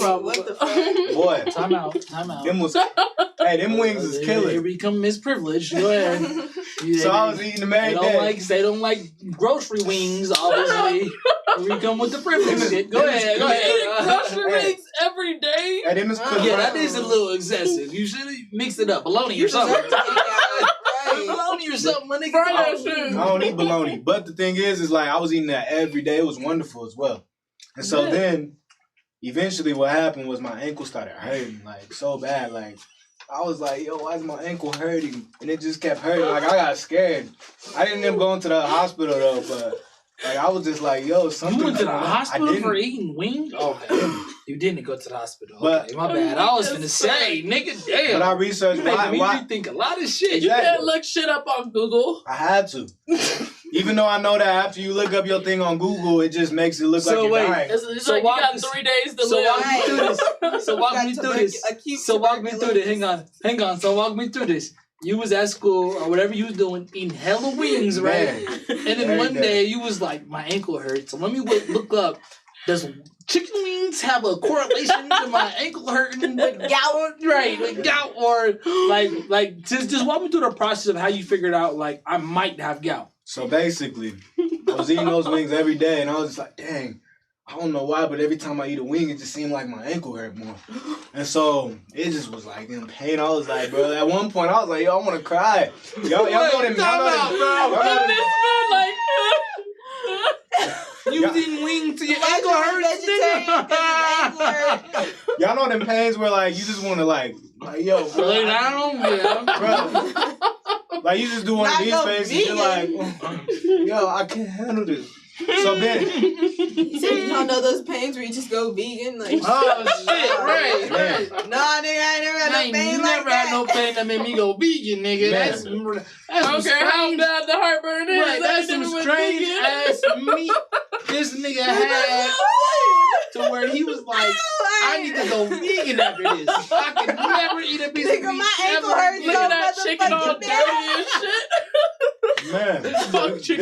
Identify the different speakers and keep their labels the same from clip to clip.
Speaker 1: What the fuck?
Speaker 2: Boy,
Speaker 3: Time out.
Speaker 2: Them wings is killing.
Speaker 3: Here we come misprivileged. Go ahead.
Speaker 2: So I was eating them every day.
Speaker 3: They don't like grocery wings, obviously. Here we come with the privilege shit. Go ahead.
Speaker 4: Grocery wings every day.
Speaker 2: Hey, them is cooked
Speaker 3: Yeah,
Speaker 2: right.
Speaker 3: that is a little excessive. You should mix it up. Bologna or something. Bologna or something, my nigga.
Speaker 2: I don't eat bologna. But the thing is like I was eating that every day. It was wonderful as well. And so then, eventually what happened was my ankle started hurting, like, so bad. Like, I was like, yo, why is my ankle hurting? And it just kept hurting. Like, I got scared. I didn't end up going to the hospital, though, but, like, I was just like, yo, something.
Speaker 3: You went to the hospital for eating wings? Okay. You didn't go to the hospital. Okay, my bad. I was finna say, nigga, damn.
Speaker 2: But I researched
Speaker 3: why you think a lot of shit.
Speaker 4: You can't look shit up on Google.
Speaker 2: I had to. Even though I know that after you look up your thing on Google, it just makes it look like you're dying.
Speaker 4: It's like you got 3 days to live.
Speaker 3: Walk me through this. So walk me through this. Hang on. So walk me through this. You was at school or whatever you was doing, eating hella wings, right? And then one day you was like, my ankle hurts. So let me look up. Does chicken wings have a correlation to my ankle hurting with gout? Right, with gout, or like just walk me through the process of how you figured out like I might have gout.
Speaker 2: So basically, I was eating those wings every day, and I was just like, dang, I don't know why, but every time I eat a wing, it just seemed like my ankle hurt more. And so it just was like in pain. I was like, bro, at one point, I was like, yo, I want to cry. Y'all know them.
Speaker 3: You was eating wings till your ankle hurts.
Speaker 2: Y'all know them pains where like you just want to like yo, bro.
Speaker 3: Lay down,
Speaker 2: Bro. Like you just do one of these faces, you're like, yo, I can't handle this. So then,
Speaker 1: you said you don't know those pains where you just go vegan, like.
Speaker 3: Oh shit! Right.
Speaker 1: Nah, nigga, I ain't never had no pain
Speaker 3: you
Speaker 1: like
Speaker 3: never
Speaker 1: that.
Speaker 3: had no pain that made me go vegan, nigga. That's
Speaker 4: I don't care how bad the heartburn is.
Speaker 3: Right, that's some strange ass meat this nigga had to where he was like, I need to go vegan after this. I can never eat a piece of meat.
Speaker 1: My ankle hurts so
Speaker 4: that chicken all dirty and shit.
Speaker 2: Man,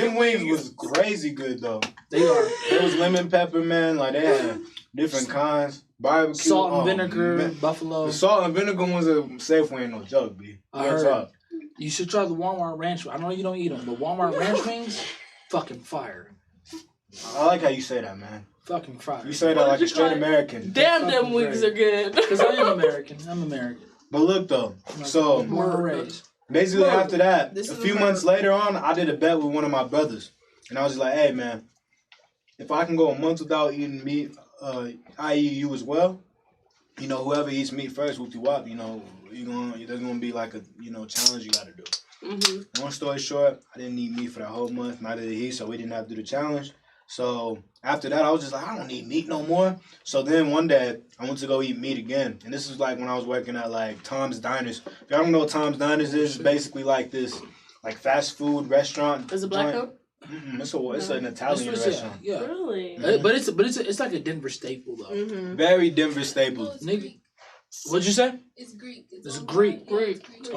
Speaker 2: them wings was crazy good though.
Speaker 3: They are.
Speaker 2: There was lemon pepper, man. Like they had different kinds. Barbecue,
Speaker 3: salt and vinegar, buffalo.
Speaker 2: The salt and vinegar ones are Safeway ain't no joke, B.
Speaker 3: I heard. You should try the Walmart Ranch. I know you don't eat them, but Walmart Ranch wings, fucking fire.
Speaker 2: I like how you say that, man.
Speaker 3: Fucking fire.
Speaker 2: You say that like a straight American.
Speaker 4: Damn, them wings are good.
Speaker 3: Because I am American. I'm American.
Speaker 2: But look though, so basically after that, a few months later on, I did a bet with one of my brothers, and I was just like, "Hey, man, if I can go a month without eating meat, i.e. you as well, you know, whoever eats meat first, whoop-de-wop, you know, there's gonna be like a challenge you gotta do." Mm-hmm. Long story short, I didn't eat meat for that whole month. Neither did he, so we didn't have to do the challenge. So after that, I was just like, I don't eat meat no more. So then one day, I went to go eat meat again. And this was like when I was working at like Tom's Diners. If y'all don't know what Tom's Diners is, it's basically like this like fast food restaurant.
Speaker 4: Is it black coat?
Speaker 2: It's an Italian restaurant.
Speaker 3: Yeah.
Speaker 4: Really?
Speaker 3: But it's like a Denver staple though.
Speaker 1: Mm-hmm.
Speaker 2: Very Denver staple.
Speaker 3: Nigga. What'd you say?
Speaker 5: It's Greek.
Speaker 3: It's Greek.
Speaker 2: It's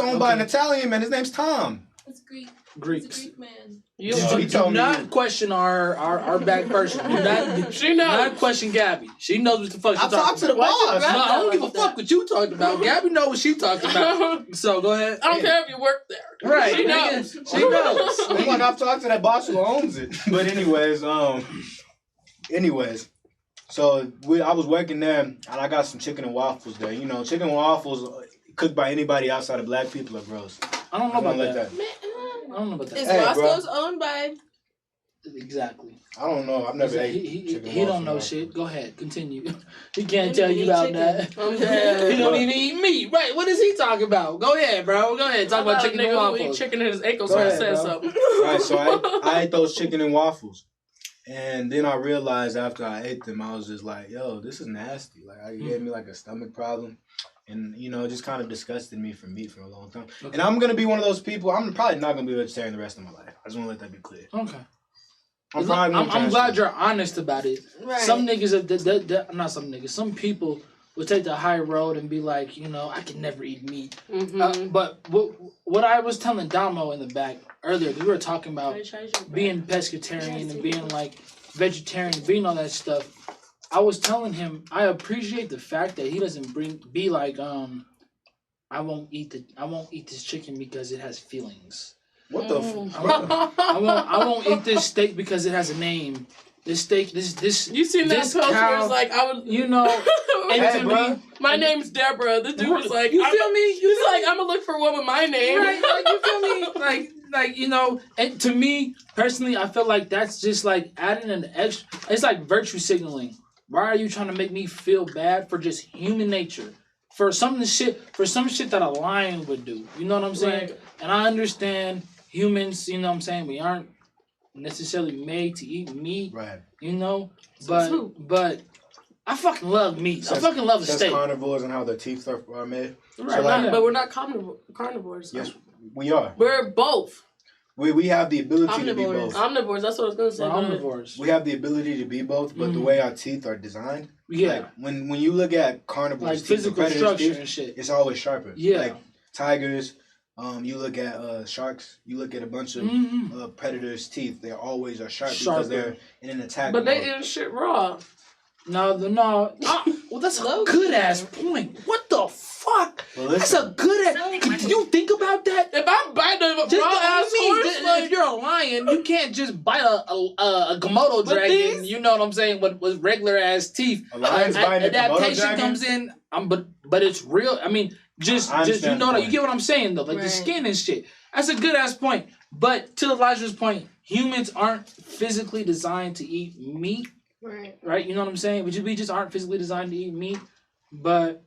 Speaker 2: owned by an Italian man. His name's Tom.
Speaker 5: It's Greek.
Speaker 3: Greeks.
Speaker 5: It's a Greek man.
Speaker 3: Do not question our back person. Do not question Gabby. She knows what the fuck she's talking about.
Speaker 2: I talked to the boss.
Speaker 3: No, I don't give a fuck what you talking about. Gabby knows what she talking about. So go ahead.
Speaker 4: I don't care if you work there.
Speaker 3: Right.
Speaker 4: She knows.
Speaker 3: She knows.
Speaker 2: I'm like, I've talked to that boss who owns it. But anyways, so I was working there, and I got some chicken and waffles there. You know, chicken and waffles cooked by anybody outside of black people are gross.
Speaker 3: I don't know about that.
Speaker 4: I
Speaker 3: don't know about that.
Speaker 1: Is Roscoe's owned by?
Speaker 3: Exactly.
Speaker 2: I don't know. I've never ate chicken.
Speaker 3: He don't know shit. Go ahead. Continue. He can't tell you about that. He don't even eat meat. Right. What is he talking about? Go ahead, bro. Go ahead. Talk about chicken and waffles.
Speaker 4: Chicken in his ankle, so I said something.
Speaker 2: Right. So I ate those chicken and waffles. And then I realized after I ate them, I was just like, yo, this is nasty. Like, it gave me like a stomach problem. And, you know, it just kind of disgusted me from meat for a long time. Okay. And I'm going to be one of those people, I'm probably not going to be a vegetarian the rest of my life. I just want to let that be clear.
Speaker 3: Okay.
Speaker 2: I'm
Speaker 3: glad you're honest about it. Right. Some niggas, not some niggas, some people will take the high road and be like, you know, I can never eat meat. Mm-hmm. But what I was telling Damo in the back earlier, we were talking about being pescatarian and being like vegetarian, being all that stuff. I was telling him I appreciate the fact that he doesn't be like I won't eat this chicken because it has feelings.
Speaker 2: What the?
Speaker 3: I won't eat this steak because it has a name. This steak, this.
Speaker 4: You seen that post where it's like I would,
Speaker 3: you know, and
Speaker 2: hey,
Speaker 3: to
Speaker 2: bro.
Speaker 3: me,
Speaker 4: my name's Deborah. This dude was like,
Speaker 3: you feel me?
Speaker 4: He's like, I'm gonna look for one with my name.
Speaker 3: Right? Like, you feel me? Like you know, and to me personally, I feel like that's just like adding an extra. It's like virtue signaling. Why are you trying to make me feel bad for just human nature? For some shit that a lion would do. You know what I'm saying? Right. And I understand humans, you know what I'm saying? We aren't necessarily made to eat meat.
Speaker 2: Right.
Speaker 3: You know? But I fucking love meat. I fucking love a steak.
Speaker 2: Carnivores and how their teeth are made.
Speaker 4: Right. So like, but we're not carnivores.
Speaker 2: Yes, we are.
Speaker 4: We're both.
Speaker 2: We have the ability to be both.
Speaker 4: Omnivores, that's what I was going to say.
Speaker 3: Omnivores.
Speaker 2: We have the ability to be both, but the way our teeth are designed, like when you look at carnivores,
Speaker 3: like physical structure and shit,
Speaker 2: it's always sharper.
Speaker 3: Yeah.
Speaker 2: Like tigers, you look at sharks, you look at a bunch of predators' teeth, they always are sharper because they're in an attack.
Speaker 4: But they eat shit raw.
Speaker 3: No. Well, that's a good ass point. What the fuck?
Speaker 2: Well,
Speaker 3: that's a good ass. Do you think about that?
Speaker 4: If I'm biting a raw ass horse, like,
Speaker 3: if you're a lion, you can't just bite a Komodo dragon. You know what I'm saying? With regular ass teeth.
Speaker 2: A lion's biting a
Speaker 3: adaptation
Speaker 2: Komodo dragon?
Speaker 3: comes in. But it's real. I mean, just you know that you get what I'm saying though. Like the skin and shit. That's a good ass point. But to Elijah's point, humans aren't physically designed to eat meat. Right, you know what I'm saying? We just aren't physically designed to eat meat, but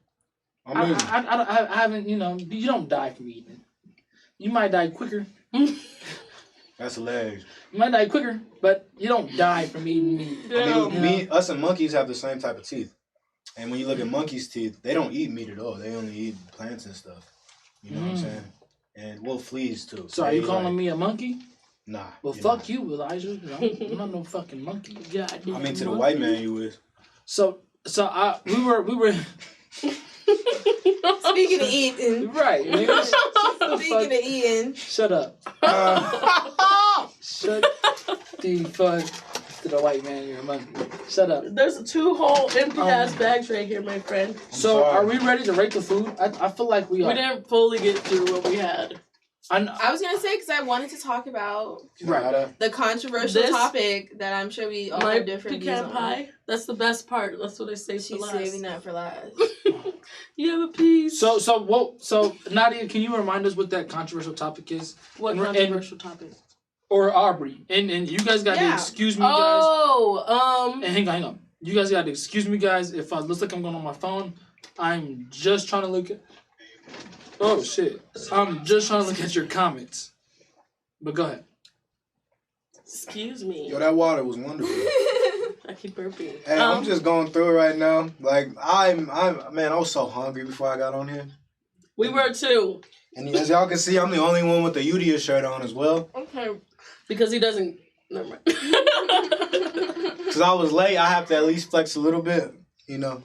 Speaker 3: I haven't. You know, you don't die from eating it. You might die quicker.
Speaker 2: That's hilarious.
Speaker 3: You might die quicker, but you don't die from eating meat.
Speaker 2: I mean, us and monkeys have the same type of teeth, and when you look at monkeys' teeth, they don't eat meat at all. They only eat plants and stuff. You know what I'm saying? And fleas too.
Speaker 3: So are you calling me a monkey?
Speaker 2: Nah.
Speaker 3: Well, fuck you, Elijah. I'm not no fucking monkey.
Speaker 4: Yeah,
Speaker 2: I mean, to the white man, you is.
Speaker 3: So we were.
Speaker 1: Speaking of eating,
Speaker 3: right?
Speaker 1: Speaking of eating,
Speaker 3: shut up. Shut the fuck to the white man. You're a monkey. Shut up.
Speaker 4: There's 2 whole empty ass bags right here, my friend.
Speaker 3: So are we ready to rate the food? I feel like we are.
Speaker 4: We didn't fully get through what we had.
Speaker 1: I was gonna say because I wanted to talk about the controversial topic that I'm sure we all have different views on.
Speaker 4: Pecan pie. That's the best part. That's what I say for last.
Speaker 1: She's saving that for last.
Speaker 4: You have a piece.
Speaker 3: So Nadia, can you remind us what that controversial topic is?
Speaker 4: What controversial topic?
Speaker 3: Or Aubrey, and you guys got to excuse me, guys. And hang on. You guys got to excuse me, guys. If it looks like I'm going on my phone, I'm just trying to look at. Oh shit! I'm just trying to look at your comments. But go ahead.
Speaker 4: Excuse me.
Speaker 2: Yo, that water was wonderful.
Speaker 4: I keep burping.
Speaker 2: Hey, I'm just going through it right now. Like I was so hungry before I got on here.
Speaker 4: We were too.
Speaker 2: And as y'all can see, I'm the only one with the YOUDIA shirt on as well.
Speaker 4: Okay. Because he doesn't. Never mind.
Speaker 2: Because I was late, I have to at least flex a little bit, you know.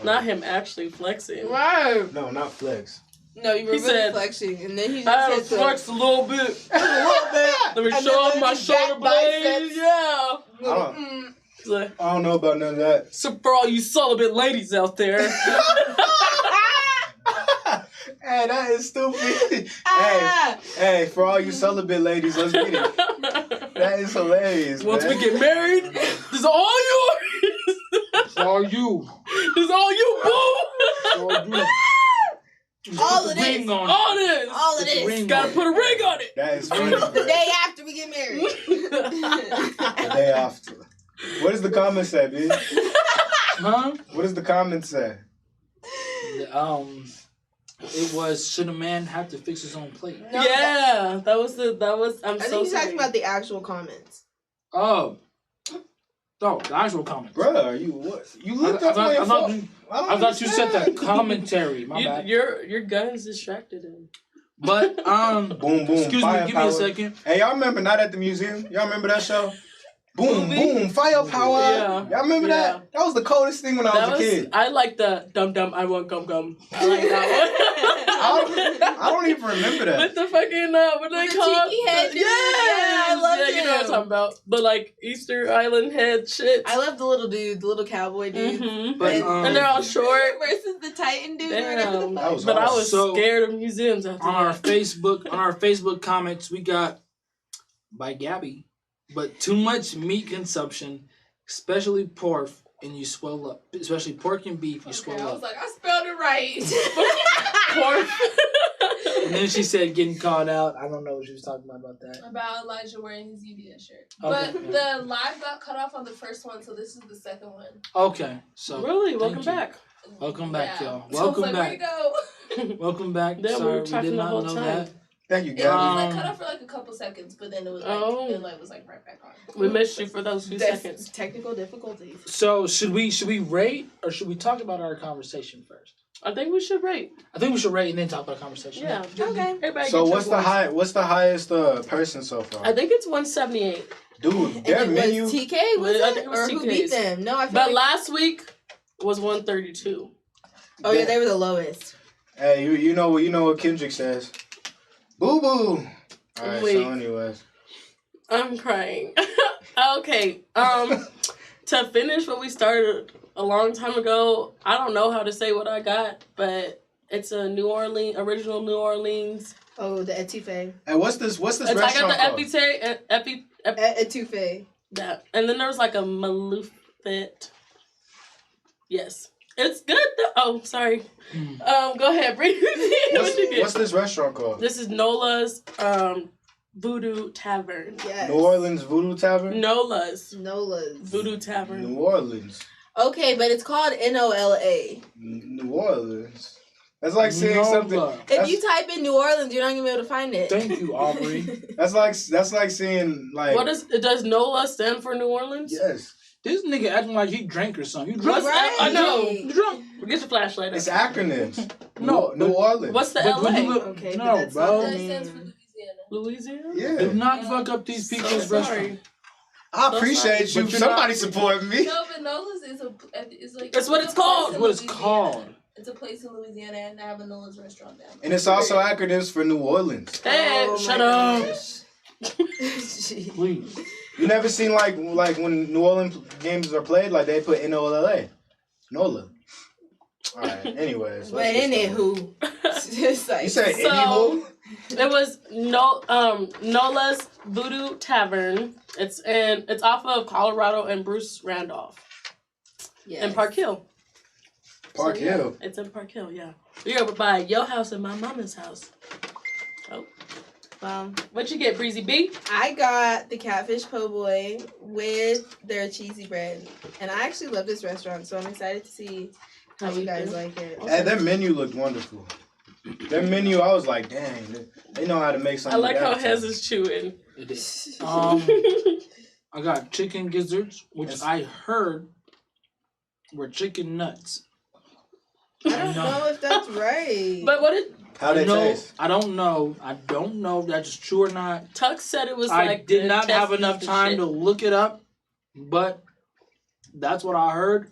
Speaker 4: Not him actually flexing.
Speaker 1: Right.
Speaker 2: No, not flex.
Speaker 1: No, you were really flexing, and then he
Speaker 4: I
Speaker 1: just said
Speaker 4: flexed a little bit. Let me show off my shoulder blades. Yeah.
Speaker 2: I don't know about none of that.
Speaker 4: So for all you celibate ladies out there.
Speaker 2: Hey, that is stupid. Hey, for all you celibate ladies, let's get it. That is hilarious.
Speaker 4: Once we get married, this is all yours.
Speaker 3: It's all you.
Speaker 4: This is all you, boo.
Speaker 3: All you.
Speaker 1: All of this. All of this.
Speaker 4: Gotta put a ring on it.
Speaker 2: That is funny.
Speaker 1: The day after we get married.
Speaker 2: The day after. What does the comment say, bitch?
Speaker 3: Huh?
Speaker 2: What does the comment say?
Speaker 3: It was, should a man have to fix his own plate?
Speaker 1: No,
Speaker 4: yeah, that was. I
Speaker 1: think he's talking about the actual comments.
Speaker 3: Oh, the actual comments.
Speaker 2: Brother, you what? You looked up on your phone.
Speaker 3: I thought you said the commentary. My bad.
Speaker 4: Your guns distracted him.
Speaker 3: But
Speaker 2: boom, boom.
Speaker 3: Excuse me, give me a second.
Speaker 2: Hey, y'all remember Night at the Museum? Y'all remember that show? Boom, boom, firepower.
Speaker 4: Yeah.
Speaker 2: Y'all remember that? That was the coldest thing when I was a kid.
Speaker 4: I like the dum dum. I want gum gum. I like that one.
Speaker 2: I don't even remember that.
Speaker 3: With the fucking what are they called?
Speaker 1: Tiki head.
Speaker 3: Yeah,
Speaker 1: I love
Speaker 3: you know what I'm talking about. The like Easter Island head shit.
Speaker 1: I love the little dude, the little cowboy dude.
Speaker 3: But and they're all short
Speaker 1: versus the Titan dude.
Speaker 3: Damn.
Speaker 2: That was
Speaker 3: but
Speaker 2: awesome.
Speaker 3: I was scared of museums after
Speaker 4: on our
Speaker 3: that.
Speaker 4: Facebook comments, we got by Gabby, but too much meat consumption, especially pork, and you swell up. Especially pork and beef, you swell
Speaker 1: I
Speaker 4: up.
Speaker 1: was like, I spelled it right.
Speaker 3: Pork.
Speaker 4: And then she said getting called out. I don't know what she was talking about that.
Speaker 5: About Elijah wearing his UDS shirt.
Speaker 4: Okay.
Speaker 5: But the live got cut off on the first one, so this is the second one.
Speaker 4: Okay, so
Speaker 3: Really? Welcome back.
Speaker 4: Welcome back, y'all.
Speaker 5: So I was
Speaker 4: Welcome
Speaker 5: like,
Speaker 4: back.
Speaker 5: Where you go?
Speaker 4: Welcome back.
Speaker 3: Yeah, we
Speaker 4: Sorry,
Speaker 3: were
Speaker 4: we
Speaker 3: talking
Speaker 4: did
Speaker 3: the
Speaker 4: not
Speaker 3: whole
Speaker 4: know
Speaker 3: time.
Speaker 4: that.
Speaker 2: Thank you,
Speaker 5: It
Speaker 2: Gabby.
Speaker 5: was like cut off for like a couple seconds, but then it was like it was like right back on.
Speaker 3: We missed you for those few seconds.
Speaker 1: Technical difficulties.
Speaker 4: So should we rate or should we talk about our conversation first?
Speaker 3: I think we should rate.
Speaker 4: I think we should rate and then talk about conversation.
Speaker 3: Yeah.
Speaker 1: Okay.
Speaker 3: Everybody
Speaker 2: So
Speaker 3: get
Speaker 2: what's
Speaker 3: your
Speaker 2: the
Speaker 3: voice.
Speaker 2: What's the highest person so far?
Speaker 3: I think it's 178.
Speaker 2: Dude, their
Speaker 1: And it
Speaker 2: menu.
Speaker 1: was TK, was
Speaker 3: I
Speaker 1: it?
Speaker 3: think it was
Speaker 1: Or who
Speaker 3: TK's.
Speaker 1: beat them? No, I feel
Speaker 3: But
Speaker 1: like...
Speaker 3: last week was 132.
Speaker 1: Oh, yeah, they were the lowest.
Speaker 2: Hey, you know what Kendrick says. Boo boo. All right.
Speaker 3: Wait.
Speaker 2: So, anyways,
Speaker 3: I'm crying. Okay. To finish what we started a long time ago, I don't know how to say what I got, but it's a original New Orleans.
Speaker 1: Oh, the etouffee.
Speaker 2: hey, what's this
Speaker 3: I
Speaker 2: restaurant
Speaker 3: got
Speaker 2: called?
Speaker 3: the
Speaker 1: Etouffee.
Speaker 3: that, and then there was like a Malufet. Yes, it's good. Oh, sorry. Go ahead, Breezy.
Speaker 2: What's this restaurant called?
Speaker 3: This is Nola's Voodoo Tavern.
Speaker 1: Yes.
Speaker 2: New Orleans Voodoo Tavern.
Speaker 3: Nola's
Speaker 1: Nola's.
Speaker 3: Voodoo Tavern.
Speaker 2: New Orleans.
Speaker 1: Okay, but it's called NOLA.
Speaker 2: New Orleans. That's like saying something.
Speaker 1: If you type in New Orleans, you're not gonna be able to find it.
Speaker 4: Thank you, Aubrey.
Speaker 2: That's like saying like.
Speaker 3: Does NOLA stand for New Orleans?
Speaker 2: Yes.
Speaker 4: This nigga acting like he drank or something. You drunk?
Speaker 1: Right.
Speaker 3: I know.
Speaker 4: You drunk?
Speaker 3: Get your flashlight.
Speaker 2: It's
Speaker 3: up.
Speaker 2: acronyms.
Speaker 4: No,
Speaker 2: New Orleans.
Speaker 3: What's the
Speaker 4: But when
Speaker 3: LA?
Speaker 4: you look-
Speaker 1: Okay,
Speaker 4: no,
Speaker 1: but that's
Speaker 4: bro.
Speaker 1: not the
Speaker 5: That stands for
Speaker 1: name.
Speaker 5: Louisiana.
Speaker 3: Louisiana?
Speaker 2: Yeah.
Speaker 4: Do not fuck up these people's
Speaker 3: So
Speaker 4: restaurants.
Speaker 3: sorry.
Speaker 2: I appreciate
Speaker 4: sorry,
Speaker 2: you.
Speaker 4: but you're
Speaker 2: Somebody
Speaker 4: not-
Speaker 2: support me.
Speaker 5: No, but Nola's is like.
Speaker 3: That's what it's called.
Speaker 4: That's what it's called.
Speaker 5: It's a place in Louisiana, and I have a Nola's restaurant down there.
Speaker 2: And it's also acronyms for New Orleans.
Speaker 3: Hey,
Speaker 1: Oh,
Speaker 3: shut
Speaker 1: my
Speaker 3: up.
Speaker 1: gosh.
Speaker 4: Please.
Speaker 2: You never seen like when New Orleans games are played, like they put NOLA. NOLA. Alright, anyways.
Speaker 1: But anywho, it's like,
Speaker 2: You said
Speaker 3: So-
Speaker 2: anywho?
Speaker 3: It was Nola's Voodoo Tavern. It's off of Colorado and Bruce Randolph
Speaker 1: yes.
Speaker 3: in Park Hill.
Speaker 2: Park
Speaker 3: So, yeah,
Speaker 2: Hill.
Speaker 3: it's in Park Hill, yeah. You're over by your house and my mama's house. Oh, what'd you get, Breezy B?
Speaker 1: I got the catfish po' boy with their cheesy bread, and I actually love this restaurant, so I'm excited to see how you guys like it.
Speaker 2: Hey, their menu looked wonderful. Their menu, I was like, dang, they know how to make
Speaker 3: I
Speaker 2: something.
Speaker 3: like how
Speaker 2: appetizing.
Speaker 3: Hez is chewing.
Speaker 4: It is. I got chicken gizzards, which
Speaker 2: Yes.
Speaker 4: I heard were chicken nuts.
Speaker 1: I don't know if that's right.
Speaker 3: But what did
Speaker 2: How they taste?
Speaker 4: I don't know. I don't know if that's true or not.
Speaker 3: Tuck said? It was
Speaker 4: I
Speaker 3: like
Speaker 4: did
Speaker 3: the
Speaker 4: not have
Speaker 3: intestines
Speaker 4: enough
Speaker 3: and
Speaker 4: time
Speaker 3: shit.
Speaker 4: to look it up, but that's what I heard.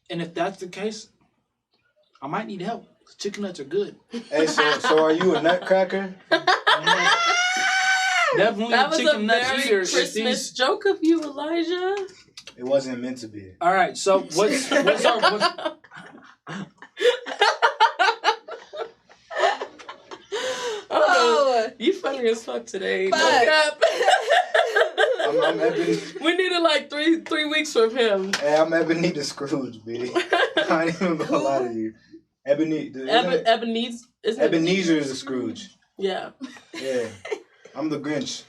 Speaker 4: And if that's the case, I might need help. Chicken nuts are good.
Speaker 2: Hey, so are you a nutcracker?
Speaker 4: Definitely
Speaker 3: That
Speaker 4: a
Speaker 3: was a
Speaker 4: chicken nut
Speaker 3: very
Speaker 4: eater. if
Speaker 3: Christmas
Speaker 4: these-
Speaker 3: joke of you, Elijah.
Speaker 2: It wasn't meant to be.
Speaker 4: All right, so what's our
Speaker 3: Oh, you funny as fuck today.
Speaker 1: Fuck.
Speaker 3: No cap.
Speaker 2: I'm
Speaker 3: We needed like three weeks from him.
Speaker 2: Hey, I'm Ebenezer Scrooge, B. I ain't even gonna lie to you. Ebenezer is a Scrooge.
Speaker 3: Yeah.
Speaker 2: Yeah. I'm the Grinch.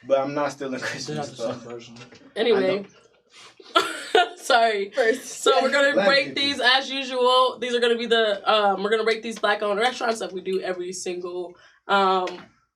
Speaker 2: But I'm not stealing
Speaker 4: They're not
Speaker 2: Christmas
Speaker 4: the same
Speaker 2: stuff.
Speaker 4: person.
Speaker 3: Anyway. Sorry. So we're gonna
Speaker 2: Black
Speaker 3: rate
Speaker 2: people.
Speaker 3: these as usual. These are gonna be the we're gonna rate these black-owned restaurants like we do every single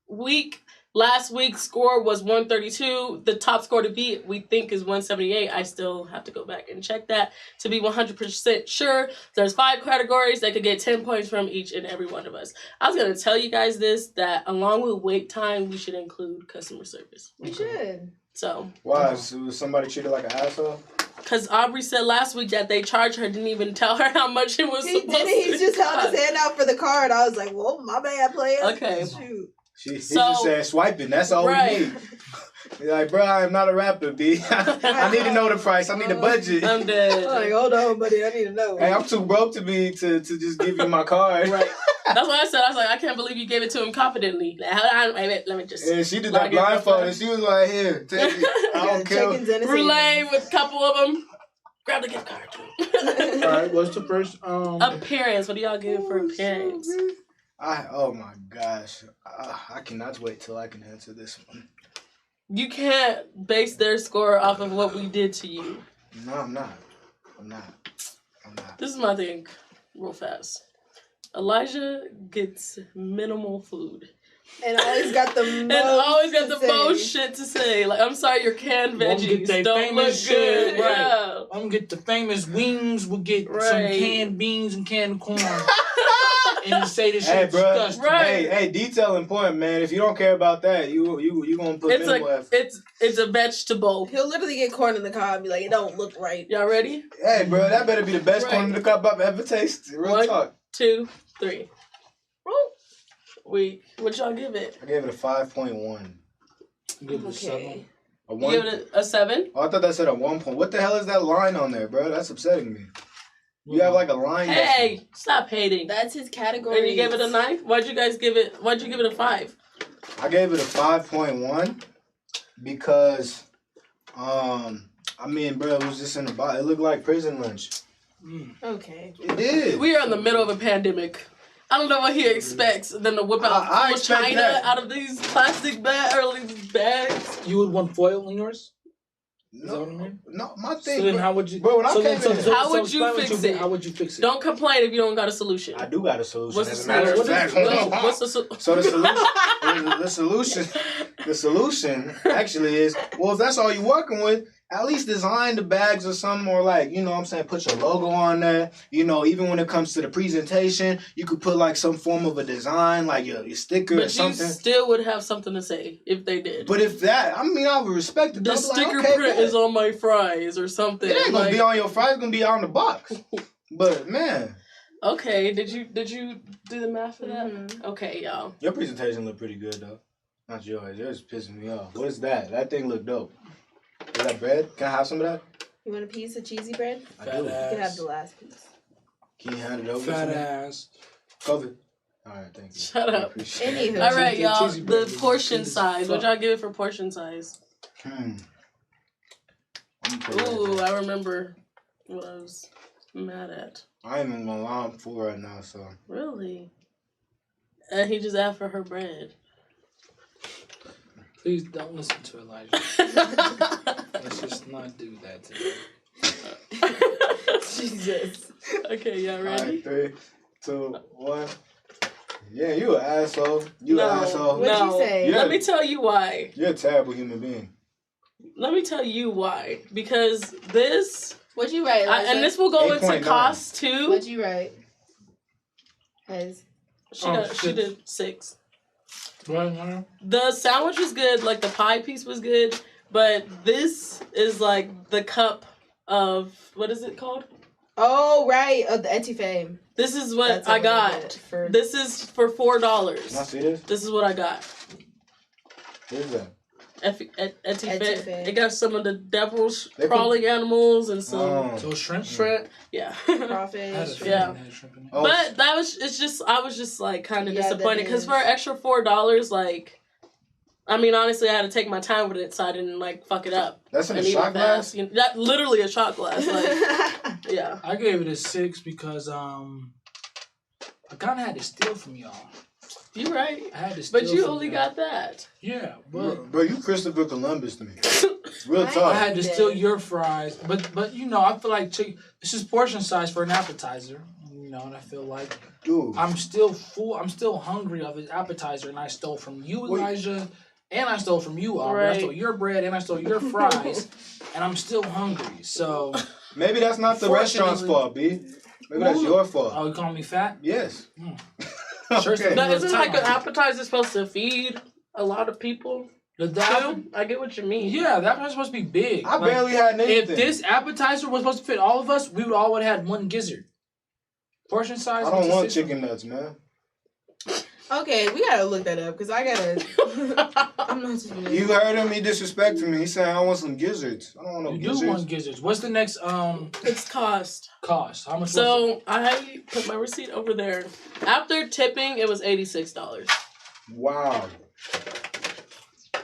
Speaker 3: week. Last week's score was 132. The top score to beat, we think, is 178. I still have to go back and check that to be 100% sure. There's 5 categories that could get 10 points from each and every one of us. I was going to tell you guys this, that along with wait time, we should include customer service.
Speaker 1: We should.
Speaker 3: So.
Speaker 2: Why? So was somebody treated like an asshole?
Speaker 6: Because Aubrey said last week that they charged her, didn't even tell her how much it was supposed to
Speaker 1: He just held his hand out for the card. I was like, well, my bad, player.
Speaker 6: Okay.
Speaker 1: Shoot.
Speaker 2: He just said swiping. That's all we need. He's like, bro, I am not a rapper, B. I need to know the price. I need the budget.
Speaker 6: I'm dead.
Speaker 1: I'm like, hold on, buddy. I need to know.
Speaker 2: Hey, I'm too broke to just give you my card.
Speaker 6: Right. That's what I said. I was like, I can't believe you gave it to him confidently. Let me just.
Speaker 2: And she did that blindfold, and she was like, here, take it. I don't care.
Speaker 6: Relay with a couple of them. Grab the gift card.
Speaker 4: All right, what's the first?
Speaker 6: Appearance. What do y'all give for appearance?
Speaker 2: Oh my gosh. I cannot wait till I can answer this one.
Speaker 6: You can't base their score off of what we did to you.
Speaker 2: No, I'm not.
Speaker 6: This is my thing, real fast. Elijah gets minimal food.
Speaker 1: And always got the most
Speaker 6: shit to say. Like, I'm sorry, your canned veggies don't look
Speaker 4: shit,
Speaker 6: good.
Speaker 4: right.
Speaker 6: Yeah.
Speaker 4: I'm gonna get the famous wings. We'll get some canned beans and canned corn. And say this shit disgusting.
Speaker 6: Right.
Speaker 2: Hey, detail important, man. If you don't care about that, you gonna put minimal effort.
Speaker 6: It's a vegetable.
Speaker 1: He'll literally get corn in the car and be like, it don't look right.
Speaker 6: Y'all ready?
Speaker 2: Hey, bro, that better be the best corn in the cup I've ever tasted. Real talk.
Speaker 6: 1, 2, 3. What y'all give it?
Speaker 2: I gave it a 5.1.
Speaker 4: Give it a 7.
Speaker 2: A 1?
Speaker 6: You give it a 7?
Speaker 2: Oh, I thought that said a 1 point. What the hell is that line on there, bro? That's upsetting me. You have like a line.
Speaker 6: Hey, stop hating.
Speaker 1: That's his category.
Speaker 6: And you gave it a 9? Why'd you give it a 5?
Speaker 2: I gave it a 5.1 because, I mean, bro, it was just in the box. It looked like prison lunch.
Speaker 1: Okay.
Speaker 2: It did.
Speaker 6: We are in the middle of a pandemic. I don't know what he expects them to whip out full China out of these plastic bags.
Speaker 4: You would want foil in yours?
Speaker 2: No,
Speaker 4: is that what I mean?
Speaker 2: No, my thing.
Speaker 4: So then how would you...
Speaker 2: Bro, when I came in...
Speaker 6: How would you fix it?
Speaker 4: How would you fix it?
Speaker 6: Don't complain if you don't got a solution.
Speaker 2: I do got a solution.
Speaker 6: What's
Speaker 2: as
Speaker 6: the
Speaker 2: a matter of
Speaker 6: solution?
Speaker 2: fact.
Speaker 6: What's the solution?
Speaker 2: So the solution actually is, well, if that's all you're working with, at least design the bags or something, or like, you know what I'm saying, put your logo on there. You know, even when it comes to the presentation, you could put like some form of a design, like your sticker or something.
Speaker 6: But you still would have something to say if they did.
Speaker 2: But if that, I mean, I would respect it.
Speaker 6: The sticker print is on my fries or something.
Speaker 2: It ain't gonna be on your fries, it's gonna be on the box. But man.
Speaker 6: Okay, did you do the math for that? Mm-hmm. Okay, y'all.
Speaker 2: Your presentation looked pretty good though. Not yours. Yours is pissing me off. What is that? That thing looked dope. Is that bread? Can I have some of that?
Speaker 1: You want a piece of cheesy bread?
Speaker 2: I do.
Speaker 1: You can have the last piece.
Speaker 2: Can you hand it over?
Speaker 4: Fat ass.
Speaker 2: COVID. All right, thank you.
Speaker 6: Shut up.
Speaker 1: Anywho.
Speaker 6: All right, y'all. The portion size. What y'all give it for portion size? Ooh, I remember what I was mad at.
Speaker 2: I ain't even gonna lie, I'm full right now, so.
Speaker 6: Really? And he just asked for her bread.
Speaker 4: Please don't listen to Elijah. Let's just not do that today.
Speaker 6: Jesus. Okay, y'all ready?
Speaker 2: All right, 3, 2, 1. Yeah, you an asshole. You an asshole.
Speaker 1: What'd you say?
Speaker 6: Let me tell you why.
Speaker 2: You're a terrible human being.
Speaker 6: Let me tell you why. Because this...
Speaker 1: What'd you write?
Speaker 6: And this will go into cost too.
Speaker 1: What'd you write?
Speaker 6: She did 6.
Speaker 4: Right.
Speaker 6: The sandwich was good, like the pie piece was good, but this is like the cup of, what is it called?
Speaker 1: Oh, right, of the Etifame.
Speaker 6: This is what I got. This is for $4.
Speaker 2: Can I see this?
Speaker 6: This is what I got.
Speaker 2: What is that?
Speaker 6: Etifame. It got some of the devil's crawling animals and some shrimp. Yeah.
Speaker 1: Crawfish.
Speaker 6: Yeah. But I was just like kind of disappointed because for an extra $4, like, I mean, honestly, I had to take my time with it so I didn't like fuck it up.
Speaker 2: That's in a shot glass?
Speaker 6: That literally a shot glass. Like, yeah.
Speaker 4: I gave it a 6 because I kind of had to steal from y'all.
Speaker 6: You right.
Speaker 4: I had to steal
Speaker 6: but you only got that.
Speaker 4: Yeah, but
Speaker 2: bro, you Christopher Columbus to me. Real talk.
Speaker 4: I had to steal your fries, but you know, I feel like this is portion size for an appetizer. You know, and I feel like I'm still full. I'm still hungry of an appetizer, and I stole from you, Elijah, and I stole from you, Aubrey. Right. I stole your bread, and I stole your fries, and I'm still hungry. So
Speaker 2: maybe that's not the restaurant's fault, B. Maybe that's your fault.
Speaker 4: Oh, you calling me fat?
Speaker 2: Yes.
Speaker 6: Okay. Now, isn't like an appetizer supposed to feed a lot of people? I get what you mean.
Speaker 4: Yeah, that was supposed to be big.
Speaker 2: I barely had anything.
Speaker 4: If this appetizer was supposed to fit all of us, we would all would have had one gizzard. Portion size.
Speaker 2: I don't want chicken nuts, man.
Speaker 1: Okay, we gotta look that up because I gotta. I'm not just.
Speaker 2: You heard him? He disrespected me. He said I want some gizzards. I don't want no gizzards.
Speaker 4: You do want gizzards. What's the next?
Speaker 6: It's cost.
Speaker 4: Cost. How much?
Speaker 6: So I put my receipt over there. After tipping, it was $86.
Speaker 2: Wow.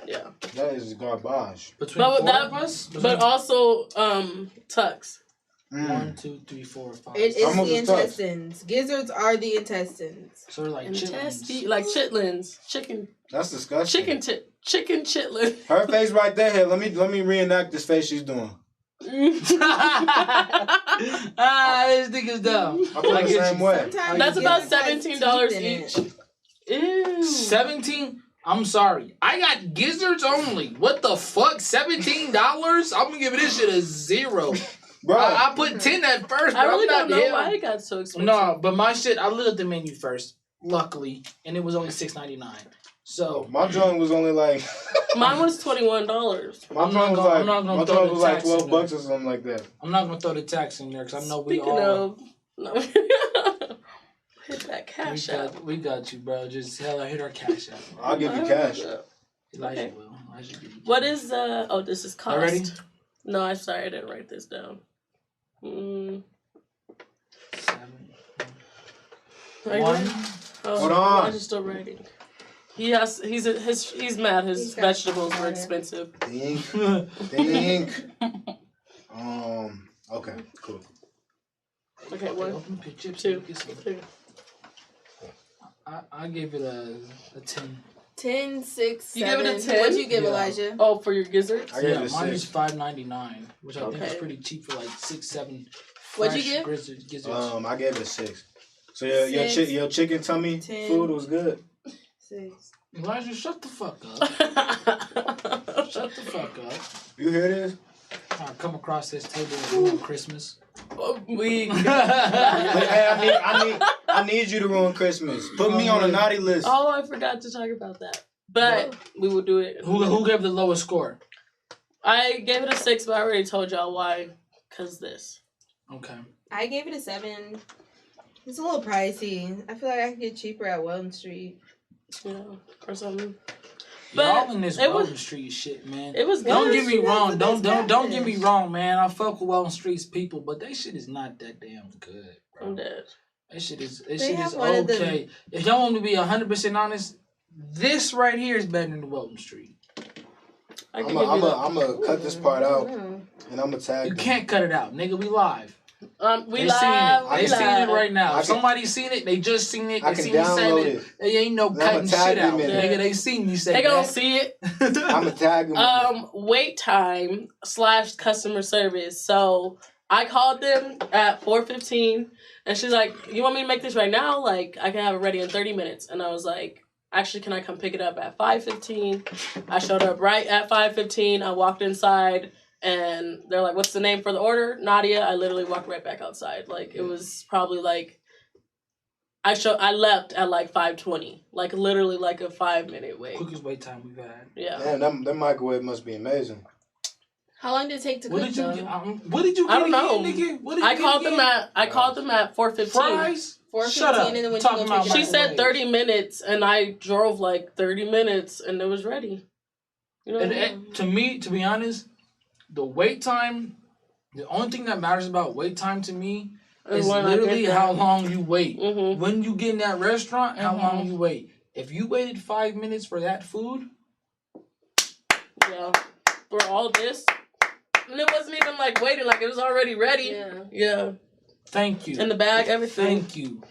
Speaker 6: Yeah.
Speaker 2: That is garbage.
Speaker 4: Between four of us?
Speaker 6: But also tucks.
Speaker 4: 1, 2, 3, 4, 5.
Speaker 1: It is the intestines. Gizzards are the intestines.
Speaker 4: So they're like chitlins.
Speaker 6: Like chitlins. Chicken.
Speaker 2: That's disgusting.
Speaker 6: Chicken chitlin.
Speaker 2: Her face right there. Here, let me reenact this face she's doing.
Speaker 4: This nigga's dumb.
Speaker 2: I feel the same way.
Speaker 6: That's about $17 each. Ew.
Speaker 4: 17? I'm sorry. I got gizzards only. What the fuck? $17? I'm gonna give this shit a 0. Bro, I put 10 at first, bro.
Speaker 6: I really don't know why it got so expensive.
Speaker 4: No, but my shit, I looked at the menu first, luckily, and it was only $6.99. So
Speaker 2: my joint was only like
Speaker 6: mine was $21.
Speaker 2: My joint was like $12 or something like that.
Speaker 4: I'm not gonna throw the tax in there because I know
Speaker 6: hit that cash out.
Speaker 4: We got you, bro. Just hit our cash out.
Speaker 2: I'll give you cash.
Speaker 4: Elijah will.
Speaker 6: What is this is cost.
Speaker 4: Already?
Speaker 6: No, I'm sorry, I didn't write this down.
Speaker 4: 7.
Speaker 2: Hold on.
Speaker 6: I'm just still writing. He's mad. His vegetables were expensive.
Speaker 2: Think. Okay, cool.
Speaker 6: Okay, 1, 2, 3.
Speaker 4: I gave it a 10.
Speaker 1: 10, 6, 7.
Speaker 6: You give it a 10?
Speaker 1: What'd you give, Elijah?
Speaker 6: Oh, for your gizzards?
Speaker 2: I gave it a
Speaker 4: mine
Speaker 2: 6.
Speaker 4: is $5.99, which I think is pretty cheap for like 6, 7.
Speaker 1: What'd you give?
Speaker 4: Gizzards.
Speaker 2: I gave it a 6. So your chicken tummy
Speaker 1: 10,
Speaker 2: food was good.
Speaker 1: 6.
Speaker 4: Elijah, shut the fuck up. Shut the fuck up.
Speaker 2: You hear this?
Speaker 4: I come across this table and ruin Christmas.
Speaker 2: I need you to ruin Christmas. Put me on a naughty list.
Speaker 6: Oh, I forgot to talk about that. But we will do it.
Speaker 4: Who gave the lowest score?
Speaker 6: I gave it a 6, but I already told y'all why. Cause this.
Speaker 4: Okay.
Speaker 1: I gave it a 7. It's a little pricey. I feel like I could get cheaper at Weldon Street.
Speaker 6: Yeah, or something.
Speaker 4: But y'all in this Weldon Street shit, man.
Speaker 6: It was good.
Speaker 4: Don't get me wrong. Don't get me wrong, man. I fuck with Weldon Street's people, but that shit is not that damn good, bro.
Speaker 6: I'm dead.
Speaker 4: That shit is okay. If y'all want me to be 100% honest, this right here is better than the Weldon Street.
Speaker 2: I'm gonna cut this part out and I'm gonna tag.
Speaker 4: You can't cut it out, nigga. We live.
Speaker 6: We live.
Speaker 4: They seen it right now. If somebody's seen it, they just seen it. They seen me say it. They ain't no cutting shit out, nigga. They seen me say
Speaker 6: that. They gonna
Speaker 4: that.
Speaker 6: see it.
Speaker 2: I'ma tag them.
Speaker 6: Wait time / customer service. So I called them at 4:15, and she's like, "You want me to make this right now? Like I can have it ready in 30 minutes." And I was like, "Actually, can I come pick it up at 5:15?" I showed up right at 5:15. I walked inside. And they're like, "What's the name for the order?" Nadia. I literally walked right back outside. Like it was probably like I left at like 5:20. Like literally like a 5-minute wait.
Speaker 4: Quickest wait time we've had.
Speaker 6: Yeah.
Speaker 2: Damn, that microwave must be amazing.
Speaker 1: How long did it take to cook?
Speaker 4: What did you get?
Speaker 6: I don't know.
Speaker 4: Nigga? What did
Speaker 6: I called them at 4:15.
Speaker 4: Fries?
Speaker 1: 4:15.
Speaker 4: Shut up.
Speaker 1: And then when
Speaker 4: Talking about
Speaker 6: she said 30 minutes, and I drove like 30 minutes, and it was ready. You know.
Speaker 4: And to me, to be honest. The wait time, the only thing that matters about wait time to me is literally how long you wait. Mm-hmm. When you get in that restaurant, how long you wait. If you waited 5 minutes for that food.
Speaker 6: Yeah. For all this. And it wasn't even like waiting, like it was already ready. Yeah. Thank you. In the bag, everything.
Speaker 4: Thank you.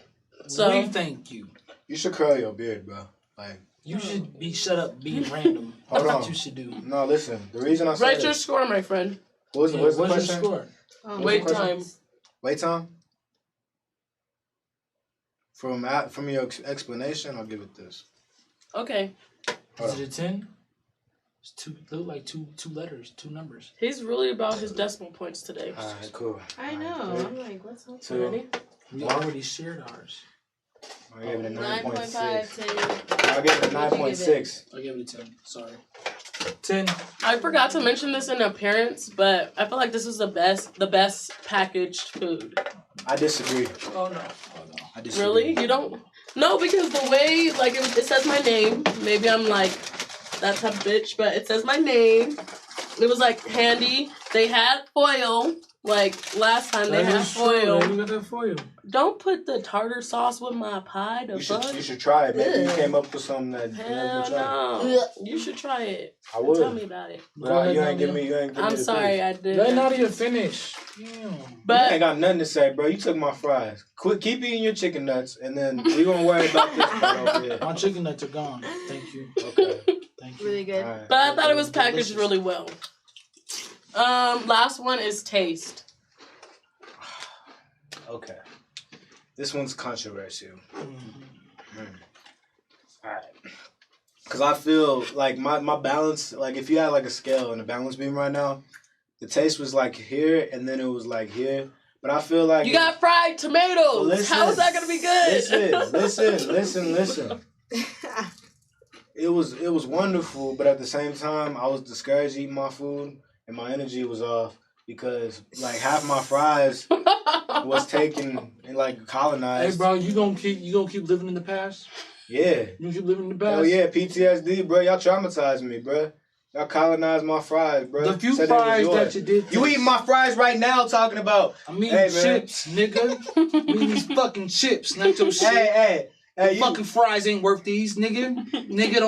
Speaker 6: So
Speaker 4: we thank you.
Speaker 2: You should curl your beard, bro. Like.
Speaker 4: You should be shut up being random.
Speaker 2: Hold
Speaker 4: That's
Speaker 2: on.
Speaker 4: what you should do.
Speaker 2: No, listen. The reason I said
Speaker 6: write your score, my friend.
Speaker 2: What's the question?
Speaker 4: Your score?
Speaker 6: Wait time.
Speaker 2: Wait time? From your explanation, I'll give it this.
Speaker 6: Okay.
Speaker 4: Is it a 10? It's look like two letters, 2 numbers.
Speaker 6: He's really about his decimal points today.
Speaker 2: All right, cool.
Speaker 1: I know. I'm like, what's up?
Speaker 4: We already shared ours.
Speaker 2: I gave it a 9.6.
Speaker 1: 9.5.
Speaker 2: I gave it a 9.6.
Speaker 4: I gave it a 10. Sorry. 10.
Speaker 6: I forgot to mention this in appearance, but I feel like this is the best packaged food.
Speaker 2: I disagree.
Speaker 4: Oh no.
Speaker 2: I disagree.
Speaker 6: Really? You don't? No, because the way like it says my name. Maybe I'm like that type of bitch, but it says my name. It was like handy. They had foil. Like last time they had foil.
Speaker 4: You got that foil.
Speaker 6: Don't put the tartar sauce with my pie.
Speaker 2: You should try it. Maybe you came up with something that
Speaker 6: Hell no. You should try it.
Speaker 2: I would.
Speaker 6: Tell me about it.
Speaker 2: But you ain't give me.
Speaker 6: I'm sorry, I did.
Speaker 4: Let Nadia finish.
Speaker 6: But
Speaker 2: you ain't got nothing to say, bro. You took my fries. Keep eating your chicken nuts, and then we gonna worry about this part over here.
Speaker 4: My chicken nuts are gone. Thank you.
Speaker 2: Okay.
Speaker 4: Thank you.
Speaker 1: Really good.
Speaker 2: Right.
Speaker 6: But I thought it was packaged really well. Last one is taste.
Speaker 2: Okay. This one's controversial. Alright. Cause I feel like my balance, like if you had like a scale and a balance beam right now, the taste was like here and then it was like here. But I feel like
Speaker 6: you got fried tomatoes.
Speaker 2: Listen,
Speaker 6: how is that gonna be good?
Speaker 2: Listen. It was wonderful, but at the same time I was discouraged eating my food and my energy was off because like half my fries was taken and like colonized.
Speaker 4: Hey bro, you gonna keep living in the past?
Speaker 2: Yeah.
Speaker 4: You keep living in the past?
Speaker 2: Oh yeah, PTSD, bro. Y'all traumatized me, bro. Y'all colonized my fries, bro.
Speaker 4: The few fries that you did.
Speaker 2: You eating my fries right now talking about.
Speaker 4: I mean chips, nigga. I mean these fucking chips, not your shit.
Speaker 2: Hey,
Speaker 4: fucking fries ain't worth these, nigga. Nigga,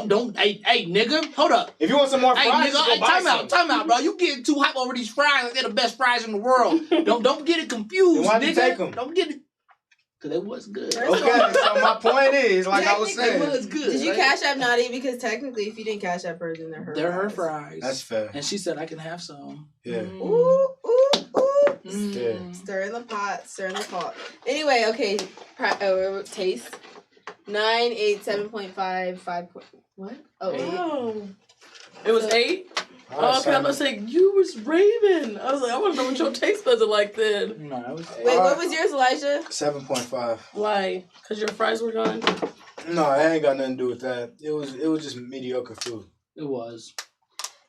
Speaker 4: don't. Hey, nigga, hold up.
Speaker 2: If you want some more fries,
Speaker 4: nigga,
Speaker 2: go buy
Speaker 4: time out, bro. You getting too hype over these fries like they're the best fries in the world. Don't get it confused,
Speaker 2: then why'd
Speaker 4: nigga.
Speaker 2: you take them?
Speaker 4: Don't get it. Cause it was good.
Speaker 2: Okay, so my point is, like I was saying,
Speaker 4: it was good.
Speaker 1: Did you cash app Nadi? Because technically, if you didn't cash app her, then they're her
Speaker 4: fries.
Speaker 2: That's fair.
Speaker 4: And she said I can have some.
Speaker 2: Yeah.
Speaker 1: Ooh.
Speaker 2: Yeah.
Speaker 1: Stir in the pot. Anyway, okay. Taste. 9, 8, 7.5, 5. What? Oh, 8.
Speaker 6: Oh. It was 8?
Speaker 2: Right,
Speaker 6: okay, I'm gonna say you was raving. I was like, I want to know what your taste buds are like then.
Speaker 4: No, it was 8.
Speaker 1: Wait, what was yours, Elijah?
Speaker 2: 7.5.
Speaker 6: Why? Because your fries were gone?
Speaker 2: No, it ain't got nothing to do with that. It was just mediocre food.
Speaker 4: It was.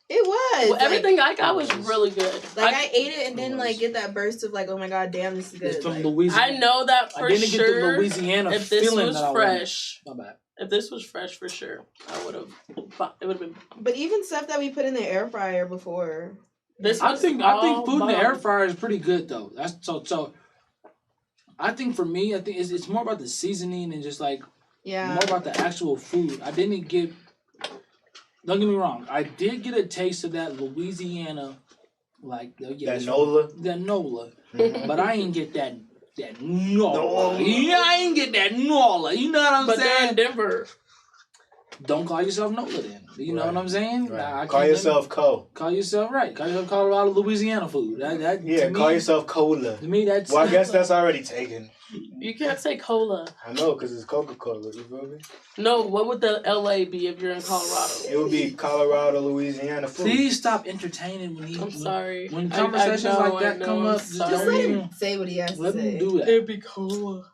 Speaker 1: It was.
Speaker 6: Well, everything I got was really good.
Speaker 1: Like I ate it and didn't like get that burst of like, oh my god, damn, this is good.
Speaker 4: It's from
Speaker 1: like,
Speaker 4: Louisiana.
Speaker 6: I know that for
Speaker 4: I didn't
Speaker 6: sure.
Speaker 4: get the Louisiana
Speaker 6: if this
Speaker 4: feeling
Speaker 6: was
Speaker 4: that
Speaker 6: fresh,
Speaker 4: my bad.
Speaker 6: If this was fresh for sure, I would have. It would have been.
Speaker 1: But even stuff that we put in the air fryer before.
Speaker 4: I think food in the air fryer is pretty good though. That's so. I think for me, it's more about the seasoning and just like more about the actual food. I didn't get. Don't get me wrong. I did get a taste of that Louisiana, like
Speaker 2: that Nola.
Speaker 4: That Nola, but I ain't get that Nola. Yeah, I ain't get that Nola. You know what I'm saying?
Speaker 6: But they're in Denver.
Speaker 4: Don't call yourself Nola then. You know what I'm saying?
Speaker 2: Right. Call yourself Co.
Speaker 4: Call yourself right. Call yourself Colorado, Louisiana food.
Speaker 2: Call yourself Cola.
Speaker 4: To me, that's.
Speaker 2: Well, I guess that's already taken.
Speaker 6: You can't say cola.
Speaker 2: I know, because it's Coca-Cola. You feel me?
Speaker 6: No, what would the LA be if you're in Colorado?
Speaker 2: It would be Colorado, Louisiana food.
Speaker 4: Please stop entertaining me.
Speaker 6: I'm sorry.
Speaker 4: When conversations like that come up, just
Speaker 1: let him say what he has to say.
Speaker 4: Let him do that.
Speaker 6: It'd be cola.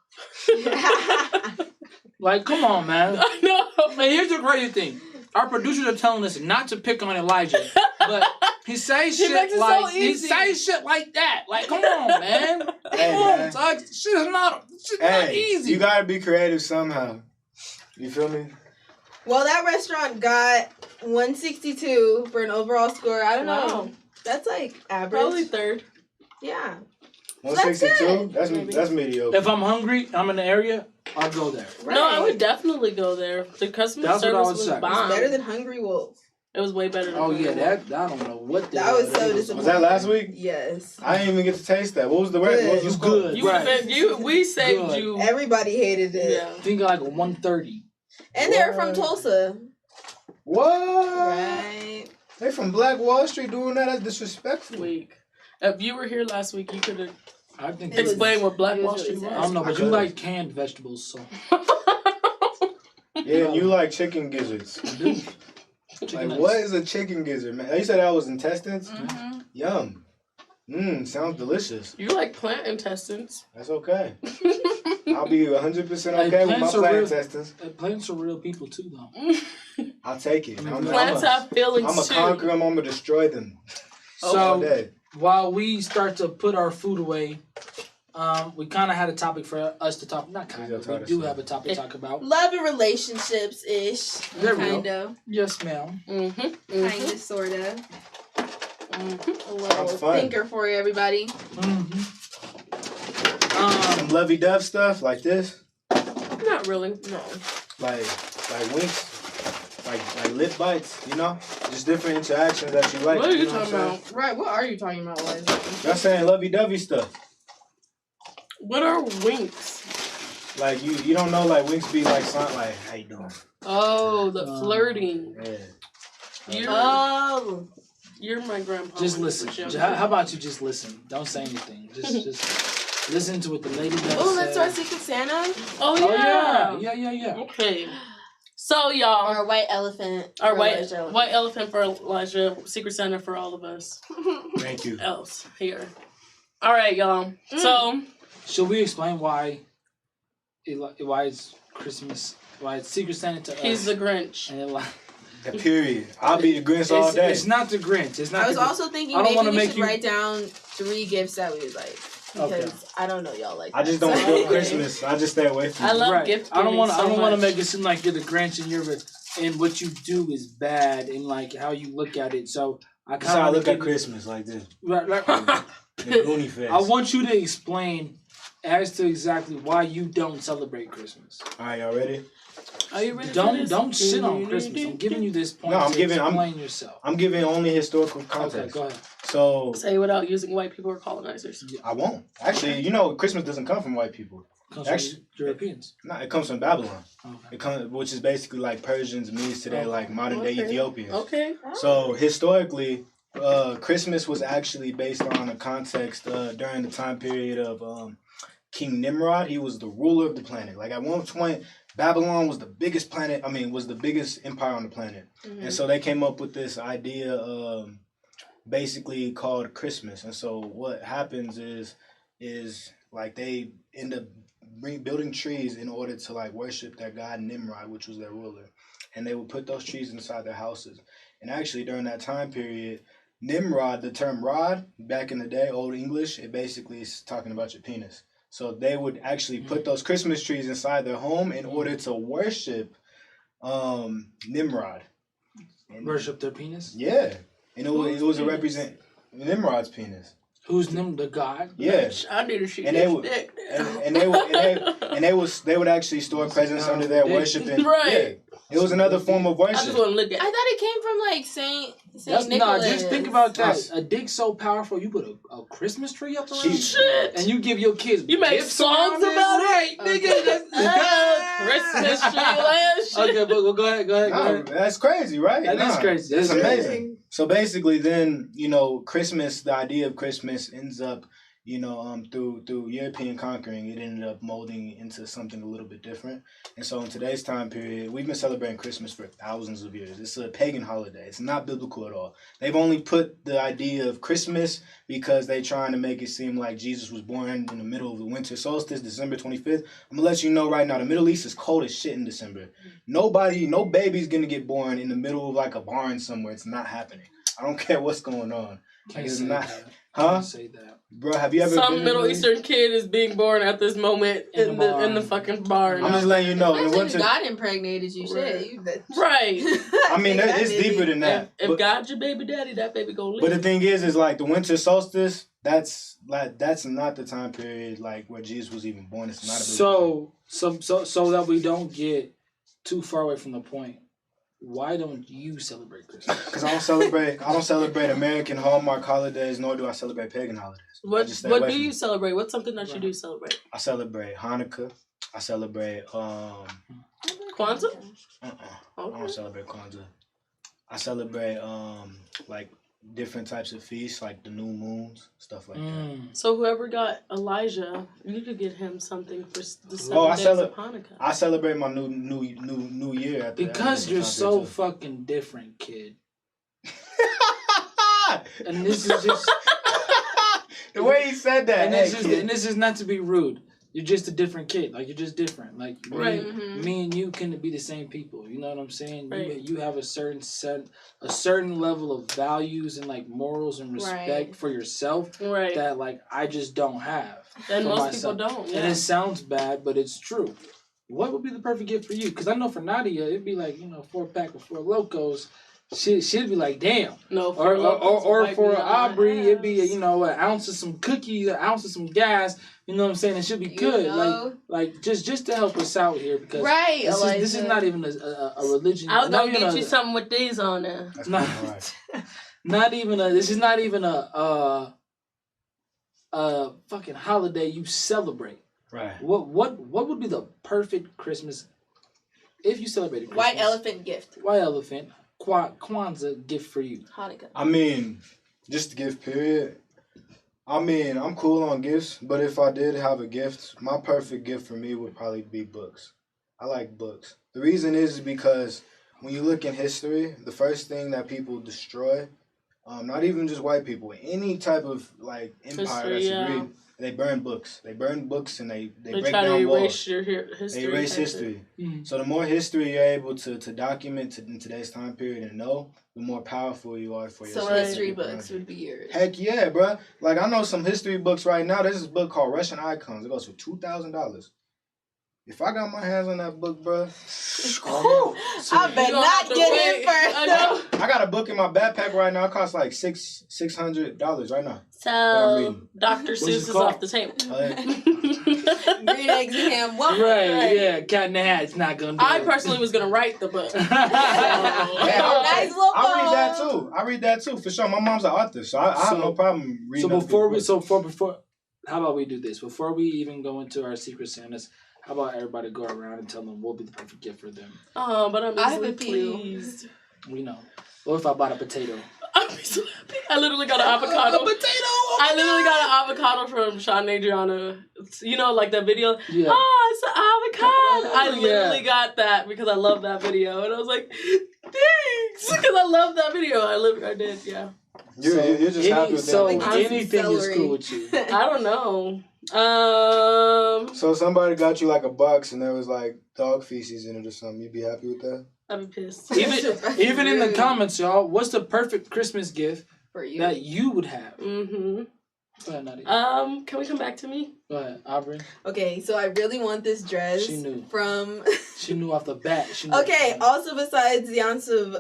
Speaker 4: Like, come on, man.
Speaker 6: I know.
Speaker 4: And here's the crazy thing. Our producers are telling us not to pick on Elijah, but he says shit like that. Like, come on, man.
Speaker 2: Hey,
Speaker 4: come on,
Speaker 2: man.
Speaker 4: dog. Shit's not easy.
Speaker 2: You gotta be creative somehow. You feel me?
Speaker 1: Well, that restaurant got 162 for an overall score. I don't know. That's like average.
Speaker 6: Probably third.
Speaker 1: Yeah.
Speaker 2: 162? That's mediocre.
Speaker 4: If I'm hungry, I'm in the area, I'll go there.
Speaker 1: Right.
Speaker 6: No, I would definitely go there. The customer
Speaker 4: That's what I
Speaker 6: service
Speaker 4: would
Speaker 6: was
Speaker 4: say.
Speaker 6: bomb.
Speaker 1: It's better than Hungry Wolf.
Speaker 6: It was way better than
Speaker 4: Oh, yeah,
Speaker 6: Hungry
Speaker 4: that, I don't know what
Speaker 1: that was so disappointing.
Speaker 2: Was that last week?
Speaker 1: Yes.
Speaker 2: I didn't even get to taste that. What was the rest? What was the
Speaker 4: Good.
Speaker 6: We saved
Speaker 4: Good.
Speaker 6: you.
Speaker 1: Everybody hated it.
Speaker 6: Yeah.
Speaker 4: I think like a 130.
Speaker 1: And they're from Tulsa.
Speaker 2: What?
Speaker 1: Right.
Speaker 2: They from Black Wall Street doing that? That's disrespectful.
Speaker 6: Week. If you were here last week, you could have
Speaker 4: I think
Speaker 6: explained what Black Wall Street was.
Speaker 4: I don't know, but you like canned vegetables, so.
Speaker 2: Yeah, and you like chicken gizzards.
Speaker 4: I do.
Speaker 2: Like, what is a chicken gizzard, man? You said that was intestines?
Speaker 6: Mm-hmm.
Speaker 2: Yum. Sounds delicious.
Speaker 6: You like plant intestines.
Speaker 2: That's okay. I'll be 100% okay with my plant intestines.
Speaker 4: Plants are real people too, though.
Speaker 2: I'll take it.
Speaker 6: Plants have feelings
Speaker 2: I'm
Speaker 6: too.
Speaker 2: gonna conquer them. I'm gonna destroy them.
Speaker 4: So while we start to put our food away, we kind of had a topic for us to talk. Not kind of. We do have a topic to talk about.
Speaker 1: Love and relationships ish. Kind of.
Speaker 4: Yes, ma'am.
Speaker 1: Kind of, sort of. A little thinker for you, everybody.
Speaker 2: Some lovey-dove stuff like this.
Speaker 6: Not really. No.
Speaker 2: Like winks. Like lip bites, you know? Just different interactions that you like.
Speaker 6: What are you talking about?
Speaker 1: Right, what are you talking about, Liza?
Speaker 2: Y'all saying lovey-dovey stuff.
Speaker 6: What are winks?
Speaker 2: Like you don't know like winks be like something like how you doing?
Speaker 6: Oh, the flirting.
Speaker 2: Yeah.
Speaker 6: You're my grandpa.
Speaker 4: Just listen. How about you just listen? Don't say anything. Just listen to what the lady does.
Speaker 1: Oh, let's start Secret Santa.
Speaker 6: Oh yeah.
Speaker 4: Yeah.
Speaker 6: Okay. So y'all,
Speaker 1: our white elephant.
Speaker 6: Our white elephant for Elijah. Secret Santa for all of us.
Speaker 2: Thank you.
Speaker 6: Else here. All right, y'all. So,
Speaker 4: should we explain why it's Christmas? Why it's Secret Santa to us?
Speaker 6: He's the Grinch.
Speaker 4: And
Speaker 2: the period. I'll be the Grinch all day.
Speaker 4: It's not the Grinch. It's not.
Speaker 1: I was also thinking maybe we should write down 3 gifts that we would like. Because I don't know y'all like that.
Speaker 2: I just don't feel Christmas. I just stay away from it.
Speaker 6: I love gift giving.
Speaker 4: I don't want to make it seem like you're the Grinch and what you do is bad and like how you look at it. So
Speaker 2: That's how I look at Christmas like this. The Goonie face.
Speaker 4: I want you to explain as to exactly why you don't celebrate Christmas.
Speaker 2: All right, y'all ready?
Speaker 6: Are you ready?
Speaker 4: Don't shit on Christmas. I'm giving you this point. No, explain yourself.
Speaker 2: I'm giving only historical context.
Speaker 4: Okay, go ahead.
Speaker 2: So
Speaker 6: say without using white people or colonizers.
Speaker 2: I won't. Actually, Christmas doesn't come from white people.
Speaker 4: It comes from Europeans.
Speaker 2: No, it comes from Babylon.
Speaker 4: Okay.
Speaker 2: It comes, which is basically like Persians, Medes today, like modern day Ethiopians.
Speaker 6: Okay.
Speaker 2: So historically, Christmas was actually based on a context during the time period of King Nimrod. He was the ruler of the planet. Like at one point, Babylon was the biggest planet. Was the biggest empire on the planet, and so they came up with this idea, basically called Christmas. And so what happens is like they end up building trees in order to like worship their god Nimrod, which was their ruler, and they would put those trees inside their houses. And actually, during that time period, Nimrod, the term rod, back in the day, Old English, it basically is talking about your penis. So they would actually put those Christmas trees inside their home in order to worship Nimrod.
Speaker 4: And worship their penis?
Speaker 2: Yeah. And it was a represent Nimrod's penis.
Speaker 4: Who's the god?
Speaker 2: Yeah.
Speaker 6: I need to shoot
Speaker 2: and they would actually store presents under their worshiping.
Speaker 6: Right.
Speaker 2: Yeah. It was another form of worship.
Speaker 6: I just want to look at it.
Speaker 1: I thought it came from like Saint Nicholas.
Speaker 4: Nah, just think about that. A dick so powerful, you put a Christmas tree up around it,
Speaker 6: shit,
Speaker 4: and you give your kids.
Speaker 6: You make songs about it, nigga. Christmas tree last shit.
Speaker 4: Okay, but go ahead.
Speaker 2: That's crazy, right?
Speaker 4: That is crazy.
Speaker 2: That's amazing. So basically, then Christmas. The idea of Christmas ends up, through European conquering, it ended up molding into something a little bit different. And so in today's time period, we've been celebrating Christmas for thousands of years. It's a pagan holiday. It's not biblical at all. They've only put the idea of Christmas because they're trying to make it seem like Jesus was born in the middle of the winter solstice, December 25th. I'm going to let you know right now, the Middle East is cold as shit in December. No baby's going to get born in the middle of like a barn somewhere. It's not happening. I don't care what's going on. It's not. Huh?
Speaker 4: Say that.
Speaker 2: Bro, have you ever
Speaker 6: some Middle Eastern kid is being born at this moment in the fucking barn.
Speaker 2: I'm just letting you know.
Speaker 1: God impregnated you, shit.
Speaker 6: Right.
Speaker 2: I mean, it's deeper than that.
Speaker 6: If God's your baby daddy, that baby gonna live.
Speaker 2: But the thing is like the winter solstice. That's not the time period like where Jesus was even born. It's not.
Speaker 4: So that we don't get too far away from the point. Why don't you celebrate Christmas? Because
Speaker 2: I don't celebrate American Hallmark holidays, nor do I celebrate pagan holidays.
Speaker 6: What do you celebrate? What's something that you do celebrate?
Speaker 2: I celebrate Hanukkah. I celebrate
Speaker 6: Kwanzaa?
Speaker 2: I don't celebrate Kwanzaa. I celebrate like different types of feasts, like the new moons, stuff like that.
Speaker 6: So whoever got Elijah, you could get him something for the 7 days of Hanukkah.
Speaker 2: I celebrate my new year
Speaker 4: because you're so fucking different, kid. And this is just
Speaker 2: the way he said that.
Speaker 4: And this is not to be rude. you're just a different kid. Like, you're just different. Like,
Speaker 6: Right.
Speaker 4: me and you couldn't be the same people. You know what I'm saying?
Speaker 6: Right.
Speaker 4: You have a certain level of values and like morals and respect for yourself that like I just don't have.
Speaker 6: And most
Speaker 4: myself.
Speaker 6: people don't. Yeah.
Speaker 4: And it sounds bad, but it's true. What would be the perfect gift for you? Because I know for Nadia, it'd be like, 4-pack of 4 Locos. She'd be like, damn.
Speaker 6: No,
Speaker 4: or for Aubrey, it'd be an ounce of some cookies, an ounce of some gas. You know what I'm saying? It should be good. Like just to help us out here because this is not even a religion.
Speaker 6: I'll go get you something with these on there.
Speaker 4: Not even this is not even a fucking holiday you celebrate.
Speaker 2: Right.
Speaker 4: What would be the perfect Christmas if you celebrated Christmas?
Speaker 1: White elephant gift.
Speaker 4: White elephant. Kwanzaa gift for you.
Speaker 1: Hanukkah.
Speaker 2: I mean, just a gift, period. I mean, I'm cool on gifts, but if I did have a gift, my perfect gift for me would probably be books. I like books. The reason is because when you look in history, the first thing that people destroy, not even just white people, any type of like empire that's agreed, they burn books. They burn books and they break
Speaker 6: try
Speaker 2: down
Speaker 6: to
Speaker 2: walls.
Speaker 6: Your history.
Speaker 2: They erase history. Mm-hmm. So the more history you're able to document in today's time period and know, the more powerful you are for yourself.
Speaker 1: So history books would be yours.
Speaker 2: Heck yeah, bro. Like, I know some history books right now. There's this book called Russian Icons. It goes for $2,000. If I got my hands on that book, bro,
Speaker 1: I bet not get in first.
Speaker 2: I got a book in my backpack right now. It costs like $600 right now.
Speaker 6: So Dr. Seuss is off the table.
Speaker 1: Green eggs and ham.
Speaker 4: Right, yeah. Cat in the Hat. It's not gonna.
Speaker 6: I personally was gonna write the book.
Speaker 1: Nice little
Speaker 2: I read that too for sure. My mom's an author, so I have no problem reading.
Speaker 4: So before, how about we do this? Before we even go into our Secret Santas, how about everybody go around and tell them what would be the perfect gift for them?
Speaker 6: Oh, but I'm easily pleased.
Speaker 4: We know. What if I bought a potato?
Speaker 6: I'd be so happy. I literally got an avocado.
Speaker 1: A potato.
Speaker 6: I literally got an avocado from Sean and Adriana. You know, like that video.
Speaker 4: Yeah.
Speaker 6: Oh, it's an avocado. I literally got that because I love that video, and I was like, thanks, because I love that video. I did, yeah.
Speaker 2: You're just happy with that.
Speaker 4: So anything is cool with you.
Speaker 6: I don't know.
Speaker 2: So somebody got you like a box and there was like dog feces in it or something. You'd be happy with that?
Speaker 6: I'd be pissed.
Speaker 4: Even in the comments, y'all, what's the perfect Christmas gift
Speaker 1: for you
Speaker 4: that you would have?
Speaker 6: Mm-hmm.
Speaker 4: Go ahead, Nadi.
Speaker 6: Can we come back to me?
Speaker 4: Go ahead, Aubrey.
Speaker 1: Okay, so I really want this dress.
Speaker 4: She knew.
Speaker 1: From.
Speaker 4: She knew off the bat.
Speaker 1: Okay. Also, besides the ounce of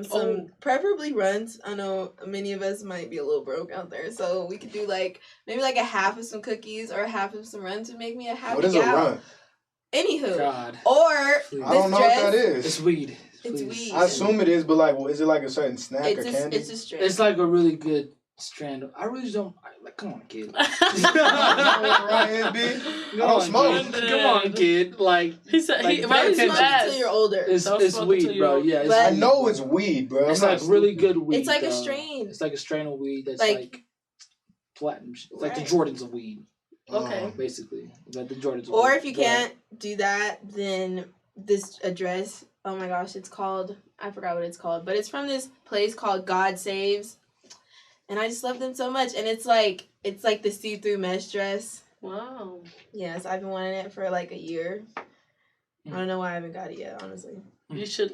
Speaker 1: some preferably runs. I know many of us might be a little broke out there, so we could do like maybe like a half of some cookies or a half of some runs to make me a happy
Speaker 2: What is a run?
Speaker 1: Anywho,
Speaker 4: God.
Speaker 1: Or
Speaker 2: this I don't know what that is.
Speaker 4: It's weed.
Speaker 1: It's weed.
Speaker 2: I assume it is, but like, is it like a certain snack or candy?
Speaker 1: It's a strand.
Speaker 4: It's like a really good strand of. I really don't. Like, come on, kid.
Speaker 2: I don't smoke.
Speaker 4: Come on, kid. Like
Speaker 6: he said,
Speaker 1: why don't you smoke until you're older?
Speaker 4: It's weed, bro. Yeah,
Speaker 2: I know it's weed, bro.
Speaker 4: It's like really good weed.
Speaker 1: It's like a strain.
Speaker 4: It's like a strain of weed that's like platinum. It's like the Jordans of weed.
Speaker 6: Okay.
Speaker 4: Basically, like the Jordans.
Speaker 1: Or if you can't do that, then this address. Oh my gosh, it's called. I forgot what it's called, but it's from this place called God Saves, and I just love them so much. And it's like the see-through mesh dress.
Speaker 6: Wow.
Speaker 1: Yes, I've been wanting it for like a year. I don't know why I haven't got it yet, honestly.
Speaker 6: You should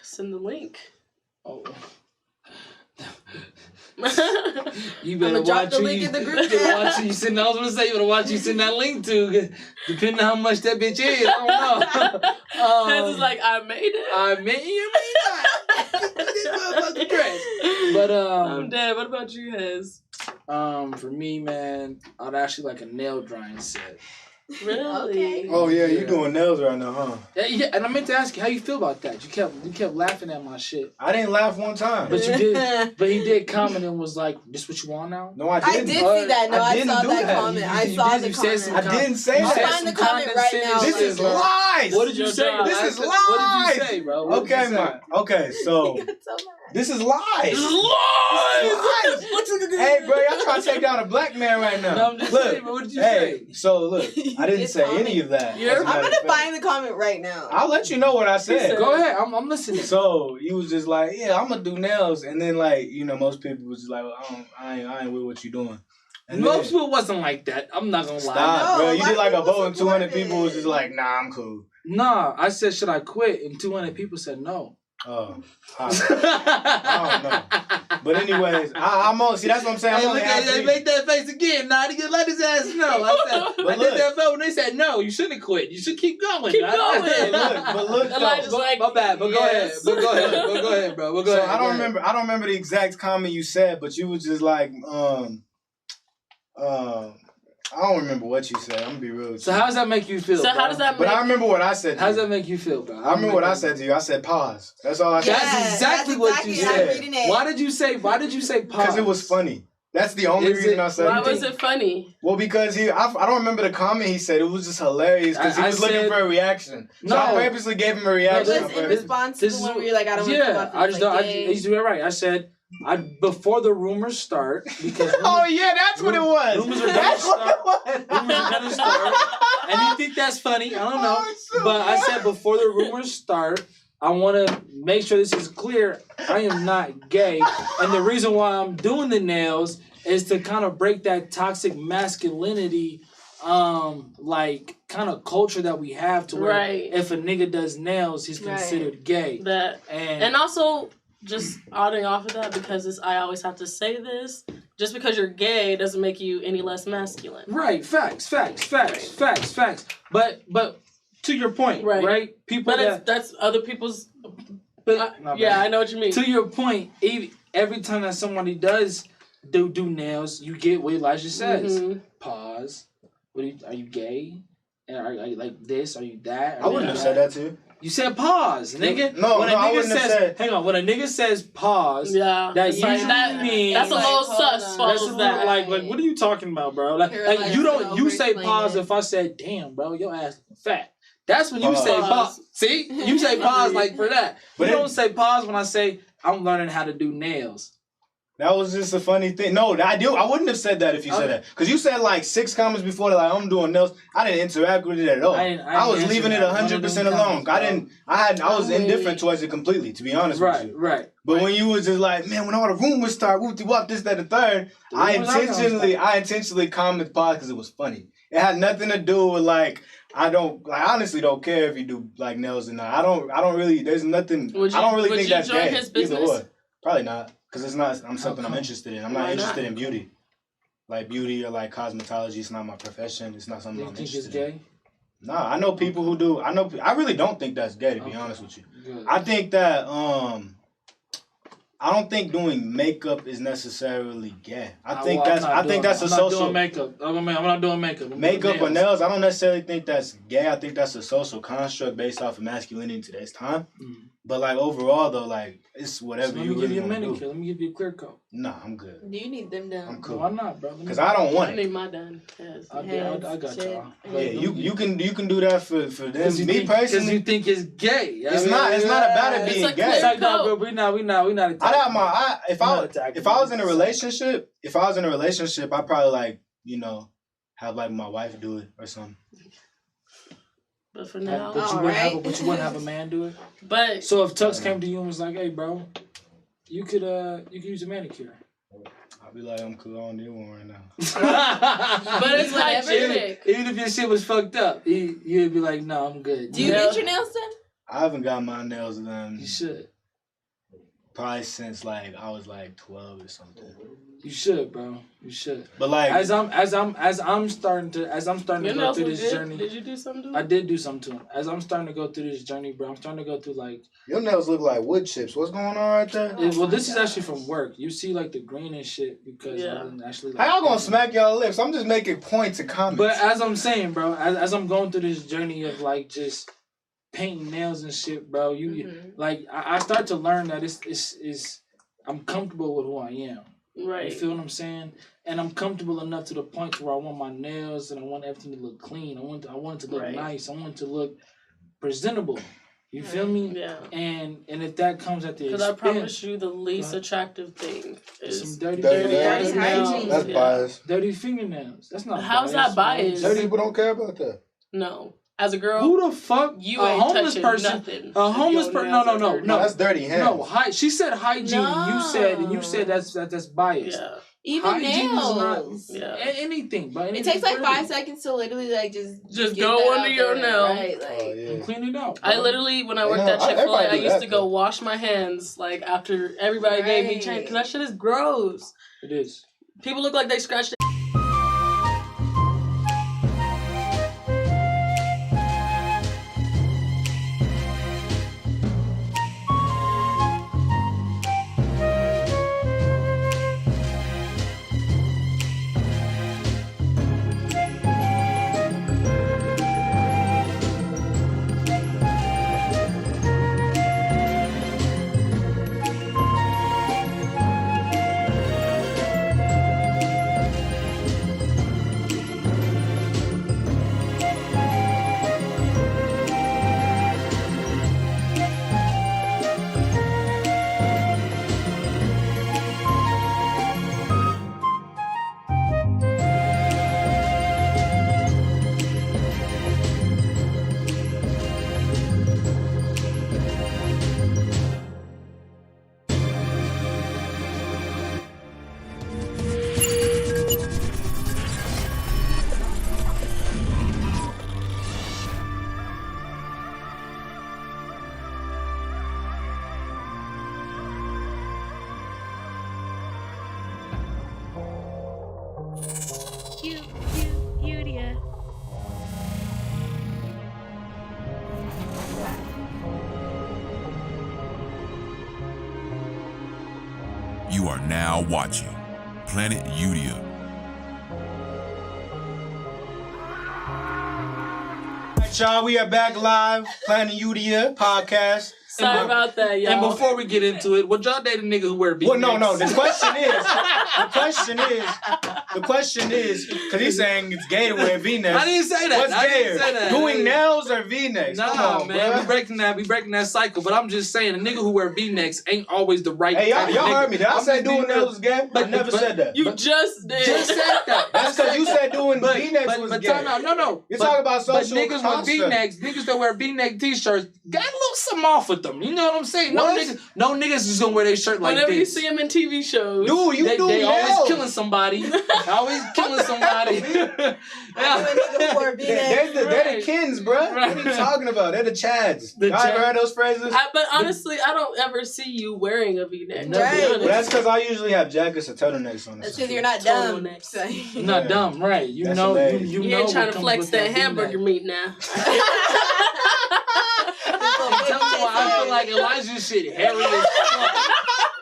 Speaker 6: send the link.
Speaker 4: Oh.
Speaker 1: You better watch the link in the group chat.
Speaker 4: Watch you send. I was gonna say you better watch you send that link to, depending on how much that bitch is. I don't know.
Speaker 6: It's like I made it.
Speaker 4: I made you made that. But
Speaker 6: I'm dead. What about you, Hez?
Speaker 4: For me, man, I'd actually like a nail drying set.
Speaker 6: Really?
Speaker 1: Okay.
Speaker 2: Oh yeah, you doing nails right now, huh?
Speaker 4: Yeah, and I meant to ask you how you feel about that. You kept laughing at my shit.
Speaker 2: I didn't laugh one time.
Speaker 4: But you did. But he did comment and was like, "This what you want now?"
Speaker 2: No, I didn't.
Speaker 1: I did see that. No, I saw that comment.
Speaker 4: You
Speaker 1: I saw the
Speaker 4: comment.
Speaker 1: comment.
Speaker 2: I didn't say that.
Speaker 1: I'll find the comment right now.
Speaker 2: This is lies.
Speaker 4: What did you say?
Speaker 2: This is lies.
Speaker 4: What did you say, bro?
Speaker 2: Okay, man. Okay, so this is lies.
Speaker 4: This is lies.
Speaker 2: Hey, bro, y'all trying to take down a black man right now.
Speaker 4: No, I'm just saying, but what did you say?
Speaker 2: So look, I didn't say any of that.
Speaker 1: I'm gonna find the comment right now.
Speaker 2: I'll let you know what I said.
Speaker 4: Go ahead, I'm listening.
Speaker 2: So you was just like, yeah, I'm gonna do nails, and then like, most people was just like, well, I ain't with what you doing. And
Speaker 3: most people wasn't like that. I'm not gonna lie.
Speaker 2: Stop, bro. You did like a vote and 200
Speaker 1: supportive.
Speaker 2: people was just like, nah, I'm cool.
Speaker 3: Nah, I said, should I quit? And 200 people said no.
Speaker 2: Oh, I don't know. But anyways, I'm on. See, that's what I'm saying.
Speaker 3: Hey, look at that. Make that face again. Nadi, you let his ass know. I did that vote and they said no. You shouldn't quit. You should keep going.
Speaker 6: Keep going.
Speaker 2: But look,
Speaker 3: my bad. But
Speaker 6: yes.
Speaker 3: go ahead, bro. Go ahead.
Speaker 2: I don't remember the exact comment you said, but you was just like, I don't remember what you said. I'm gonna be real with you.
Speaker 3: So how does that make you feel?
Speaker 6: So how does that make?
Speaker 2: But I remember what I said.
Speaker 3: How does that make you feel, bro?
Speaker 2: I remember what I said to you. I said pause. That's all I said.
Speaker 3: That's exactly what you said. Why did you say pause?
Speaker 2: Because it was funny. That's the only reason I said it.
Speaker 6: Why was it funny?
Speaker 2: Well, because I don't remember the comment he said. It was just hilarious because he was looking for a reaction. So I purposely gave him a reaction.
Speaker 1: It was in response to the one where you're like, I don't want to come up.
Speaker 3: I just don't. You do it right. I said, before the rumors start, because
Speaker 2: that's what it was.
Speaker 3: Rumors are gonna start. Rumors are gonna start. And you think that's funny? I don't know. But I said before the rumors start, I want to make sure this is clear. I am not gay, and the reason why I'm doing the nails is to kind of break that toxic masculinity, like kind of culture that we have to where if a nigga does nails, he's considered gay. And also. Just adding off of that, because I always have to say this, just because you're gay doesn't make you any less masculine. Right, facts. But to your point, right? People
Speaker 6: that's other people's... I know what you mean.
Speaker 3: To your point, every time that somebody does do nails, you get what Elijah says. Mm-hmm. Pause. Are you gay? And are you like this? Are you that?
Speaker 2: I wouldn't have said that to you.
Speaker 3: You said pause, nigga.
Speaker 2: I wouldn't have said.
Speaker 3: Hang on. When a nigga says pause, that usually means
Speaker 6: that's a little sus.
Speaker 3: That's like what are you talking about, bro? Like you don't. You say pause if I said, damn, bro, your ass fat. That's when you say pause. See, you say pause like for that. But you don't say pause when I say I'm learning how to do nails.
Speaker 2: That was just a funny thing. No, I wouldn't have said that if you said that. Because you said like 6 comments before that, like, I'm doing nails. I didn't interact with it at all. I was leaving it 100% alone. I was indifferent towards it completely, to be honest with you.
Speaker 3: Right.
Speaker 2: But when you was just like, man, when all the rumors start, whoop-de-wop, this, that, and the third, I intentionally commented pause because it was funny. It had nothing to do with like, I honestly don't care if you do like nails or not. I don't really, there's nothing, I don't really think that's gay. Either or. Probably not. Because it's not something I'm interested in. I'm not interested in beauty. Like beauty or like cosmetology. It's not my profession. It's not something I'm interested in. You think it's gay? Nah, I know people who do. I really don't think that's gay, to be honest with you. Good. I think that I don't think doing makeup is necessarily gay. I think that's a social.
Speaker 3: I'm not doing makeup.
Speaker 2: Makeup or nails. I don't necessarily think that's gay. I think that's a social construct based off of masculinity in today's time. Mm. But like overall though, like it's whatever you really want to do.
Speaker 3: Let me give you a clear coat.
Speaker 2: Nah, I'm good.
Speaker 1: Do you need them done?
Speaker 2: I'm cool.
Speaker 3: Why not, bro?
Speaker 2: Because I don't want it.
Speaker 6: I need my done.
Speaker 3: I got y'all.
Speaker 2: Yeah, you can do that for them. Me personally,
Speaker 3: because you think it's gay.
Speaker 2: It's not about it being gay.
Speaker 3: It's like, no, bro, we not.
Speaker 2: If I was in a relationship, I'd probably like have like my wife do it or something.
Speaker 6: But for now,
Speaker 3: but you wouldn't have a man do it.
Speaker 6: But
Speaker 3: so if Tux came to you and was like, "Hey, bro, you could use a manicure,"
Speaker 2: I'd be like, "I'm cool. I don't need one right now."
Speaker 6: But it's hygienic.
Speaker 3: Even if your shit was fucked up, you'd be like, "No, I'm good."
Speaker 1: Do you get your nails done?
Speaker 2: I haven't got my nails done.
Speaker 3: You should.
Speaker 2: Probably since like I was like 12 or something.
Speaker 3: You should, bro. You should.
Speaker 2: But like
Speaker 3: as I'm starting to go through this journey.
Speaker 6: Did you do something to him?
Speaker 3: I did do something to him. As I'm starting to go through this journey, bro, I'm starting to go through like
Speaker 2: your nails look like wood chips. What's going on right there?
Speaker 3: This is actually from work. You see like the green and shit because I didn't actually. Like,
Speaker 2: how y'all gonna smack y'all lips? I'm just making points and comments.
Speaker 3: But as I'm saying, bro, as I'm going through this journey of like just painting nails and shit, bro, like I start to learn that it's I'm comfortable with who I am.
Speaker 6: Right.
Speaker 3: You feel what I'm saying? And I'm comfortable enough to the point where I want my nails and I want everything to look clean. I want it to look nice. I want it to look presentable. You feel me?
Speaker 6: Yeah.
Speaker 3: And if that comes at the expense,
Speaker 6: because I promise you, the least attractive thing is
Speaker 3: some dirty
Speaker 2: nails. That's biased.
Speaker 3: Dirty fingernails. That's not.
Speaker 6: How's that biased?
Speaker 2: Dirty people don't care about that.
Speaker 6: No. As a girl,
Speaker 3: who the fuck?
Speaker 6: You ain't homeless person. Nothing.
Speaker 3: A homeless person? No.
Speaker 2: That's dirty hands.
Speaker 3: No, she said hygiene. No. You said that's biased.
Speaker 6: Yeah.
Speaker 1: Even nails.
Speaker 4: Anything, but
Speaker 1: it takes like 5 seconds to literally like just
Speaker 6: go under your nail,
Speaker 1: right? Like,
Speaker 4: and clean it out.
Speaker 6: I literally, when I worked at Chick-fil-A, I used to go wash my hands like after everybody gave me change because that shit is gross.
Speaker 4: It is.
Speaker 6: People look like they scratched it.
Speaker 7: YOUDIA.
Speaker 8: You are now watching Planet YOUDIA.
Speaker 2: Alright, y'all, we are back live, Planet YOUDIA podcast.
Speaker 6: Sorry about that, y'all.
Speaker 4: And before we get into it, would y'all date a nigga who wear V-necks?
Speaker 2: Well, no. The question is, because he's saying it's gay to wear V-necks.
Speaker 4: I didn't say that.
Speaker 2: What's gayer? Doing nails or V-necks?
Speaker 4: Nah,
Speaker 2: Come on,
Speaker 4: man,
Speaker 2: bro.
Speaker 4: we breaking that cycle. But I'm just saying, a nigga who wear V-necks ain't always the right.
Speaker 2: Hey, y'all heard me. Did I say doing
Speaker 4: nails
Speaker 2: nails was gay? I never said that.
Speaker 6: You just did.
Speaker 4: Just said that.
Speaker 2: That's because you said doing V-necks was gay.
Speaker 4: Time out. No.
Speaker 2: You're talking about social
Speaker 4: But niggas
Speaker 2: construct.
Speaker 4: with V-necks, niggas that wear V-neck t-shirts, got a little something off with them. You know what I'm saying?
Speaker 2: What?
Speaker 4: No niggas is gonna wear their shirt like
Speaker 6: Whenever
Speaker 4: this.
Speaker 6: you see them in TV shows.
Speaker 2: Dude, you do
Speaker 4: They
Speaker 2: nails.
Speaker 4: always killing somebody. Always killing somebody.
Speaker 1: I know a nigga who wore V-necks.
Speaker 2: They're the kins, bro. What are you talking about? They're the Chads. Y'all ever heard those phrases?
Speaker 6: But honestly, I don't ever see you wearing a V-neck.
Speaker 1: Right.
Speaker 2: Well, that's because I usually have jackets or turtlenecks on.
Speaker 1: That's because you're not dumb. So.
Speaker 4: You're not dumb, right? You
Speaker 2: That's
Speaker 4: know,
Speaker 2: hilarious.
Speaker 4: you
Speaker 6: You
Speaker 4: know
Speaker 6: ain't trying to
Speaker 4: what
Speaker 6: flex
Speaker 4: comes with
Speaker 6: that
Speaker 4: V-neck.
Speaker 6: hamburger meat now.
Speaker 4: Tell me why I feel like Elijah's shit hairy as fuck.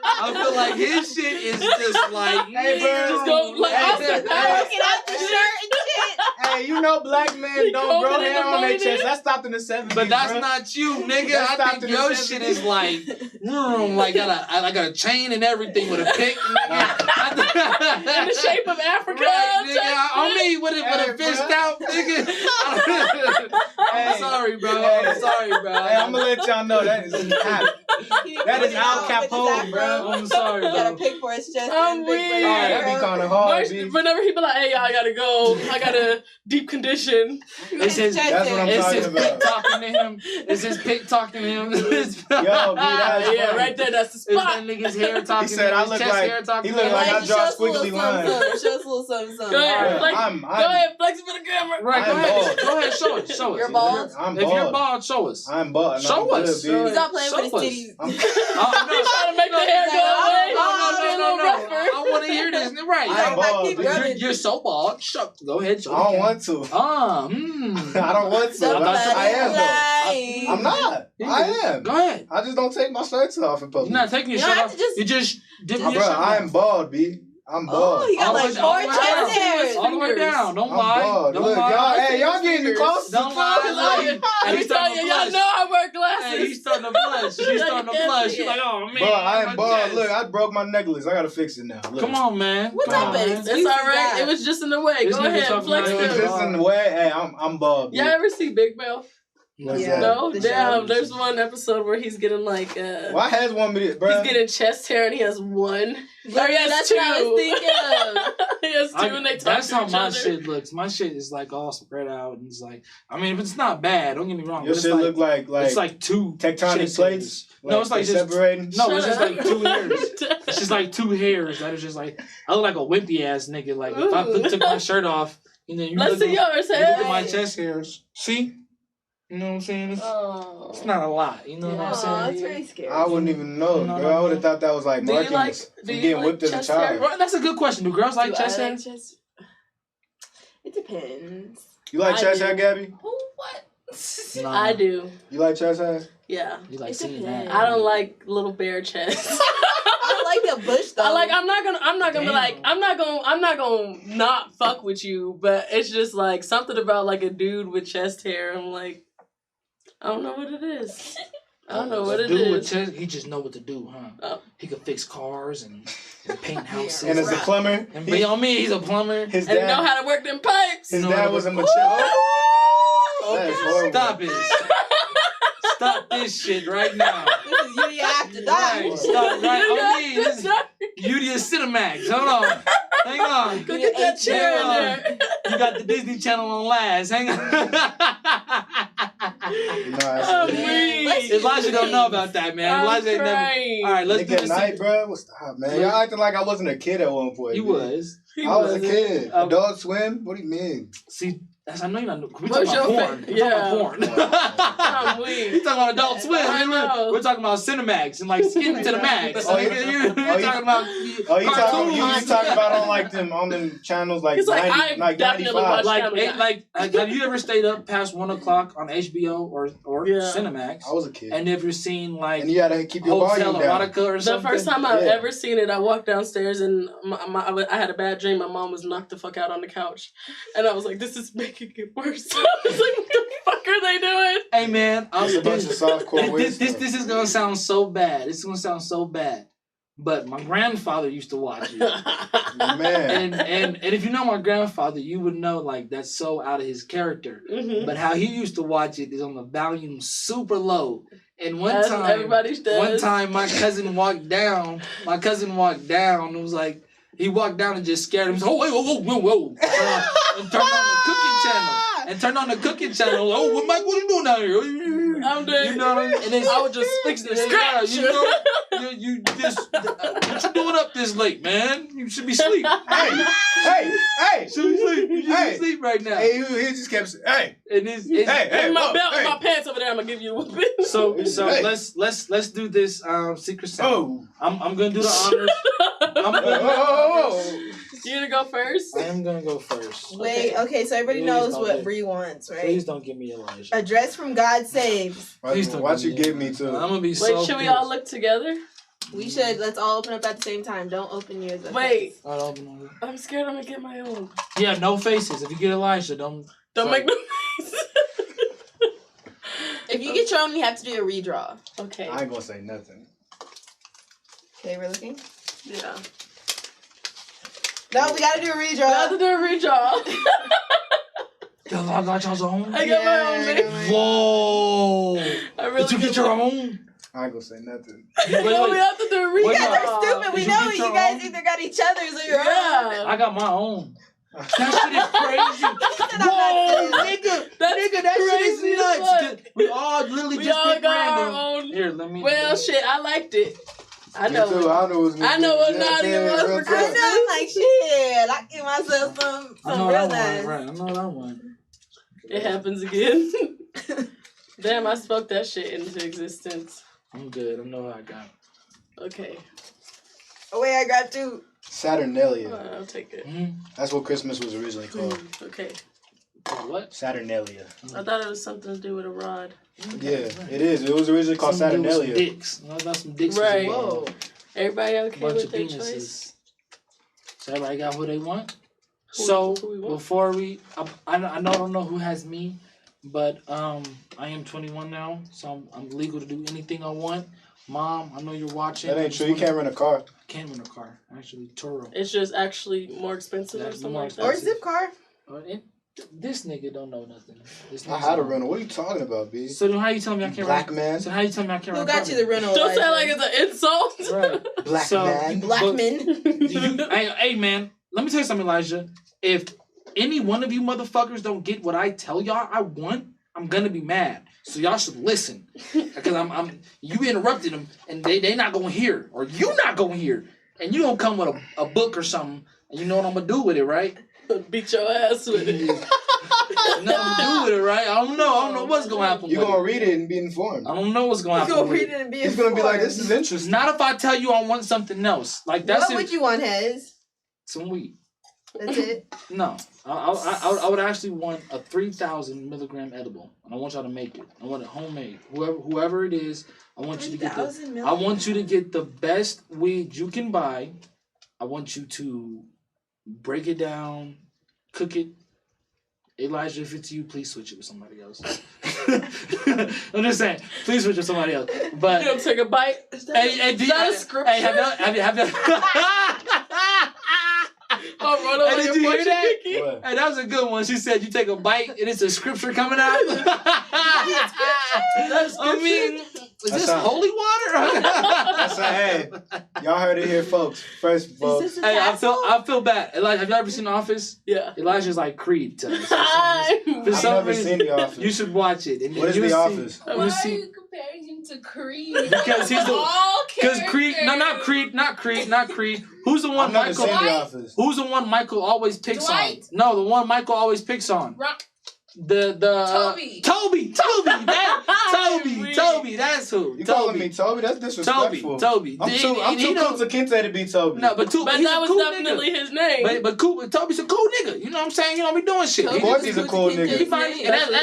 Speaker 4: I feel like his shit is just like,
Speaker 2: Hey, bro.
Speaker 6: Just go like Austin Powers.
Speaker 1: Get out the shirt and shit.
Speaker 2: Hey, you know black men don't grow
Speaker 6: combing in
Speaker 2: hair
Speaker 6: the
Speaker 2: on their
Speaker 6: morning.
Speaker 2: chest. That stopped in the 70s,
Speaker 4: but that's
Speaker 2: bro.
Speaker 4: not you, nigga.
Speaker 2: That
Speaker 4: I
Speaker 2: stopped
Speaker 4: think
Speaker 2: in the
Speaker 4: your
Speaker 2: 70s.
Speaker 4: shit is like, like I got a chain and everything with a pick, nigga.
Speaker 6: In the shape of Africa.
Speaker 4: Right, nigga. On me with a fist out, nigga. I'm sorry, bro. I'm sorry, bro.
Speaker 2: Hey, I'm gonna let y'all know that is cap. That is Al Capone, bro.
Speaker 4: I'm sorry,
Speaker 1: You gotta
Speaker 4: bro.
Speaker 1: pick for his chest.
Speaker 6: I'm
Speaker 1: and pick for
Speaker 6: weird.
Speaker 1: your
Speaker 2: Alright, that be
Speaker 1: hair.
Speaker 2: kind of hard, B.
Speaker 6: Whenever he be like, hey, y'all, I gotta go. I gotta deep condition.
Speaker 4: It's his,
Speaker 2: That's what I'm
Speaker 4: it's
Speaker 2: talking
Speaker 4: his
Speaker 2: about.
Speaker 4: pick talking to him. It's his pick talking to him.
Speaker 2: Yo, B, that's
Speaker 6: Yeah,
Speaker 2: funny.
Speaker 6: right there, that's the
Speaker 4: It's
Speaker 6: spot.
Speaker 4: that nigga's hair talking
Speaker 2: He said
Speaker 4: to
Speaker 2: I
Speaker 4: him.
Speaker 2: look
Speaker 4: His chest
Speaker 2: like
Speaker 4: hair talking
Speaker 2: he
Speaker 4: to
Speaker 2: look
Speaker 4: him.
Speaker 2: like I
Speaker 1: Just
Speaker 2: draw
Speaker 1: show us a little
Speaker 2: squiggly lines.
Speaker 1: something. Show us a little something.
Speaker 6: Go ahead,
Speaker 2: Yeah,
Speaker 6: flex.
Speaker 2: I'm-
Speaker 6: Go ahead, flex it for the camera.
Speaker 4: Right, go
Speaker 2: I'm
Speaker 4: ahead.
Speaker 2: bald.
Speaker 4: Go ahead, show us. Show us.
Speaker 1: You're bald?
Speaker 2: I'm
Speaker 4: If you're
Speaker 2: bald.
Speaker 4: bald, show us.
Speaker 2: I'm bald. and
Speaker 4: Show
Speaker 2: I'm
Speaker 4: us.
Speaker 2: good, B.
Speaker 1: He's not playing with his
Speaker 4: Show us.
Speaker 1: titties.
Speaker 2: I'm-
Speaker 6: He's trying to make the hair go away.
Speaker 4: No. I want to hear this. Right.
Speaker 2: I'm bald.
Speaker 4: You're so bald. Go ahead, show
Speaker 2: I don't
Speaker 4: the
Speaker 2: want to.
Speaker 4: camera.
Speaker 2: I don't want to.
Speaker 4: Somebody
Speaker 2: I am though.
Speaker 1: lies.
Speaker 2: I'm not. I am.
Speaker 4: Go ahead.
Speaker 2: I just don't take my shirts off in public.
Speaker 4: You're not taking your
Speaker 1: You don't
Speaker 4: shirt
Speaker 1: have
Speaker 4: off.
Speaker 1: to just-
Speaker 4: You just dip
Speaker 2: My
Speaker 4: your
Speaker 2: bro,
Speaker 4: shirt
Speaker 2: I am
Speaker 4: off.
Speaker 2: bald, B. I'm bald.
Speaker 1: Oh, he got
Speaker 4: All the
Speaker 1: like
Speaker 4: way-
Speaker 1: 4
Speaker 4: all the way down.
Speaker 1: chest hairs.
Speaker 4: All the way down. Don't
Speaker 2: I'm
Speaker 4: lie.
Speaker 2: bald.
Speaker 4: Don't
Speaker 2: Look,
Speaker 4: lie.
Speaker 2: y'all, hey, y'all getting
Speaker 6: Fingers.
Speaker 2: close.
Speaker 4: Don't lie.
Speaker 6: Let me tell you, y'all know I wear
Speaker 4: Hey,
Speaker 6: glasses.
Speaker 4: he's starting to blush. She's starting to blush. She's like, oh man.
Speaker 2: Bro, I am
Speaker 4: my
Speaker 2: bald.
Speaker 4: chest.
Speaker 2: Look, I broke my necklace. I gotta fix it now. Look.
Speaker 4: Come on, man.
Speaker 1: What
Speaker 4: Come
Speaker 1: type
Speaker 4: on,
Speaker 1: of
Speaker 4: man.
Speaker 1: excuse
Speaker 6: It's all
Speaker 1: is
Speaker 6: right.
Speaker 1: that?
Speaker 6: It was just in the way.
Speaker 4: This
Speaker 6: Go
Speaker 4: nigga
Speaker 6: ahead,
Speaker 4: talking
Speaker 6: flex
Speaker 4: about
Speaker 2: If
Speaker 4: it.
Speaker 6: them.
Speaker 2: this in the way, hey, I'm bald. B.
Speaker 6: Y'all ever see Big Mouth? No, damn. There's one episode where he's getting like.
Speaker 2: Why has 1 minute, bro?
Speaker 6: He's getting chest hair and he has one.
Speaker 1: Yeah, that's what I was thinking of.
Speaker 6: He has two and they talk
Speaker 3: That's
Speaker 6: to
Speaker 3: how
Speaker 6: each
Speaker 3: my
Speaker 6: other.
Speaker 3: shit looks. My shit is like all spread out and it's like, I mean, if it's not bad, don't get me wrong.
Speaker 2: Your shit look like
Speaker 3: it's like two
Speaker 2: tectonic plates.
Speaker 3: No, it's like just
Speaker 2: separating.
Speaker 3: No, it's just like 2 hairs. It's just like 2 hairs that are just like I look like a wimpy ass nigga. Like if I took my shirt off, you know,
Speaker 6: Let's see yours.
Speaker 3: Look at my chest hairs. See, you know what I'm saying? It's not a lot. You know what I'm saying?
Speaker 1: That's very scary.
Speaker 2: I wouldn't even know, bro. I would have thought that was like markings from getting whipped as a child.
Speaker 3: Well, that's a good question. Do girls like chest hair?
Speaker 1: It depends.
Speaker 2: You like chest hair, Gabby?
Speaker 6: What?
Speaker 3: Nah.
Speaker 6: I do.
Speaker 2: You like chest hair?
Speaker 6: Yeah.
Speaker 3: You like seeing that?
Speaker 6: I don't like little bare chests.
Speaker 1: I like the bush though.
Speaker 6: I'm not gonna be like, I'm not gonna not fuck with you, but it's just like something about like a dude with chest hair. I'm like, I don't know what it is. I don't know what it
Speaker 3: dude
Speaker 6: is.
Speaker 3: With chest, he just know what to do, huh?
Speaker 6: Oh.
Speaker 3: He could fix cars and paint houses.
Speaker 2: And as a plumber,
Speaker 3: and be on me, he's a plumber.
Speaker 2: His
Speaker 6: and
Speaker 2: dad
Speaker 6: know how to work them pipes.
Speaker 2: His dad was a machete. That is horrible.
Speaker 3: Stop it. Stop this shit right now.
Speaker 1: This is YOUDIA after that.
Speaker 3: Right, stop right on me. This is YOUDIA Cinemax. Hold on. Hang on.
Speaker 6: Go get that chair in there.
Speaker 3: You got the Disney Channel on last. Hang on. Elijah don't know about that, man. Elijah ain't never. All right, let's do this.
Speaker 2: Night, bro. Stop, man. Y'all acting like I wasn't a kid at one point.
Speaker 3: You was.
Speaker 2: I was a kid. Adult Swim? What do you mean?
Speaker 3: See, I know you're not. We talking about porn.
Speaker 6: Yeah.
Speaker 3: Talking about porn. You talking about Adult Swim? We're talking about Cinemax and like Skin to the Max. You're talking about
Speaker 2: you talking about on them channels like 90, like 95.
Speaker 3: Like have you ever stayed up past 1 o'clock on HBO or Cinemax?
Speaker 2: I was a kid.
Speaker 3: And if you're seeing like
Speaker 2: and you gotta keep your
Speaker 3: Hotel
Speaker 2: volume down.
Speaker 3: Erotica or something.
Speaker 6: The first time I've ever seen it, I walked downstairs and I had a bad dream. My mom was knocked the fuck out on the couch, and I was like, "This is making it worse." I was like, "What the fuck are they doing?"
Speaker 3: Hey man,
Speaker 2: it's a bunch of softcore.
Speaker 3: This is gonna sound so bad. It's gonna sound so bad. But my grandfather used to watch it.
Speaker 2: Man.
Speaker 3: And if you know my grandfather, you would know like that's so out of his character.
Speaker 6: Mm-hmm.
Speaker 3: But how he used to watch it is on the volume super low. And one time my cousin walked down. It was like he walked down and just scared him. He said, whoa. And turned on the cooking channel. Oh, what are you doing down here?
Speaker 6: I'm dead.
Speaker 3: You know what I mean? And then
Speaker 6: I was just fixing the scratch.
Speaker 3: You just what you doing up this late, man? You should be asleep.
Speaker 2: Hey!
Speaker 3: Should be asleep. You should be asleep right now.
Speaker 2: Hey, he just kept saying, hey!
Speaker 3: And
Speaker 6: it's my belt and my pants over there. I'm gonna give you a whooping.
Speaker 3: So let's do this Secret Santa.
Speaker 2: Oh.
Speaker 3: I'm gonna do the honors.
Speaker 6: You gonna go first?
Speaker 3: I am gonna go first.
Speaker 1: Wait, okay, so everybody knows what Bree wants, right?
Speaker 3: Please don't give me Elijah.
Speaker 1: Address from God Saves.
Speaker 2: Please don't. Why'd you give me to?
Speaker 3: I'm gonna be
Speaker 6: Wait, should we all look together?
Speaker 1: We should. Let's all open up at the same time. Don't open yours.
Speaker 6: Wait.
Speaker 3: I'll open them.
Speaker 6: I'm scared I'm gonna get my own.
Speaker 3: Yeah, no faces. If you get Elijah, don't
Speaker 6: make no faces.
Speaker 1: If you get your own, you have to do a redraw.
Speaker 6: Okay.
Speaker 2: I ain't gonna say nothing.
Speaker 1: Okay, we're looking?
Speaker 6: Yeah.
Speaker 1: No, we gotta do a redraw.
Speaker 6: We have to do a redraw.
Speaker 3: Y'all got your own?
Speaker 6: I got my own, baby.
Speaker 3: Whoa.
Speaker 6: Did
Speaker 3: you get your own?
Speaker 2: I ain't gonna say nothing.
Speaker 6: We have to do a redraw.
Speaker 1: You guys are stupid. We know you guys either got each other's or your own.
Speaker 3: I got my own. That shit is crazy. Whoa, nigga. That shit is nuts. We all literally just picked random.
Speaker 6: Our own.
Speaker 3: Here, let me.
Speaker 6: Well, shit, I liked it. I know.
Speaker 2: Me too. I know what
Speaker 6: Nadia was for Christmas.
Speaker 1: I know, like, shit. I give myself some real nice.
Speaker 3: Right, I know what I want.
Speaker 6: It happens again. Damn, I spoke that shit into existence.
Speaker 3: I'm good. I know what I got.
Speaker 6: Okay.
Speaker 1: Oh, wait, I got two.
Speaker 2: Saturnalia.
Speaker 6: I'll take it.
Speaker 2: That's what Christmas was originally called.
Speaker 6: Okay.
Speaker 3: What?
Speaker 2: Saturnalia.
Speaker 6: I thought it was something to do with a rod.
Speaker 2: Okay. Yeah, it is. It was originally called Saturnalia.
Speaker 3: Dicks. I got some dicks.
Speaker 6: Right. Whoa. Everybody okay
Speaker 3: bunch
Speaker 6: with
Speaker 3: of
Speaker 6: their
Speaker 3: penises.
Speaker 6: choice?
Speaker 3: So everybody got who they want? So before we, I don't know who has me, but I am 21 now, so I'm legal to do anything I want. Mom, I know you're watching.
Speaker 2: That ain't true. You can't rent a car.
Speaker 3: Can't rent a car. Actually, Turo.
Speaker 6: It's just actually more expensive or something like that.
Speaker 1: Or a zip car.
Speaker 4: This nigga don't know nothing.
Speaker 2: I had a rental. What are you talking about, B?
Speaker 4: So then how you telling me I can't
Speaker 2: Black man?
Speaker 4: So how you telling me I can't
Speaker 1: Who got you the rental?
Speaker 6: Don't say like it's an insult.
Speaker 4: Right.
Speaker 2: Black man.
Speaker 1: Black men.
Speaker 4: Hey, man, let me tell you something, Elijah. If any one of you motherfuckers don't get what I tell y'all I want, I'm gonna be mad. So y'all should listen. Because you interrupted them and they not gonna hear. Or you not gonna hear. And you gonna come with a book or something and you know what I'm gonna do with it, right?
Speaker 6: Beat your ass with it.
Speaker 4: Nothing to do with it, right? I don't know what's gonna happen.
Speaker 2: You're gonna read it and be informed.
Speaker 4: I don't know what's gonna happen.
Speaker 1: You're gonna read it and be informed.
Speaker 2: He's gonna be like, this is interesting.
Speaker 4: Not if I tell you I want something else. Like that's
Speaker 1: what would you want, Hez?
Speaker 4: Some weed.
Speaker 1: That's it?
Speaker 4: No. I would actually want a 3,000 milligram edible. And I want y'all to make it. I want it homemade. Whoever it is, I want you to get the best weed you can buy. I want you to break it down, cook it. Elijah, if it's you, please switch it with somebody else. I'm just saying, please switch it with somebody else. But
Speaker 6: you don't take a bite. Is that a scripture?
Speaker 4: Hey, have you
Speaker 6: Hey,
Speaker 4: did you hear that? Hey, that was a good one. She said you take a bite and it's a scripture coming out. I mean, is this holy water?
Speaker 2: That's hey, y'all heard it here, folks. First, folks.
Speaker 4: Hey, I feel bad. Elijah, have you ever seen The Office?
Speaker 6: Yeah.
Speaker 4: Elijah's like Creed to us.
Speaker 2: I've never seen The Office.
Speaker 4: You should watch it. And
Speaker 2: what is The Office?
Speaker 5: Why are you comparing him to Creed?
Speaker 4: Because he's because Creed. No, not Creed. Who's the one Michael? Who's the one Michael always picks on? No, the one Michael always picks on. Toby. Toby. That's who.
Speaker 2: You calling me Toby? That's disrespectful.
Speaker 4: Toby.
Speaker 2: I'm too cool to Kente to be Toby.
Speaker 4: No, but
Speaker 6: that was cool definitely nigga. His name.
Speaker 4: But Toby's a cool nigga. You know what I'm saying? You don't be doing shit.
Speaker 2: Of course he's a cool nigga.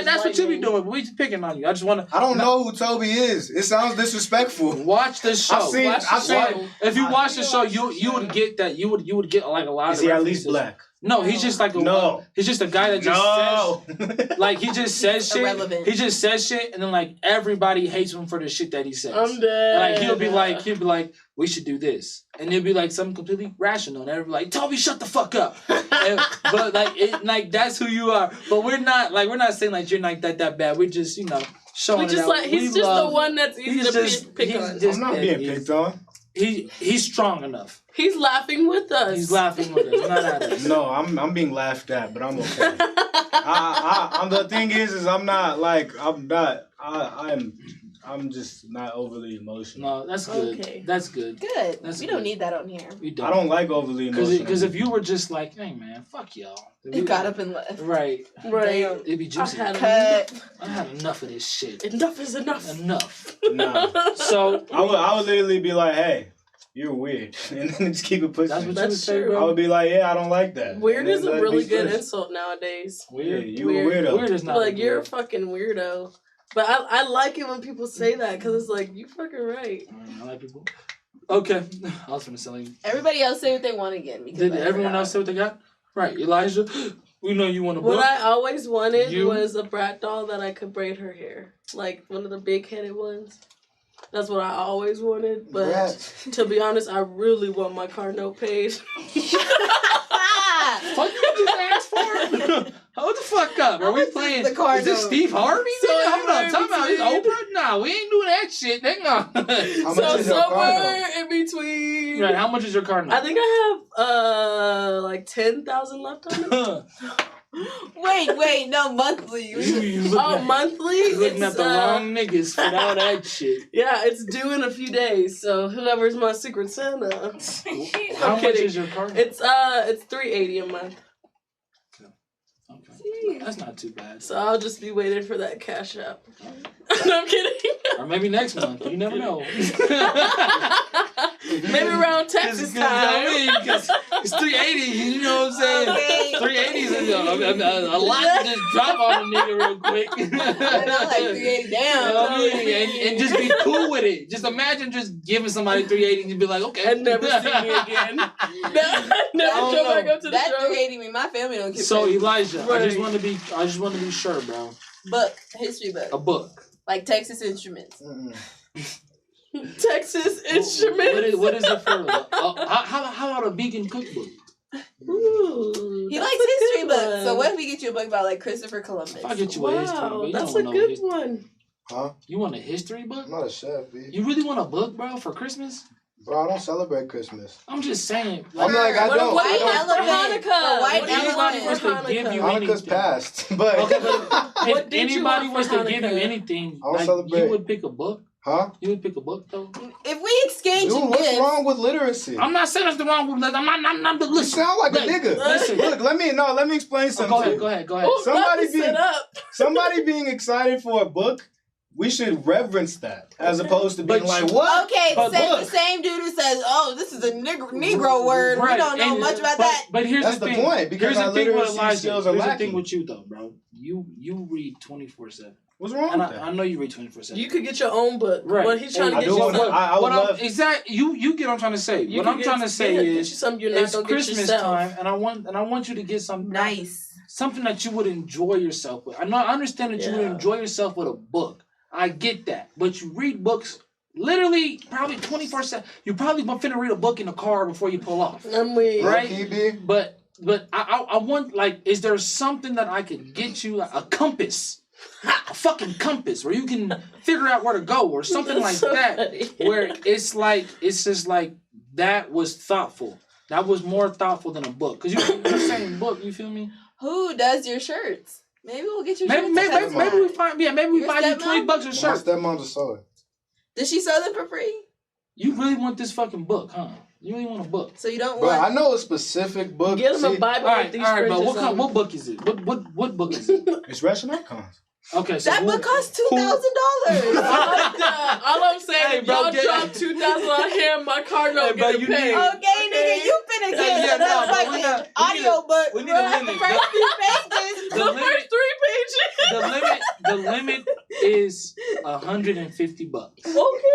Speaker 4: That's what you be doing. But we just picking on you. I
Speaker 2: don't know who Toby is. It sounds disrespectful.
Speaker 4: Watch the show.
Speaker 2: I've seen.
Speaker 4: If you watch the show, you would get that. You would get like a lot of.
Speaker 2: Is he at least black?
Speaker 4: No, he's just like he's just a guy that just says, like he just says shit.
Speaker 1: Irrelevant.
Speaker 4: He just says shit, and then like everybody hates him for the shit that he says.
Speaker 6: I'm dead.
Speaker 4: Like he'll be like, we should do this, and it'll be like something completely rational, and everybody like, Toby, shut the fuck up. But like that's who you are. But we're not saying like you're like that bad. We're just showing.
Speaker 6: We just like he's just the one that's easy to pick on.
Speaker 2: I'm not being picked on.
Speaker 4: He's strong enough.
Speaker 6: He's laughing with us.
Speaker 4: He's laughing with us, not at us.
Speaker 2: No, I'm being laughed at, but I'm okay. The thing is I'm just not overly emotional.
Speaker 4: No, that's good.
Speaker 1: Okay.
Speaker 4: That's good.
Speaker 1: Good.
Speaker 4: We
Speaker 1: don't need that on here.
Speaker 4: We don't.
Speaker 2: I don't like overly emotional.
Speaker 4: Because if you were just like, hey man, fuck y'all.
Speaker 1: You got up and left.
Speaker 4: Right. It'd be juicy.
Speaker 1: I
Speaker 4: had enough of this shit.
Speaker 6: Enough is enough.
Speaker 4: Enough.
Speaker 2: No.
Speaker 4: So
Speaker 2: I would literally be like, hey, you're weird, and then just keep it pushing.
Speaker 4: That's what you would say, bro.
Speaker 2: I would be like, yeah, I don't like that.
Speaker 6: Weird is a really good insult nowadays.
Speaker 2: Weird. Yeah, you a weirdo.
Speaker 6: Weird is not like you're a fucking weirdo. But I like it when people say that because it's like you fucking right.
Speaker 4: I like people. Okay, I was gonna say.
Speaker 1: Everybody else say what they want again.
Speaker 4: Did everyone else say what they got? Right, Elijah. We know you want a book.
Speaker 6: What I always wanted was a brat doll that I could braid her hair, like one of the big-headed ones. That's what I always wanted, but to be honest, I really want my car note paid.
Speaker 4: What you just asked for? Hold the fuck up. Are we playing? Is this Steve Harvey? Hold on. Talking about this Oprah? Nah, we ain't doing that shit. Hang on.
Speaker 6: So somewhere in between.
Speaker 4: Right. How much is your car note?
Speaker 6: I think I have like 10,000 left on it.
Speaker 1: Wait, no, monthly.
Speaker 6: Monthly?
Speaker 4: You're looking at the wrong niggas for all that shit.
Speaker 6: Yeah, it's due in a few days, so whoever's my Secret Santa.
Speaker 4: How much is your car note?
Speaker 6: It's $380 a month.
Speaker 4: Okay. That's not too bad.
Speaker 6: So I'll just be waiting for that cash app. No, I'm kidding.
Speaker 4: Or maybe next month. You never know.
Speaker 6: Maybe around Texas time.
Speaker 4: Because it's 380. You know what I'm saying?
Speaker 1: Okay.
Speaker 4: 380 is a lot to just drop on a nigga real quick.
Speaker 1: Not like 380 down.
Speaker 4: You know what I mean? And just be cool with it. Just imagine just giving somebody 380 and you'd be like, okay.
Speaker 6: And never see me again. Never show back up to the
Speaker 1: that
Speaker 6: show.
Speaker 1: 380 mean my family don't get
Speaker 4: So
Speaker 1: paid.
Speaker 4: Elijah, right. I just want to be sure, bro.
Speaker 1: Book. History book.
Speaker 4: A book.
Speaker 1: Like Texas Instruments.
Speaker 6: Texas Instruments.
Speaker 4: What is it for? How about a vegan cookbook?
Speaker 6: Ooh,
Speaker 1: He likes history books. So what if we get you a book about like Christopher Columbus?
Speaker 3: If I get you a history book,
Speaker 6: that's a good one.
Speaker 2: Huh?
Speaker 3: You want a history book?
Speaker 2: I'm not a chef, B.
Speaker 3: You really want a book, bro, for Christmas?
Speaker 2: Bro, I don't celebrate Christmas.
Speaker 3: I'm just saying.
Speaker 2: I'm like, I don't.
Speaker 1: White elephant.
Speaker 6: Hanukkah.
Speaker 1: White
Speaker 3: Anybody wants
Speaker 1: elephant.
Speaker 3: to give you
Speaker 2: Hanukkah's
Speaker 3: anything.
Speaker 2: past, but
Speaker 3: Okay, but
Speaker 6: What
Speaker 3: if
Speaker 6: did you
Speaker 3: anybody
Speaker 6: want
Speaker 3: wants
Speaker 6: for
Speaker 3: to give you
Speaker 6: Hanukkah?
Speaker 3: anything,
Speaker 2: I don't
Speaker 3: like,
Speaker 2: celebrate.
Speaker 3: you would pick a book?
Speaker 2: Huh?
Speaker 3: You would pick a book, though?
Speaker 1: If we exchange
Speaker 2: Dude, what's
Speaker 1: gifts,
Speaker 2: wrong with literacy?
Speaker 3: I'm not saying that's the wrong with that. I'm not
Speaker 2: You
Speaker 3: listen.
Speaker 2: sound like a
Speaker 3: Look,
Speaker 2: nigga.
Speaker 3: listen.
Speaker 2: Look, let me explain something.
Speaker 3: Go ahead. Go ahead.
Speaker 6: Who's
Speaker 2: Somebody
Speaker 6: about to sit up?
Speaker 2: Somebody being excited for a book, we should reverence that as opposed to being like, what?
Speaker 1: okay,
Speaker 2: But
Speaker 1: the
Speaker 2: book.
Speaker 1: same dude who says, "Oh, this is a Negro word. We
Speaker 3: Right,
Speaker 1: don't know
Speaker 3: and-
Speaker 1: much about
Speaker 3: but,
Speaker 1: that."
Speaker 3: But here's
Speaker 2: That's
Speaker 3: the
Speaker 2: the
Speaker 3: thing.
Speaker 2: point, because
Speaker 3: Here's
Speaker 2: our
Speaker 3: the thing with
Speaker 2: literacy
Speaker 3: Elijah.
Speaker 2: skills are
Speaker 3: Here's the
Speaker 2: lacking.
Speaker 3: thing with you, though, bro. You read 24/7.
Speaker 2: What's wrong
Speaker 3: And
Speaker 2: with that?
Speaker 3: I know you read 24/7.
Speaker 6: You could get your own book.
Speaker 3: Right.
Speaker 6: What he's trying
Speaker 3: And
Speaker 6: to get you something.
Speaker 2: I would love.
Speaker 3: Exactly. You get what I'm trying to say.
Speaker 6: You
Speaker 3: What
Speaker 6: can
Speaker 3: I'm
Speaker 6: get-
Speaker 3: trying to say
Speaker 6: get you
Speaker 3: is
Speaker 6: something you're not
Speaker 3: it's
Speaker 6: gonna get
Speaker 3: Christmas
Speaker 6: yourself.
Speaker 3: time, and I want you to get something
Speaker 1: Nice.
Speaker 3: something that you would enjoy yourself with. I understand that you would
Speaker 6: Yeah.
Speaker 3: enjoy yourself with a book. I get that, but you read books literally probably 24/7. You probably finna read a book in the car before you pull off.
Speaker 6: I'm weak.
Speaker 3: Right?
Speaker 2: Low-key, B.
Speaker 3: But I want, like, is there something that I could get you, like a compass, a fucking compass, where you can figure out where to go, or something
Speaker 6: That's
Speaker 3: like
Speaker 6: so
Speaker 3: that,
Speaker 6: funny.
Speaker 3: where it's just like that was thoughtful. That was more thoughtful than a book, because you're saying book. You feel me?
Speaker 1: Who does your shirts? Maybe we'll get your
Speaker 3: Maybe
Speaker 1: shirts.
Speaker 3: we find maybe we
Speaker 1: Your
Speaker 3: buy you
Speaker 1: stepmom?
Speaker 3: $20 a
Speaker 2: My
Speaker 3: shirt.
Speaker 2: stepmom's a sewer.
Speaker 1: Does she sew them for free?
Speaker 3: You really want this fucking book, huh? You really want a book?
Speaker 1: So you don't
Speaker 2: Bro,
Speaker 1: want.
Speaker 2: I know a specific book.
Speaker 6: Get him a
Speaker 2: See,
Speaker 6: Bible
Speaker 3: All
Speaker 6: with
Speaker 3: right,
Speaker 6: these
Speaker 3: but
Speaker 6: scriptures
Speaker 3: what book is it? What book is it?
Speaker 2: It's Russian icons.
Speaker 3: Okay, so
Speaker 1: That book costs $2,000.
Speaker 6: All I'm saying,
Speaker 3: Hey,
Speaker 6: if
Speaker 3: bro,
Speaker 6: y'all
Speaker 3: get-
Speaker 6: drop $2,000 on here, my car don't
Speaker 3: bro,
Speaker 6: get
Speaker 3: you
Speaker 6: a pay.
Speaker 3: need-
Speaker 1: Okay, nigga, you finna get
Speaker 3: Yeah,
Speaker 1: the
Speaker 3: no, but
Speaker 1: fucking
Speaker 3: we need
Speaker 1: audio book.
Speaker 3: we need a limit.
Speaker 1: First few pages.
Speaker 3: The
Speaker 6: The
Speaker 3: limit-
Speaker 6: first 3 pages.
Speaker 3: The limit is $150.
Speaker 6: Okay.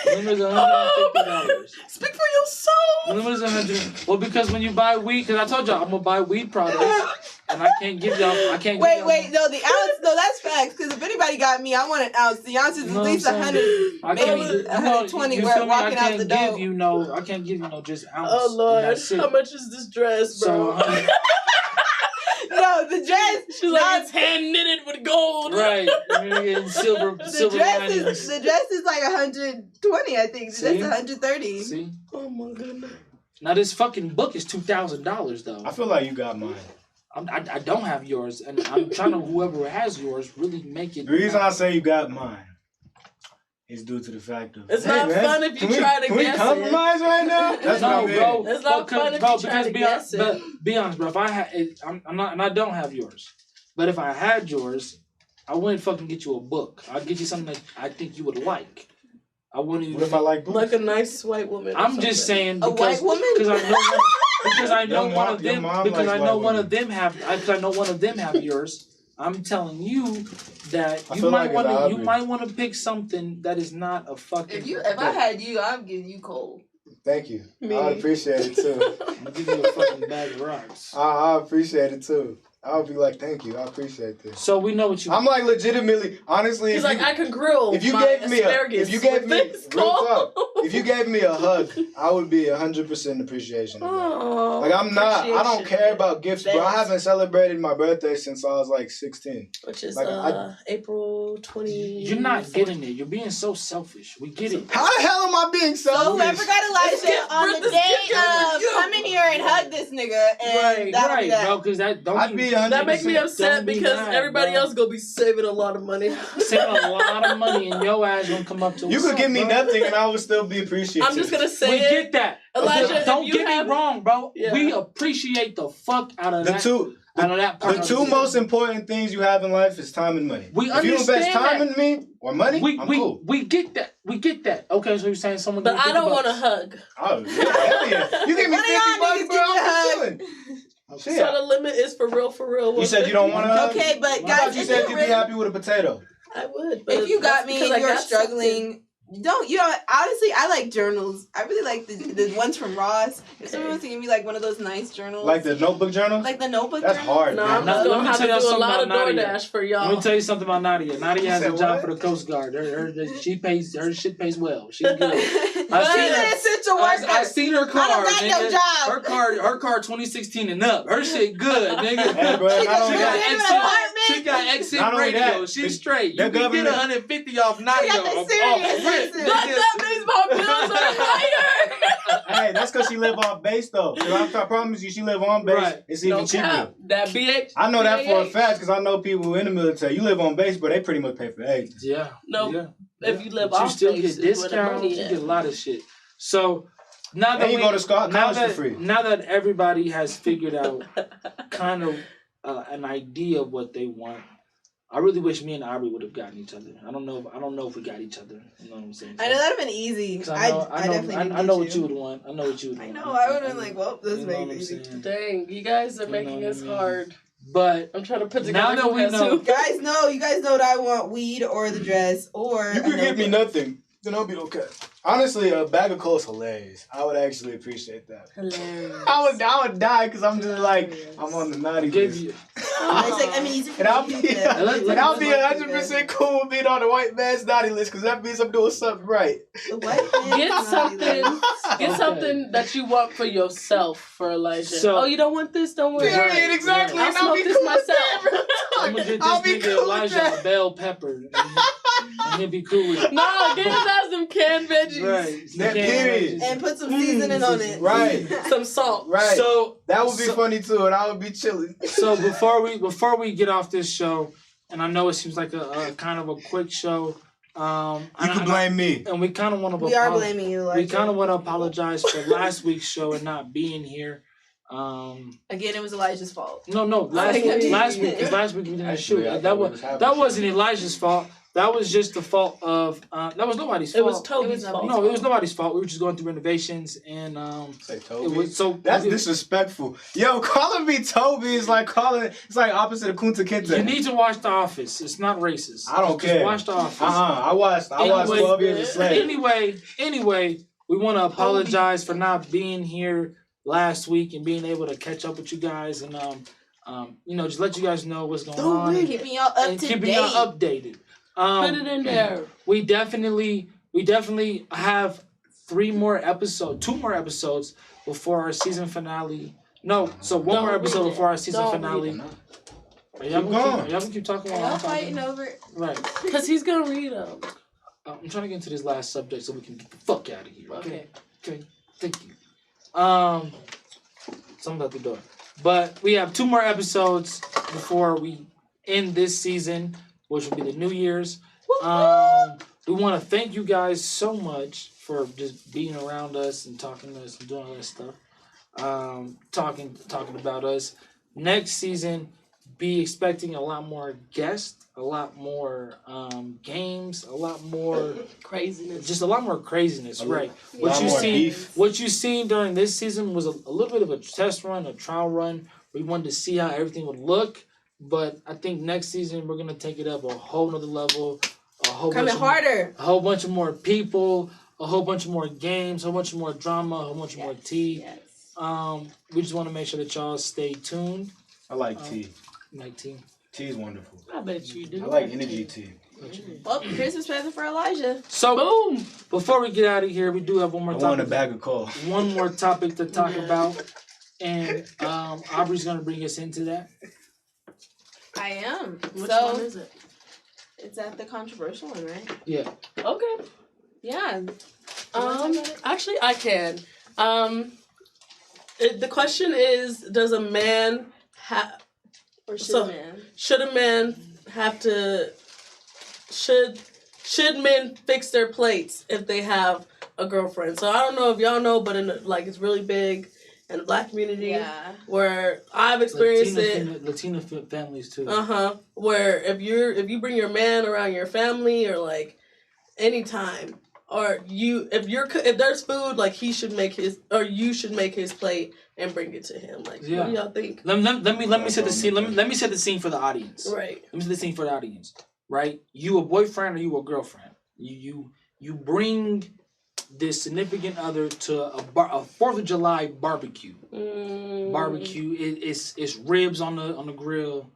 Speaker 3: The limit is $150.
Speaker 6: Speak for your soul.
Speaker 3: The limit is $100. Well, because when you buy weed, because I told y'all I'm gonna buy weed products, and I can't give y'all.
Speaker 1: Wait, no, the ounce, no, that's facts. Because if anybody got me, I want an ounce. The ounce is
Speaker 3: You
Speaker 1: at
Speaker 3: know
Speaker 1: least
Speaker 3: what I'm saying?
Speaker 1: 100,
Speaker 3: I
Speaker 1: maybe
Speaker 3: can't,
Speaker 1: 120.
Speaker 3: you
Speaker 1: We're
Speaker 3: feel me?
Speaker 1: walking out the door.
Speaker 3: I can't give you no just ounce.
Speaker 6: Oh Lord,
Speaker 3: That's it.
Speaker 6: how much is this dress, bro?
Speaker 3: So,
Speaker 1: No, the dress.
Speaker 6: She's like, it's hand knitted with gold.
Speaker 3: right, and silver
Speaker 1: The dress
Speaker 3: linings.
Speaker 1: is like 120, I think.
Speaker 3: See?
Speaker 1: That's 130.
Speaker 3: See,
Speaker 6: Oh my goodness.
Speaker 3: now this fucking book is $2,000 though.
Speaker 2: I feel like you got mine.
Speaker 3: I don't have yours, and I'm trying to whoever has yours really make it.
Speaker 2: The reason I say you got mine is due to the fact of
Speaker 6: It's not fun if you try to
Speaker 2: can we
Speaker 6: guess
Speaker 2: compromise right now? That's what I
Speaker 3: No,
Speaker 2: mean.
Speaker 3: bro.
Speaker 6: It's not fun if you try to guess it.
Speaker 3: Be honest, bro. If I had, I'm not, and I don't have yours. But if I had yours, I wouldn't fucking get you a book. I'd get you something that I think you would like. I wouldn't even.
Speaker 2: What if I like books?
Speaker 6: Like a nice white woman. or
Speaker 3: I'm
Speaker 6: something.
Speaker 3: just saying
Speaker 1: A
Speaker 3: because
Speaker 1: white woman?
Speaker 3: because I know
Speaker 2: Your
Speaker 3: one
Speaker 2: mom-
Speaker 3: of
Speaker 2: your
Speaker 3: them
Speaker 2: mom
Speaker 3: because
Speaker 2: likes
Speaker 3: I know
Speaker 2: white
Speaker 3: one
Speaker 2: women.
Speaker 3: of them have because I know one of them have yours. I'm telling you that
Speaker 2: I
Speaker 3: you
Speaker 2: feel
Speaker 3: might
Speaker 2: like it's
Speaker 3: want to
Speaker 2: obvious.
Speaker 3: pick something that is not a fucking.
Speaker 1: If I had you, I'd give you coal.
Speaker 2: Thank you.
Speaker 6: Me.
Speaker 2: I appreciate it too.
Speaker 3: I'm gonna give you a fucking bag of rocks.
Speaker 2: I appreciate it too. I would be like, thank you. I appreciate this.
Speaker 3: So we know what you.
Speaker 2: I'm like legitimately, honestly.
Speaker 6: He's
Speaker 2: if
Speaker 6: like,
Speaker 2: you,
Speaker 6: I could grill
Speaker 2: if you
Speaker 6: my
Speaker 2: gave me
Speaker 6: asparagus
Speaker 2: if you gave
Speaker 6: with
Speaker 2: me
Speaker 6: this
Speaker 2: real
Speaker 6: coal.
Speaker 2: talk, if you gave me a hug, I would be 100% appreciation. Of that.
Speaker 6: Oh,
Speaker 2: Like I don't care
Speaker 6: appreciation.
Speaker 2: about gifts, bro. I
Speaker 6: Thanks.
Speaker 2: haven't celebrated my birthday since I was like 16.
Speaker 6: Which is
Speaker 2: like,
Speaker 6: April 20.
Speaker 3: You're not getting it. You're being so selfish. We get it.
Speaker 2: How the hell am I being
Speaker 1: So
Speaker 2: selfish?
Speaker 1: whoever got Elijah on the day of come in here and hug this nigga, and that'll be
Speaker 3: Right,
Speaker 1: that.
Speaker 3: bro, because that don't
Speaker 2: I'd be 100%.
Speaker 6: That makes me upset
Speaker 3: Don't be
Speaker 6: because
Speaker 3: mad,
Speaker 6: everybody
Speaker 3: bro.
Speaker 6: else gonna be saving a lot of money.
Speaker 3: Save a lot of money and your ass gonna come up to
Speaker 2: You
Speaker 3: us.
Speaker 2: could give me nothing and I would still be appreciative.
Speaker 6: I'm just gonna say
Speaker 3: We
Speaker 6: it.
Speaker 3: get that.
Speaker 6: Elijah,
Speaker 3: Don't
Speaker 6: if you
Speaker 3: get
Speaker 6: have-
Speaker 3: me wrong, bro.
Speaker 6: Yeah.
Speaker 3: We appreciate the fuck out of
Speaker 2: the
Speaker 3: that.
Speaker 2: two.
Speaker 3: out of that part
Speaker 2: The
Speaker 3: of
Speaker 2: two
Speaker 3: it.
Speaker 2: most important things you have in life is time and money.
Speaker 3: We
Speaker 2: if you invest
Speaker 3: understand
Speaker 2: time
Speaker 3: that.
Speaker 2: in me or money, I'm cool.
Speaker 3: We get that. We get that. Okay, so you're saying someone.
Speaker 6: But
Speaker 3: give me
Speaker 6: I don't
Speaker 3: $50.
Speaker 6: want to hug.
Speaker 2: Oh, yeah, hell yeah. You give me
Speaker 1: One of
Speaker 2: 50
Speaker 1: y'all
Speaker 2: bucks,
Speaker 1: niggas
Speaker 2: bro,
Speaker 1: give me a
Speaker 2: I'm
Speaker 1: hug.
Speaker 2: chilling.
Speaker 6: So
Speaker 2: Shit.
Speaker 6: the limit is for real.
Speaker 2: You said you don't want to hug?
Speaker 1: Okay, but
Speaker 2: I
Speaker 1: guys,
Speaker 2: thought you
Speaker 1: if
Speaker 2: said
Speaker 1: you
Speaker 2: you'd
Speaker 1: really-
Speaker 2: be happy with a potato.
Speaker 6: I would. But
Speaker 1: If you got
Speaker 6: that's
Speaker 1: me
Speaker 6: because
Speaker 1: and
Speaker 6: I
Speaker 1: you're
Speaker 6: got something.
Speaker 1: struggling honestly, I like journals. I really like the ones from Ross. If someone wants to give me like one of those nice journals,
Speaker 2: like the notebook journal,
Speaker 1: like the notebook.
Speaker 2: That's
Speaker 1: journal?
Speaker 2: hard.
Speaker 6: No,
Speaker 2: man.
Speaker 6: I'm just gonna have to do a lot of DoorDash for y'all.
Speaker 3: Let me tell you something about Nadi-Aye. Nadi-Aye has a job for the Coast Guard. Her shit pays well. She's good. I seen her car.
Speaker 1: I don't got no job.
Speaker 3: Her car 2016 and up. Her shit good, nigga.
Speaker 2: Hey, bro,
Speaker 3: She got exit radio. She's straight. You can get 150 off Nadi-Aye.
Speaker 2: Hey, that's because she live off base though. I promise you, she live on base. Right. It's even cheaper.
Speaker 6: That BH.
Speaker 2: I know that for a fact because I know people who in the military. You live on base, but they pretty much pay for eggs.
Speaker 3: Yeah.
Speaker 6: No.
Speaker 3: Yeah.
Speaker 6: If you live
Speaker 3: but
Speaker 6: off
Speaker 3: you still
Speaker 6: base,
Speaker 3: get discounts. You get a lot of shit. So now that
Speaker 2: you go to college for free.
Speaker 3: Now that everybody has figured out kind of an idea of what they want, I really wish me and Aubrey would have gotten each other. I don't know if we got each other. You know what I'm saying?
Speaker 1: I know that'd have been easy.
Speaker 3: I know what you would want. I know what you would want.
Speaker 1: I know. I would have been like, well, this makes easy.
Speaker 6: Dang, you guys are making us hard.
Speaker 3: But
Speaker 6: I'm trying to put together.
Speaker 3: Now that we know,
Speaker 1: you guys know what I want: weed or the dress, or
Speaker 2: you can give me nothing. Then I'll be okay. Honestly, a bag of coal is hilarious. I would actually appreciate that.
Speaker 6: Hilarious.
Speaker 2: I would die because I'm just like I'm on the naughty list. And I'll be 100% cool with being on the white man's naughty list because that means I'm doing something right.
Speaker 6: Get something that you want for yourself for Elijah. So, you don't want this? Don't worry.
Speaker 2: Period, exactly.
Speaker 6: I'll smoke this myself.
Speaker 3: I'm gonna get this nigga Elijah a bell pepper. And he'll be cool with it.
Speaker 6: No, get his ass some canned veggies.
Speaker 2: Right. That period.
Speaker 1: And put some seasoning on it.
Speaker 2: Right.
Speaker 6: Some salt.
Speaker 2: Right.
Speaker 3: So
Speaker 2: that would be funny too, and I would be chilling.
Speaker 3: So before we get off this show, and I know it seems like a kind of a quick show.
Speaker 2: You can blame me.
Speaker 3: And we kind of want to.
Speaker 1: We are blaming you.
Speaker 3: We kind of want to apologize for last week's show and not being here.
Speaker 1: Again, it was Elijah's fault.
Speaker 3: No, last week we didn't shoot. That wasn't Elijah's fault. That was just the fault of that was nobody's fault.
Speaker 6: It was Toby's fault.
Speaker 3: No, it was nobody's fault. We were just going through renovations and
Speaker 2: say Toby. That's disrespectful. Yo, calling me Toby is like it's like opposite of Kunta Kinte.
Speaker 3: You need to watch The Office. It's not racist.
Speaker 2: I don't care.
Speaker 3: Just watch The Office.
Speaker 2: I watched 12 Years a Slave.
Speaker 3: Anyway, we want to apologize for not being here last week and being able to catch up with you guys and just let you guys know what's going on.
Speaker 1: Keeping y'all up to date.
Speaker 3: Keeping y'all updated.
Speaker 6: Put it in there.
Speaker 3: We definitely have two more episodes before our season finale. No, so one more episode before our season finale. Y'all gonna keep talking while I'm
Speaker 1: fighting over it.
Speaker 3: Right.
Speaker 6: Because he's gonna read them.
Speaker 3: I'm trying to get into this last subject so we can get the fuck out of here.
Speaker 6: Okay.
Speaker 3: Thank you. Someone's at the door. But we have 2 more episodes before we end this season, which will be the New Year's. We want to thank you guys so much for just being around us and talking to us and doing all that stuff. Talking about us. Next season, be expecting a lot more guests, a lot more games, a lot more
Speaker 6: craziness.
Speaker 3: Just a lot more craziness, right?
Speaker 2: What
Speaker 3: you seen during this season was a little bit of a test run, a trial run. We wanted to see how everything would look. But I think next season we're gonna take it up a whole nother level. A whole bunch of more people, a whole bunch of more games, a whole bunch of more drama, a whole bunch of more tea.
Speaker 6: Yes.
Speaker 3: We just want to make sure that y'all stay tuned.
Speaker 2: I like tea.
Speaker 3: Like tea.
Speaker 2: Tea is wonderful.
Speaker 6: I bet you do.
Speaker 2: I like energy tea.
Speaker 1: Well, Christmas present for Elijah.
Speaker 3: So boom! Before we get out of here, we do have one more topic.
Speaker 2: I want a bag of coal.
Speaker 3: One more topic to talk about, and Aubrey's gonna bring us into that.
Speaker 1: I am.
Speaker 6: Which one is it?
Speaker 1: It's at the controversial one, right?
Speaker 3: Yeah.
Speaker 6: Okay.
Speaker 1: Yeah.
Speaker 6: Actually, I can. The question is, does a man have,
Speaker 1: or should
Speaker 6: a man have to? Should men fix their plates if they have a girlfriend? So I don't know if y'all know, but it's really big. In the Black community, where I've experienced
Speaker 3: Latina families too.
Speaker 6: Where if you bring your man around your family or like anytime, or if there's food, like he should make his or you should make his plate and bring it to him. Like, what do y'all think?
Speaker 3: Let me set the scene. Let me set the scene for the audience.
Speaker 6: Right.
Speaker 3: Let me set the scene for the audience. Right. You a boyfriend or you a girlfriend? You
Speaker 4: you bring this significant other to a 4th of July barbecue. Barbecue, it's ribs on the grill,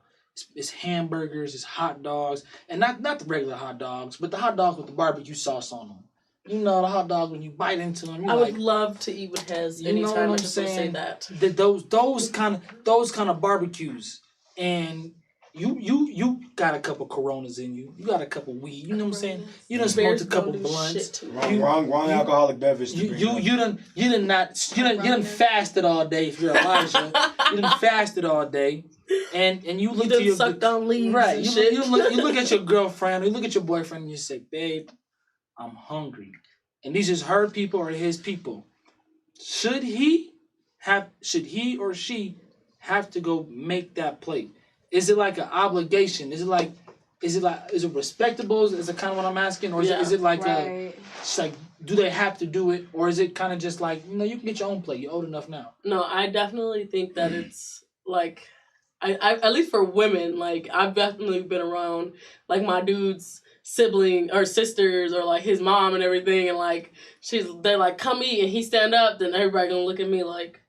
Speaker 4: it's hamburgers, it's hot dogs, and not the regular hot dogs, but the hot dogs with the barbecue sauce on them. You know, the hot dogs when you bite into them.
Speaker 6: I would love to eat with Hez anytime. I just say that.
Speaker 4: Those kind of barbecues, and you got a couple Coronas in you. You got a couple weed. You know what I'm sayyou done smoked a couple blunts.
Speaker 2: Wrong alcoholic beverage.
Speaker 4: You done fasted all day. If you're Elijah, you done fasted all day, and you look to your
Speaker 6: sucked on leaves.
Speaker 4: Right. You look at your girlfriend. Or you look at your boyfriend, and you say, "Babe, I'm hungry," and these is her people or his people. Should he or she have to go make that plate? Is it like an obligation? Is it respectable? Is it kind of what I'm asking, or is it like it's like, do they have to do it, or is it kind of just like, you can get your own plate. You're old enough now.
Speaker 6: No, I definitely think that it's like, I at least for women, like I've definitely been around like my dude's sibling or sisters or like his mom and everything, and like they're like, come eat, and he stand up, then everybody gonna look at me like,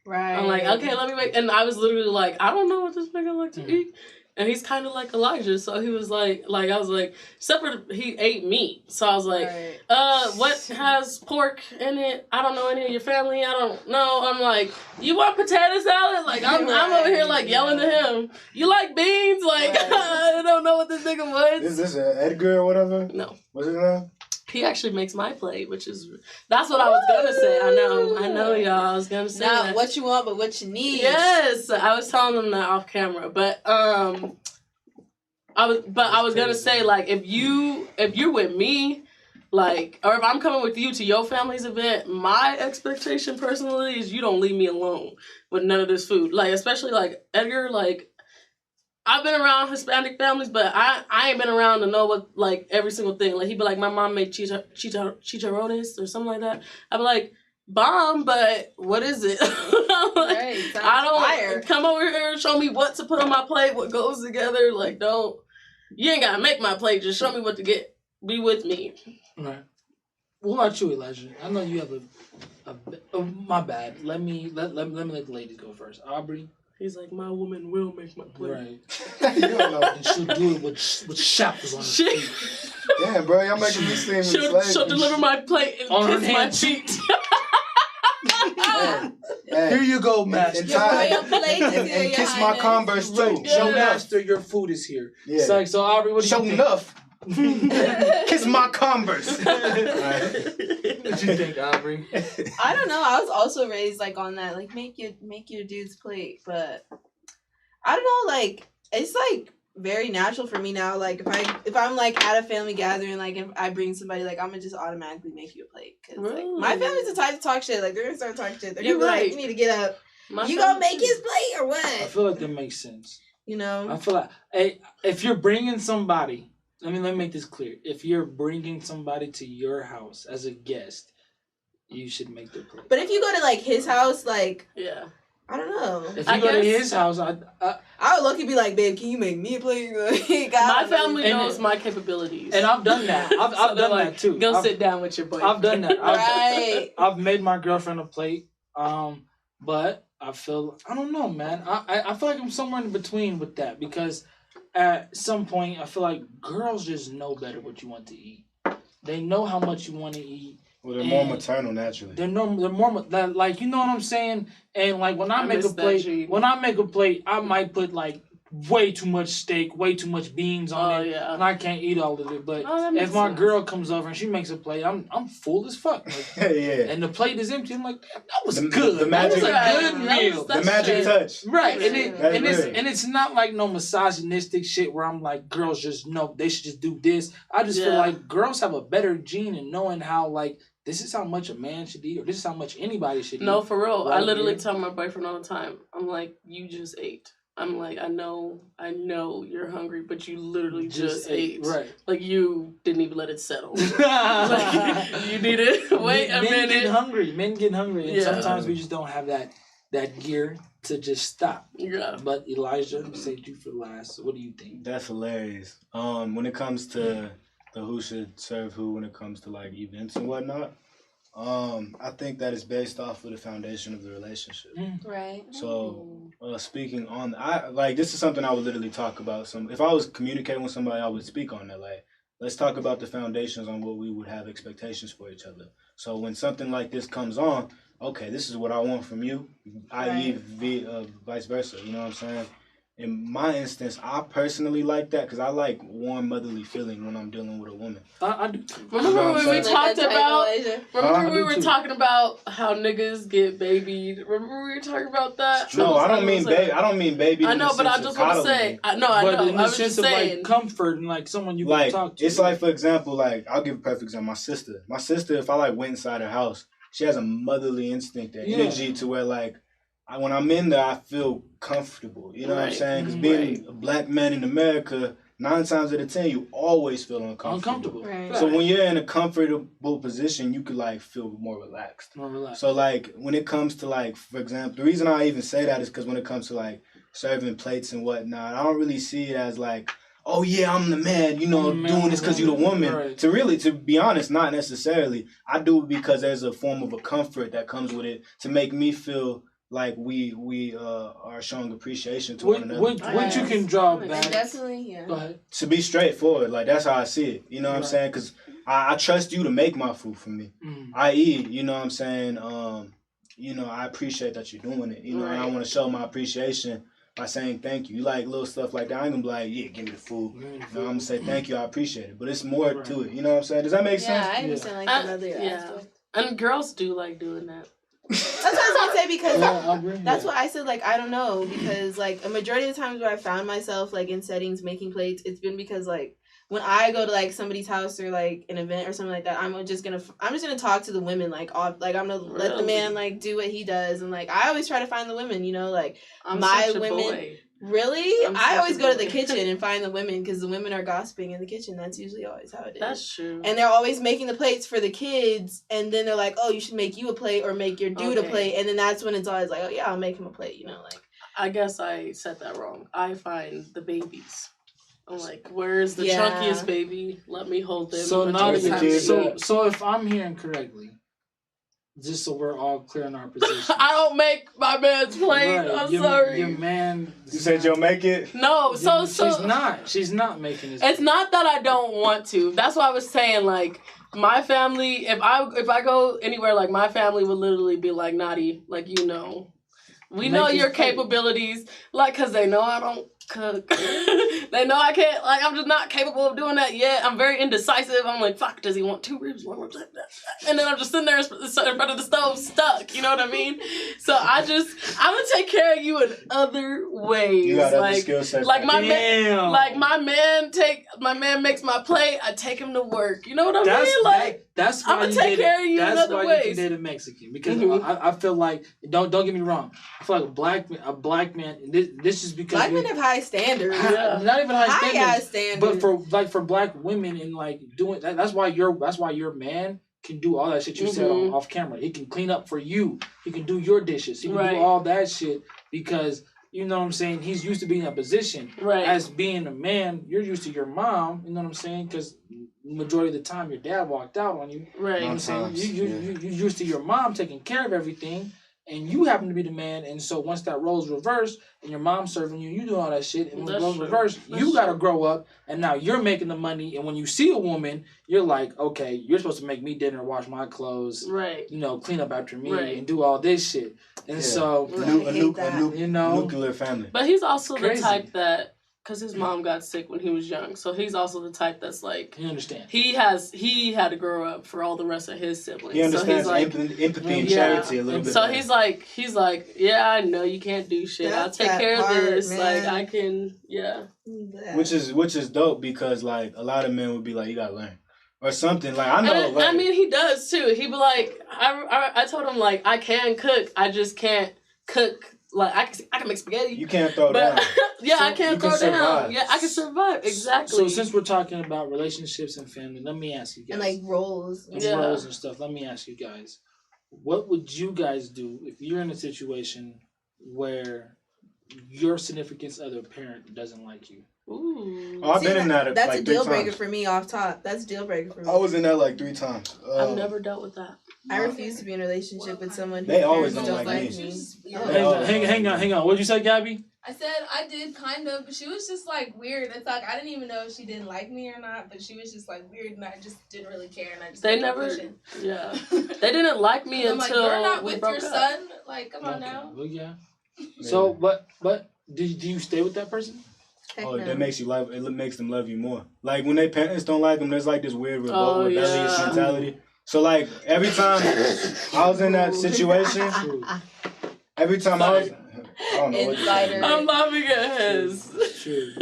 Speaker 1: right.
Speaker 6: I'm like, okay, let me make, and I was literally like, I don't know what this nigga like to eat, and he's kind of like Elijah, so he was like I was like, except for he ate meat, so I was like, what has pork in it? I don't know any of your family. I don't know. I'm like, you want potato salad? Like I'm over here like yelling to him. You like beans? Like I don't know what this nigga wants.
Speaker 2: Is this Edgar or whatever?
Speaker 6: No.
Speaker 2: What's his name?
Speaker 6: He actually makes my plate, that's what I was gonna say. I know, y'all. I was gonna say
Speaker 1: not
Speaker 6: that.
Speaker 1: what you want, but what you need.
Speaker 6: Yes, I was telling them that off camera, but I was gonna say, like, if you're with me, like, or if I'm coming with you to your family's event, my expectation personally is you don't leave me alone with none of this food. Like, especially like Edgar, like, I've been around Hispanic families, but I ain't been around to know what, like, every single thing. Like, he'd be like, my mom made chicharrones or something like that. I'd be like, bomb, but what is it? Like, I don't come over here and show me what to put on my plate, what goes together. Like, you ain't gotta make my plate. Just show me what to get. Be with me.
Speaker 4: Right. What about you, Elijah? I know you have my bad. Let me let the ladies go first. Aubrey.
Speaker 6: He's like, my woman will make my plate.
Speaker 4: Right. You don't know. And she'll do it with shackles on her feet.
Speaker 2: Damn, bro, y'all making me seem
Speaker 6: she'll deliver my plate and
Speaker 4: on
Speaker 6: kiss
Speaker 4: her
Speaker 6: my feet.
Speaker 4: Hey, here you go, master.
Speaker 2: And kiss my Converse too.
Speaker 4: Yeah. Show master, your food is here. Yeah. It's like, so Aubrey, what do you think?
Speaker 2: Show enough. Kiss my Converse.
Speaker 4: What you think, Aubrey?
Speaker 1: I don't know. I was also raised like on that, like make your dude's plate, but I don't know. Like it's like very natural for me now. Like if I'm like at a family gathering, like if I bring somebody, like I'm gonna just automatically make you a plate because like my family's the type to talk shit. Like they're gonna start talking shit. They're gonna be like, you need to get up. You gonna make his plate or what?
Speaker 4: I feel like that makes sense.
Speaker 1: You know.
Speaker 4: I feel like if you're bringing somebody. Let me make this clear. If you're bringing somebody to your house as a guest, you should make their plate.
Speaker 1: But if you go to like his house, like I don't know.
Speaker 4: If you go to his house, I
Speaker 1: would lucky be like, babe, can you make me a plate?
Speaker 6: My family knows my capabilities,
Speaker 4: and I've done that. I've done that too.
Speaker 6: Go sit down with your boyfriend.
Speaker 4: I've done that.
Speaker 1: Right.
Speaker 4: I've made my girlfriend a plate. But I don't know, man. I feel like I'm somewhere in between with that because. At some point, I feel like girls just know better what you want to eat. They know how much you want to eat.
Speaker 2: Well, they're more maternal naturally.
Speaker 4: They're more like, you know what I'm saying. And like when I make a plate, I might put like way too much steak, way too much beans on it, and I can't eat all of it. But if my girl comes over and she makes a plate, I'm full as fuck. Like, and the plate is empty. I'm like, that was good.
Speaker 2: The magic,
Speaker 4: that was a good meal.
Speaker 2: The magic touch.
Speaker 4: Right, and it's not like no misogynistic shit where I'm like, girls just know they should just do this. I just feel like girls have a better gene in knowing how like. This is how much a man should eat, or this is how much anybody should eat.
Speaker 6: No, for real. Right, I literally tell my boyfriend all the time. I'm like, you just ate. I'm like, I know you're hungry, but you literally just ate. Right. Like, you didn't even let it settle. Like, you need to wait a minute.
Speaker 4: Men get hungry. And sometimes we just don't have that gear to just stop.
Speaker 6: Yeah.
Speaker 4: But Elijah, saved you for last. What do you think?
Speaker 2: That's hilarious. When it comes to the who should serve who when it comes to like events and whatnot. I think that is based off of the foundation of the relationship.
Speaker 1: Right.
Speaker 2: So, speaking on, this is something I would literally talk about. If I was communicating with somebody, I would speak on that. Like, let's talk about the foundations on what we would have expectations for each other. So when something like this comes on, okay, this is what I want from you, i.e. Vice versa. You know what I'm saying? In my instance, I personally like that because I like warm motherly feeling when I'm dealing with a woman.
Speaker 6: I do. Remember when we talked about? Remember we were talking about how niggas get babied. Remember we were talking about that?
Speaker 2: No, I don't mean baby. I don't mean baby.
Speaker 6: I know, but I just want to say. I know.
Speaker 4: But in the sense of like comfort and like someone you can talk to.
Speaker 2: It's like, for example, like I'll give a perfect example. My sister, if I like went inside her house, she has a motherly instinct and energy to where like. When I'm in there, I feel comfortable. You know what I'm saying? Because being a black man in America, 9 times out of 10, you always feel uncomfortable.
Speaker 1: Right.
Speaker 2: So when you're in a comfortable position, you could like feel more relaxed. So like when it comes to like, for example, the reason I even say that is because when it comes to like serving plates and whatnot, I don't really see it as like, oh yeah, I'm the man, you know, doing this because you're the woman. Right. To be honest, not necessarily. I do it because there's a form of a comfort that comes with it to make me feel like we are showing appreciation to one another.
Speaker 4: What you can draw back.
Speaker 1: Definitely, yeah.
Speaker 4: Go ahead.
Speaker 2: To be straightforward, like that's how I see it. You know what I'm saying? Because I trust you to make my food for me. I.e., you know what I'm saying? You know, I appreciate that you're doing it. You know, and I want to show my appreciation by saying thank you. You like little stuff like that. I ain't gonna be like, yeah, give me the food. You know, I'm gonna say thank you, I appreciate it. But it's more to it. You know what I'm saying? Does that make sense?
Speaker 1: Yeah, I understand like another aspect.
Speaker 6: And girls do like doing that.
Speaker 1: That's what I was gonna say because that's what I said. Like I don't know because like a majority of the times where I found myself like in settings making plates, it's been because like when I go to like somebody's house or like an event or something like that, I'm just gonna talk to the women like off like I'm gonna let the man like do what he does and like I always try to find the women. You know like my women. Really? I always go to the kitchen and find the women because the women are gossiping in the kitchen. That's usually always how it is.
Speaker 6: That's true.
Speaker 1: And they're always making the plates for the kids, and then they're like, "Oh, you should make you a plate or make your dude a plate." And then that's when it's always like, "Oh yeah, I'll make him a plate." You know, like.
Speaker 6: I guess I said that wrong. I find the babies. I'm like, where's the chunkiest baby? Let me hold them.
Speaker 4: So if I'm hearing correctly. Just so we're all clear in our position.
Speaker 6: I don't make my man's plate. Right. I'm sorry.
Speaker 4: Your man.
Speaker 2: You said you'll make it?
Speaker 6: No, so
Speaker 4: She's not making it.
Speaker 6: It's not that I don't want to. That's why I was saying like my family. If I go anywhere, like my family would literally be like, Nadi, like you know, we know your capabilities, like because they know I don't cook. They know I can't, like, I'm just not capable of doing that yet. I'm very indecisive. I'm like, fuck, does he want 2 ribs? And then I'm just sitting there in front of the stove stuck. You know what I mean? So I'm gonna take care of you in other ways.
Speaker 2: You got other skill sets.
Speaker 6: Like my man makes my plate. I take him to work. You know what I mean? Like
Speaker 4: that's why
Speaker 6: I'm gonna take care of you in other ways.
Speaker 4: That's why you can date a Mexican because I feel like don't get me wrong. I feel like a black man. This is because
Speaker 1: black men have high standards.
Speaker 4: Not even high
Speaker 1: standards.
Speaker 4: But for black women and like doing that, that's why your man can do all that shit you said off camera. He can clean up for you. He can do your dishes. He can do all that shit because you know what I'm saying. He's used to being in a position.
Speaker 6: Right.
Speaker 4: As being a man, you're used to your mom. You know what I'm saying? Because majority of the time your dad walked out on you.
Speaker 6: Right.
Speaker 4: You know what I'm saying? You're used to your mom taking care of everything. And you happen to be the man, and so once that role's reversed, and your mom's serving you, you do all that shit, and when the role's reversed, you gotta grow up, and now you're making the money, and when you see a woman, you're like, okay, you're supposed to make me dinner, wash my clothes, you know, clean up after me, and do all this shit. And so,
Speaker 2: you know, nuclear family.
Speaker 6: But he's also the type that, because his mom got sick when he was young, so he's also the type that's like
Speaker 4: he understands.
Speaker 6: He had to grow up for all the rest of his siblings.
Speaker 2: He understands
Speaker 6: so he's
Speaker 2: like, empathy and charity a little bit.
Speaker 6: So better. he's like, yeah, I know you can't do shit. I'll take care of this. Man. Like I can,
Speaker 2: Which is dope because like a lot of men would be like, you gotta learn. Or something like I know.
Speaker 6: And, I mean, he does too. He'd be like, I told him like I can cook, I just can't cook. Like I can make spaghetti.
Speaker 2: You can't throw down.
Speaker 6: I can't throw down. Yeah, I can survive. Exactly.
Speaker 4: So since we're talking about relationships and family, let me ask you guys.
Speaker 1: And like roles.
Speaker 4: Roles and stuff. Let me ask you guys. What would you guys do if you're in a situation where your significant other parent doesn't like you.
Speaker 6: Ooh.
Speaker 2: Oh, I've been in that.
Speaker 1: That's
Speaker 2: like
Speaker 1: a deal
Speaker 2: 3
Speaker 1: breaker
Speaker 2: times.
Speaker 1: for me off top. That's a deal breaker for me.
Speaker 2: I was in that like 3 times.
Speaker 6: I've never dealt with that.
Speaker 1: I refuse to be in a relationship with someone who
Speaker 2: They always
Speaker 1: parents
Speaker 2: don't like
Speaker 1: me.
Speaker 4: Hang on. What'd you say, Gabby?
Speaker 5: I said I did kind of, but she was just like weird. It's like I didn't even know if she didn't like me or not, but she was just like weird, and I just didn't really care, and I just
Speaker 6: they never, yeah, they didn't like me until
Speaker 5: I'm like, you're not
Speaker 6: we
Speaker 5: with
Speaker 6: broke
Speaker 5: your
Speaker 6: up.
Speaker 5: son. Like, come on now.
Speaker 4: Well, yeah. So, but do you stay with that person?
Speaker 2: Oh, that makes you love. It makes them love you more. Like when their parents don't like them, there's like this weird rebellious mentality. So like every time I was in that situation, every time I was. I don't know what you're saying.
Speaker 6: I'm laughing at his.
Speaker 4: True.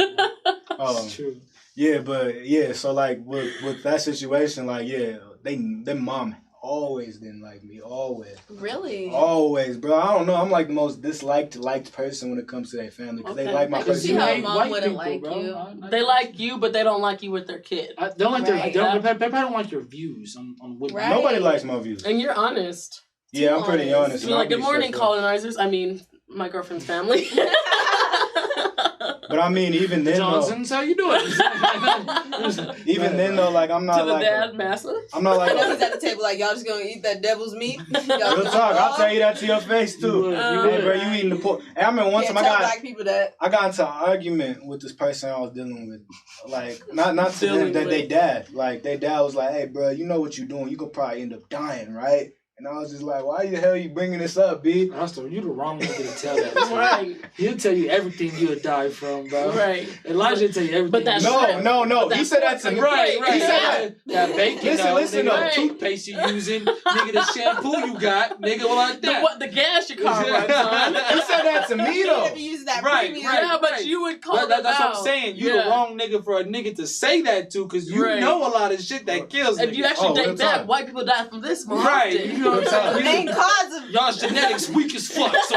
Speaker 4: True.
Speaker 2: Yeah, but yeah, so like with that situation, like their mom always didn't like me. Always.
Speaker 1: Really?
Speaker 2: Always, bro. I don't know. I'm like the most liked person when it comes to their family because they like my
Speaker 5: personality.
Speaker 2: personality.
Speaker 5: See how mom wouldn't like you.
Speaker 6: They like you, but they don't like you with their kid.
Speaker 4: They probably don't like your views on what.
Speaker 2: Right. Nobody likes my views.
Speaker 6: And you're honest.
Speaker 2: Yeah, I'm pretty honest.
Speaker 6: You're like, good morning, colonizers. I mean, my girlfriend's family.
Speaker 2: But I mean, even then,
Speaker 4: Johnson's, how you doing?
Speaker 2: Even then, though, like I'm not
Speaker 6: to the
Speaker 2: like
Speaker 6: dad, massa.
Speaker 2: I'm not like.
Speaker 1: I know he's at the table like y'all just gonna eat that devil's meat.
Speaker 2: Real talk, I'll tell you that to your face too. Hey, bro, you eating the pork? Hey, I remember one time I got into an argument with this person I was dealing with, like not to them, that they dad, like their dad was like, hey, bro, you know what you're doing? You could probably end up dying, right? And I was just like, why the hell are you bringing this up, B?
Speaker 4: Austin, you the wrong nigga to tell that.
Speaker 6: Right.
Speaker 4: He'll tell you everything you'll die from, bro.
Speaker 6: Right.
Speaker 4: Elijah will tell you everything.
Speaker 6: But that's
Speaker 2: no. He said that to me.
Speaker 4: Right.
Speaker 2: He said
Speaker 4: that bacon,
Speaker 2: listen,
Speaker 4: nigga, the toothpaste you using, nigga, the shampoo you got, nigga, like that.
Speaker 6: The gas your car runs on.
Speaker 2: He said that to me, though.
Speaker 4: Right.
Speaker 6: Yeah, but you would call
Speaker 4: That's what I'm saying. You the wrong nigga for a nigga to say that to, because you know a lot of shit that kills niggas.
Speaker 6: If you actually date back, white people die from this more
Speaker 4: right.
Speaker 6: often.
Speaker 4: You know what I'm saying?
Speaker 1: Cause of
Speaker 4: y'all's genetics weak as fuck. So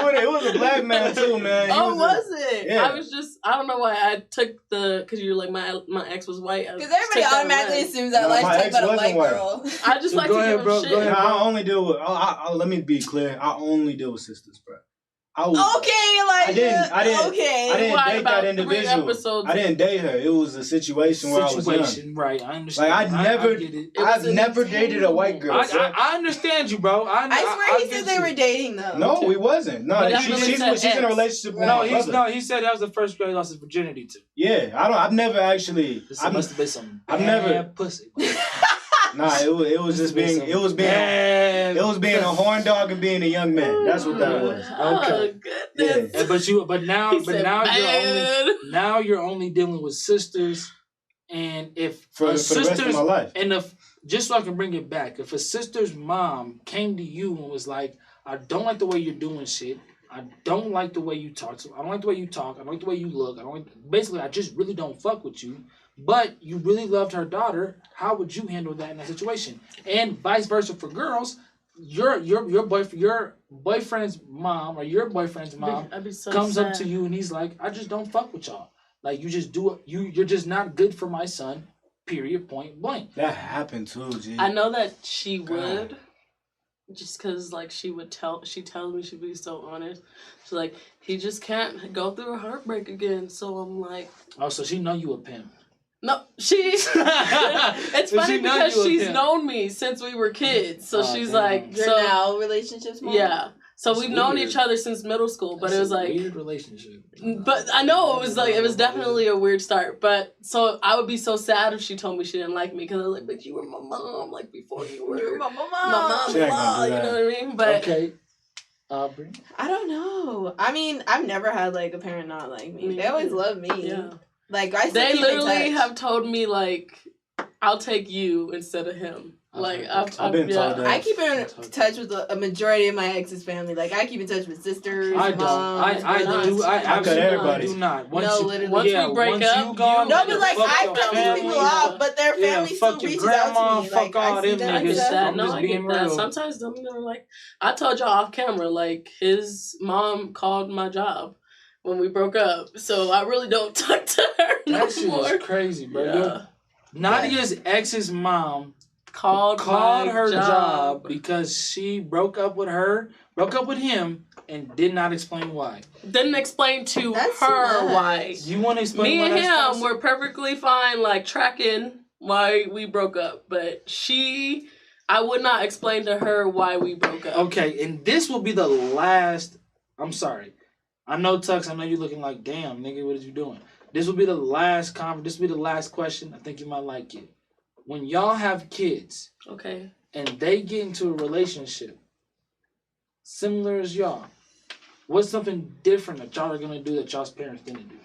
Speaker 2: it was a black man too, man.
Speaker 6: Was it?
Speaker 2: Yeah.
Speaker 6: I don't know why I took because you're like my ex was white.
Speaker 1: Because everybody automatically assumes that life's talking about a white girl.
Speaker 6: I just like to give him shit.
Speaker 2: I only deal with. Let me be clear. I only deal with sisters, bro. I didn't date that individual. I didn't date her. It was a situation where I was young.
Speaker 4: Right, I understand.
Speaker 2: Like I've never dated a white girl.
Speaker 4: I understand you, bro.
Speaker 1: I swear he said they were dating though.
Speaker 2: No, we wasn't. No, she's in a relationship with my brother.
Speaker 4: He said that was the first girl he lost his virginity to.
Speaker 2: Yeah, I've never actually.
Speaker 4: Must have been some.
Speaker 2: I've never
Speaker 4: pussy.
Speaker 2: Nah, it was just being a horn dog and being a young man. That's what that was.
Speaker 6: Okay.
Speaker 2: Yeah.
Speaker 4: But now you're only dealing with sisters, and if
Speaker 2: for the rest of my life.
Speaker 4: And if just so I can bring it back, if a sister's mom came to you and was like, I don't like the way you're doing shit. I don't like the way you talk. I don't like the way you talk. I don't like the way you look. I just really don't fuck with you. But you really loved her daughter. How would you handle that in that situation? And vice versa for girls. Your boyfriend's mom or your boyfriend's mom comes up to you and he's like, I just don't fuck with y'all. Like you just do it. You're just not good for my son. Period. Point blank.
Speaker 2: That happened too, G.
Speaker 6: I know that she would. Just because, like, she tells me she'd be so honest. She's like, he just can't go through a heartbreak again. So I'm like...
Speaker 4: Oh, so she know you a pimp.
Speaker 6: No, it's funny because she's known me since we were kids. So she's like...
Speaker 1: You're now relationships more?
Speaker 6: Yeah. So we've known each other since middle school, but it was like...
Speaker 4: weird relationship.
Speaker 6: But I know it was definitely a weird start. But so I would be so sad if she told me she didn't like me because I was like, you were my mom, like before you were
Speaker 1: my mom.
Speaker 6: You know what I mean? But
Speaker 4: okay. Aubrey?
Speaker 1: I don't know. I mean, I've never had like a parent not like me. They always love me.
Speaker 6: Yeah.
Speaker 1: Like
Speaker 6: they literally have told me like, I'll take you instead of him. Like I've been told that.
Speaker 1: I keep in touch with a majority of my ex's family. Like I keep in touch with sisters.
Speaker 4: I don't. I cut everybody. Do not.
Speaker 6: Once we break up,
Speaker 1: but like I cut these people off, but their family still reaches out to me.
Speaker 4: Fuck all them niggas.
Speaker 6: No, I get that. Sometimes them are like, I told y'all off camera, like his mom called my job when we broke up, so I really don't talk to her no more.
Speaker 4: That shit is crazy, bro. Yeah. Nadia's ex's mom
Speaker 6: called
Speaker 4: her
Speaker 6: job
Speaker 4: because she broke up with him, and did not explain why.
Speaker 6: Didn't explain to her why.
Speaker 4: You want to explain?
Speaker 6: Me and him were perfectly fine, like tracking why we broke up, but I would not explain to her why we broke up.
Speaker 4: Okay, and this will be the last. I'm sorry. I know, Tux. I know you're looking like, damn, nigga, what are you doing? This will be the last This will be the last question. I think you might like it. When y'all have kids,
Speaker 6: okay,
Speaker 4: and they get into a relationship similar as y'all, what's something different that y'all are gonna do that y'all's parents didn't do?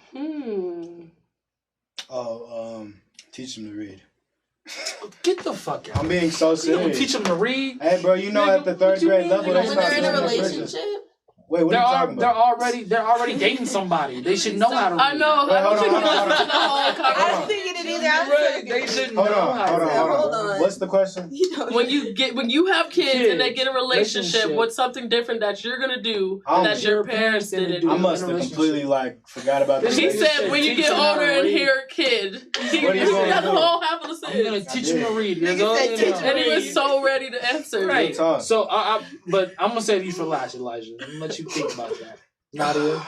Speaker 2: Teach them to read.
Speaker 4: Get the fuck out.
Speaker 2: I'm being so serious.
Speaker 4: You don't teach them to read?
Speaker 2: Hey, bro, you know at the third grade level, they
Speaker 1: when they're in a relationship.
Speaker 2: Wait, what are you talking about?
Speaker 4: They're already dating somebody. They should know how to read.
Speaker 6: I know.
Speaker 2: Wait, hold on.
Speaker 1: I don't think it either.
Speaker 4: They should know how to read.
Speaker 2: Hold on. What's the question?
Speaker 6: When you have kids and they get a relationship, what's something different that you're gonna do that your parents didn't do?
Speaker 2: I must have completely forgot about this.
Speaker 6: He said when you get older and hear a kid, he got the whole half of the sentence.
Speaker 4: I'm gonna teach him to read.
Speaker 6: And he was so ready to answer.
Speaker 4: Right. So but I'm gonna save you for last, Elijah. I'm gonna let you think about that. Nadia.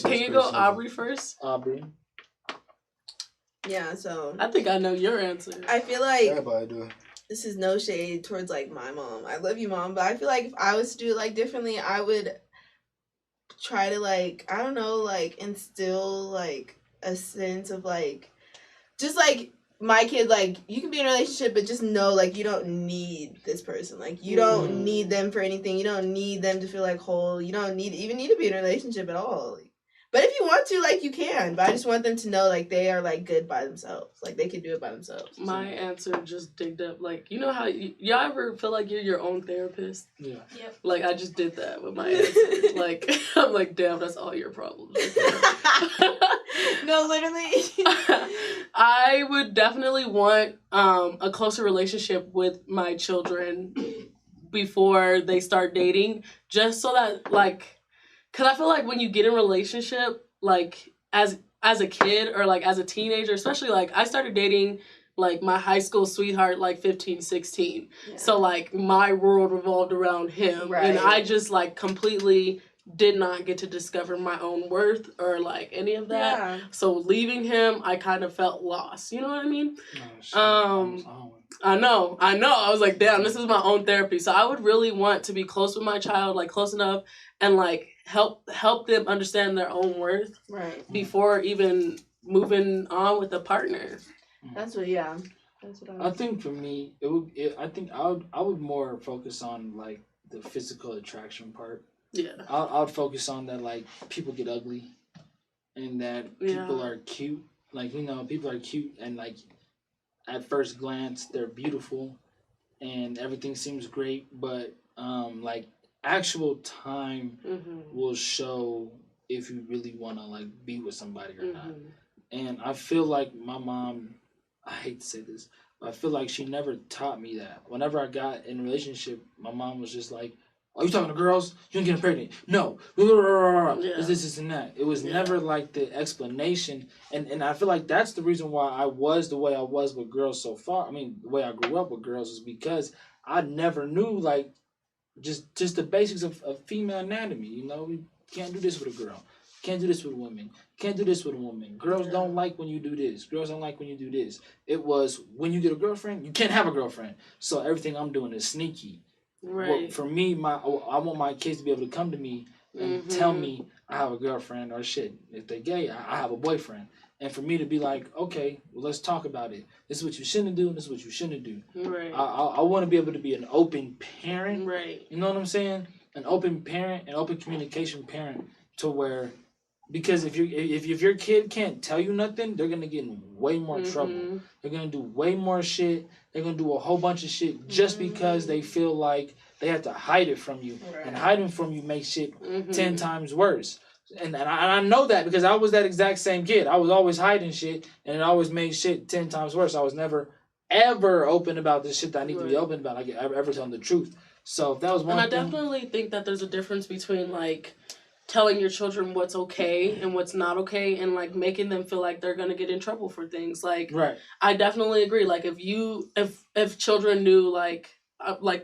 Speaker 6: Can you go Aubrey first?
Speaker 4: Aubrey.
Speaker 1: Yeah, so
Speaker 6: I think I know your answer.
Speaker 1: I feel like
Speaker 2: everybody do.
Speaker 1: This is no shade towards my mom. I love you, mom, but I feel like if I was to do it differently, I would try to I don't know, instill a sense of just my kid, you can be in a relationship, but just know, you don't need this person. You don't need them for anything. You don't need them to feel whole. You don't even need to be in a relationship at all. But if you want to, you can. But I just want them to know, they are, good by themselves. They can do it by themselves.
Speaker 6: My answer just digged up. You know how, y'all ever feel like you're your own therapist?
Speaker 4: Yeah.
Speaker 6: Yep. I just did that with my answer. I'm damn, that's all your problems.
Speaker 1: No, literally.
Speaker 6: I would definitely want a closer relationship with my children before they start dating. Just so that, because I feel when you get in a relationship, as a kid or as a teenager, especially I started dating my high school sweetheart 15, 16. Yeah. So my world revolved around him. Right. And I just completely did not get to discover my own worth or any of that. Yeah. So leaving him, I kind of felt lost. You know what I mean? I know. I was damn, this is my own therapy. So I would really want to be close with my child, close enough and help them understand their own worth before even moving on with a partner.
Speaker 1: That's what
Speaker 4: I think for me, I would more focus on the physical attraction part.
Speaker 6: Yeah.
Speaker 4: I'd focus on that people get ugly and that people are cute. People are cute and at first glance they're beautiful and everything seems great, but actual time will show if you really want to be with somebody or not. And I feel my mom, I hate to say this, but I feel she never taught me that. Whenever I got in a relationship, my mom was just "Are you talking to girls? You don't get pregnant. No. This and that." It was never the explanation. And I feel that's the reason why I was the way I was with girls so far. I mean, the way I grew up with girls is because I never knew just the basics of female anatomy. You can't do this with a girl. Can't do this with women. Can't do this with a woman. Girls don't like when you do this. Girls don't like when you do this. It was when you get a girlfriend, you can't have a girlfriend. So everything I'm doing is sneaky. Right. Well, for me, I want my kids to be able to come to me and tell me I have a girlfriend or shit. If they're gay, I have a boyfriend. And for me to be okay, well, let's talk about it. This is what you shouldn't do, and this is what you shouldn't do.
Speaker 6: Right.
Speaker 4: I want to be able to be an open parent.
Speaker 6: Right.
Speaker 4: You know what I'm saying? An open parent, an open communication parent, to where, because if your kid can't tell you nothing, they're gonna get in way more trouble. They're gonna do way more shit. They're gonna do a whole bunch of shit just because they feel they have to hide it from you, and hiding from you makes shit 10 times worse. And I know that because I was that exact same kid. I was always hiding shit, and it always made shit 10 times worse. I was never, ever open about the shit that I need to be open about. Ever telling the truth. So if that was one
Speaker 6: thing. And I definitely think that there's a difference between telling your children what's okay and what's not okay, and like making them feel like they're gonna get in trouble for things. Like, I definitely agree. Like, if children knew, like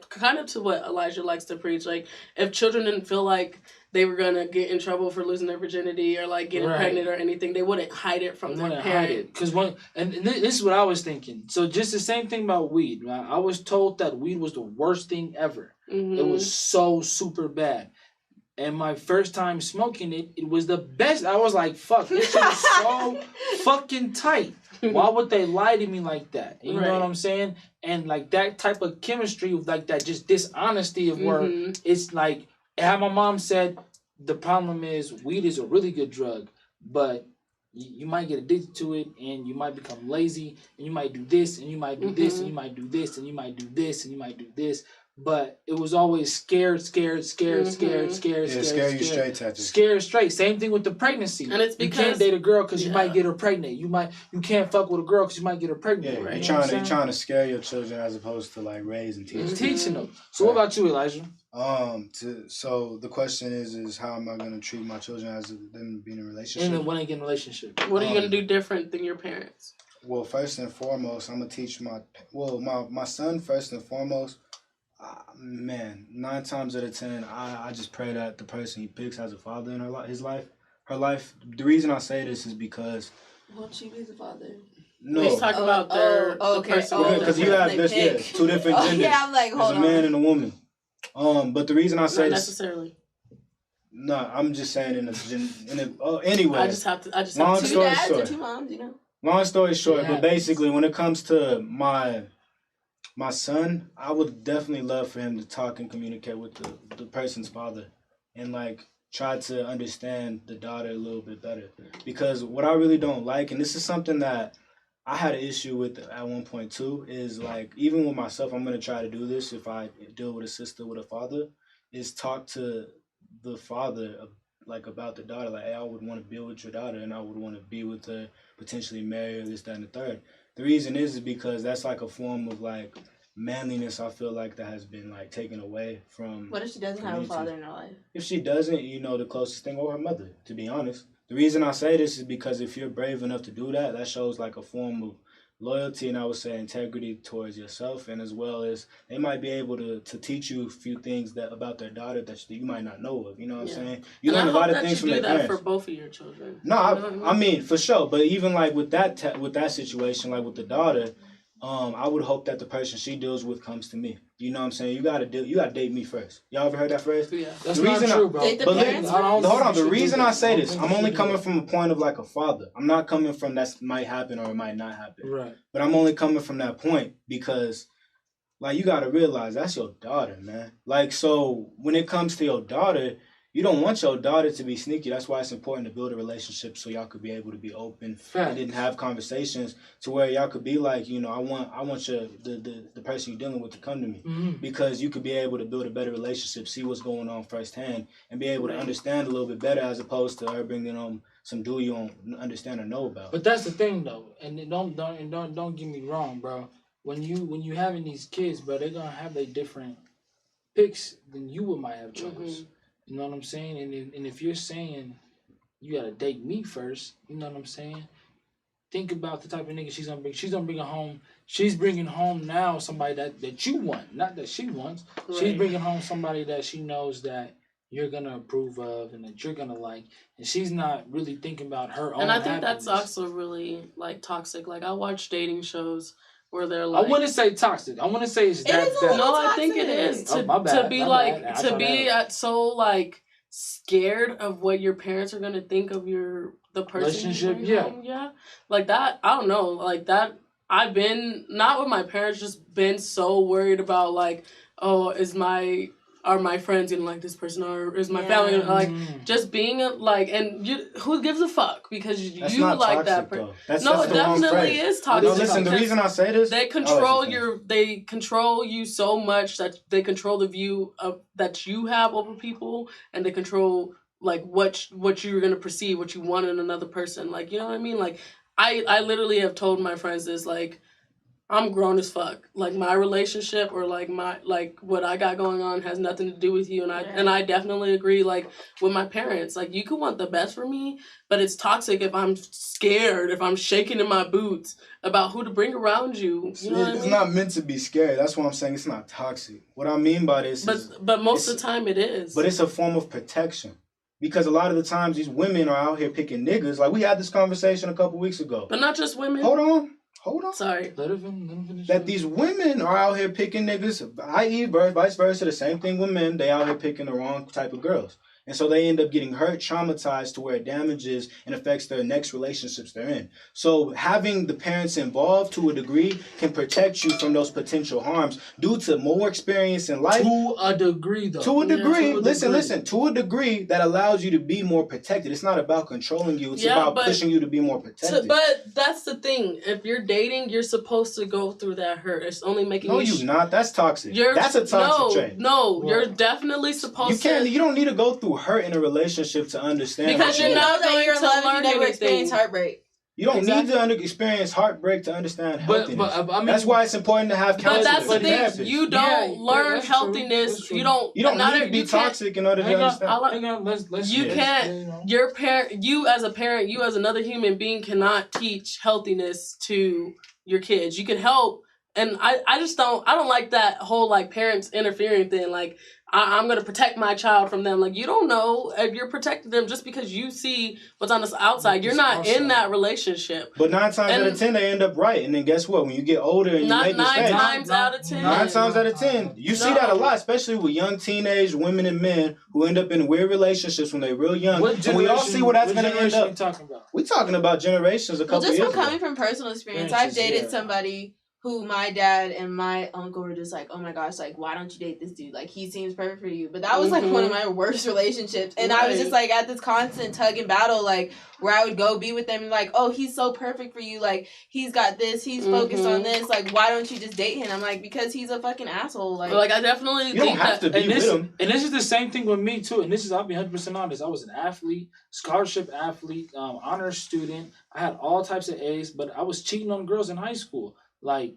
Speaker 6: kind of to what Elijah likes to preach, like if children didn't feel like they were gonna get in trouble for losing their virginity or like getting pregnant or anything, they wouldn't hide it from their parent.
Speaker 4: Because this is what I was thinking. So just the same thing about weed. Right? I was told that weed was the worst thing ever. Mm-hmm. It was so super bad. And my first time smoking it, it was the best. I was like, fuck, this shit is so fucking tight. Why would they lie to me like that? You know what I'm saying? And like that type of chemistry, like that just dishonesty of work, it's like, how my mom said, the problem is weed is a really good drug, but you might get addicted to it and you might become lazy and you might do this and you might do this and you might do this and you might do this and you might do this. But it was always scared.
Speaker 2: Scare you straight, Tattoo.
Speaker 4: Scared straight. Same thing with the pregnancy.
Speaker 6: And it's because
Speaker 4: you can't date a girl because you might get her pregnant. You can't fuck with a girl because you might get her pregnant.
Speaker 2: Yeah, you're trying to scare your children as opposed to like raise and teach.
Speaker 4: Teaching them. So what about you, Elijah?
Speaker 2: So the question is how am I going to treat my children as them being in a relationship?
Speaker 4: And then when they get in a relationship,
Speaker 6: what are you going to do different than your parents?
Speaker 2: Well, first and foremost, I'm gonna teach my son first and foremost. Man, 9 times out of 10, I just pray that the person he picks has a father in her life. The reason I say this is because.
Speaker 1: Won't she be the father?
Speaker 2: No.
Speaker 6: Let's talk about the person.
Speaker 2: Because you have this, 2 different genders.
Speaker 1: Yeah, I'm like, hold on.
Speaker 2: There's a man and a woman. But the reason I say
Speaker 6: Not
Speaker 2: this.
Speaker 6: necessarily.
Speaker 2: No, I'm just saying anyway.
Speaker 6: I just have to.
Speaker 2: Long
Speaker 1: 2
Speaker 2: story
Speaker 1: dads
Speaker 2: short.
Speaker 1: or 2 moms, you know.
Speaker 2: Long story short, but basically, when it comes to my son, I would definitely love for him to talk and communicate with the person's father and like try to understand the daughter a little bit better. Because what I really don't like, and this is something that I had an issue with at one point too, is like even with myself, I'm gonna try to do this if I deal with a sister with a father, is talk to the father like about the daughter, like, hey, I would want to be with your daughter and I would want to be with her, potentially marry her, this, that, and the third. The reason is because that's like a form of like manliness, I feel like, that has been like taken away from.
Speaker 1: What if she doesn't have a father in her life? If
Speaker 2: she doesn't, the closest thing, or her mother, to be honest. The reason I say this is because if you're brave enough to do that, that shows like a form of loyalty and I would say integrity towards yourself, and as well as they might be able to teach you a few things about their daughter that you might not know of. You know what I'm saying? You learn a lot of things from their parents.
Speaker 6: For both of your children.
Speaker 2: No, I mean for sure. But even like with that situation, like with the daughter, I would hope that the person she deals with comes to me. You know what I'm saying? You gotta date me first. Y'all ever heard that phrase?
Speaker 4: Yeah, that's not true, bro.
Speaker 1: Date the parents first?
Speaker 2: Hold on. The reason I say this, I'm only coming from a point of like a father. I'm not coming from that might happen or it might not happen.
Speaker 4: Right.
Speaker 2: But I'm only coming from that point because, like, you gotta realize that's your daughter, man. Like, so when it comes to your daughter, you don't want your daughter to be sneaky. That's why it's important to build a relationship so y'all could be able to be open and then have conversations to where y'all could be like, I want the person you're dealing with to come to me because you could be able to build a better relationship, see what's going on firsthand, and be able to understand a little bit better as opposed to her bringing on some dude you don't understand or know about.
Speaker 4: But that's the thing though, and don't get me wrong, bro. When you having these kids, bro, they're gonna have their different picks than you might have chose. Mm-hmm. You know what I'm saying? And if you're saying you gotta date me first, you know what I'm saying? Think about the type of nigga she's gonna bring. She's gonna bring home. She's bringing home now somebody that you want, not that she wants. Right. She's bringing home somebody that she knows that you're gonna approve of and that you're gonna like. And she's not really thinking about her own.
Speaker 6: And I think
Speaker 4: happiness.
Speaker 6: that's also really like toxic. Like I watch dating shows where they're like,
Speaker 4: I wouldn't say toxic. I want to say it's that.
Speaker 6: No, I think it is to be so like scared of what your parents are gonna think of the person.
Speaker 4: Relationship,
Speaker 6: yeah. Like that. I don't know. Like that. I've been not with my parents. Just been so worried about like, oh, are my friends gonna like this person, or is my family gonna like just being like, and who gives a fuck because you like that person? No, it definitely is toxic.
Speaker 2: No, listen, the reason I say this,
Speaker 6: they control you so much that they control the view of that you have over people, and they control like what you're gonna perceive, what you want in another person. Like, you know what I mean? Like, I literally have told my friends this, like, I'm grown as fuck. Like my relationship or like what I got going on has nothing to do with you. And I definitely agree like with my parents. Like you can want the best for me, but it's toxic if I'm scared, if I'm shaking in my boots about who to bring around you. You know what I mean?
Speaker 2: It's not meant to be scary. That's why I'm saying it's not toxic. What I mean by this
Speaker 6: but most of the time it is.
Speaker 2: But it's a form of protection. Because a lot of the times these women are out here picking niggas. Like we had this conversation a couple weeks ago.
Speaker 6: But not just women.
Speaker 2: Hold on.
Speaker 6: Sorry.
Speaker 3: Let him finish.
Speaker 2: That these women are out here picking niggas, i.e. vice versa, the same thing with men. They out here picking the wrong type of girls. And so they end up getting hurt, traumatized to where it damages and affects their next relationships they're in. So having the parents involved to a degree can protect you from those potential harms due to more experience in life.
Speaker 4: To a degree, though.
Speaker 2: To a degree. Listen. To a degree that allows you to be more protected. It's not about controlling you. It's about pushing you to be more protected.
Speaker 6: But that's the thing. If you're dating, you're supposed to go through that hurt. It's only making you...
Speaker 2: No, you're not. That's toxic. That's a toxic trait.
Speaker 6: No, you're definitely supposed to...
Speaker 2: You don't need to go through hurt in a relationship to understand.
Speaker 6: Because you're not going to learn
Speaker 1: you never experience heartbreak.
Speaker 2: You don't need to experience heartbreak to understand healthiness. But I mean, that's why it's important to have counselors.
Speaker 6: But that's the thing. You don't learn healthiness. You don't
Speaker 2: need to be toxic in order to understand.
Speaker 6: You can't. Your parent. You as a parent. You as another human being cannot teach healthiness to your kids. You can help. And I just don't. I don't like that whole like parents interfering thing. Like I'm gonna protect my child from them. Like you don't know if you're protecting them just because you see what's on the outside. You're not in that relationship.
Speaker 2: But 9 times out of 10 they end up right. And then guess what? When you get older and you make mistakes,
Speaker 6: 9 times out of 10.
Speaker 2: 9 times out of 10, you see that a lot, especially with young teenage women and men who end up in weird relationships when they're real young. And we all see where that's gonna end up. We're talking about generations a couple years ago.
Speaker 1: Just from coming from personal experience, I've dated somebody who my dad and my uncle were just like, oh my gosh, like, why don't you date this dude? Like, he seems perfect for you. But that was, like, one of my worst relationships. And I was just, like, at this constant tug and battle, like, where I would go be with them and, like, oh, he's so perfect for you. Like, he's got this. He's focused on this. Like, why don't you just date him? I'm like, because he's a fucking asshole. Like
Speaker 6: I definitely
Speaker 2: you don't have to be with him.
Speaker 4: And this is the same thing with me, too. And this is, I'll be 100% honest. I was an athlete, scholarship athlete, honor student. I had all types of A's, but I was cheating on girls in high school. Like,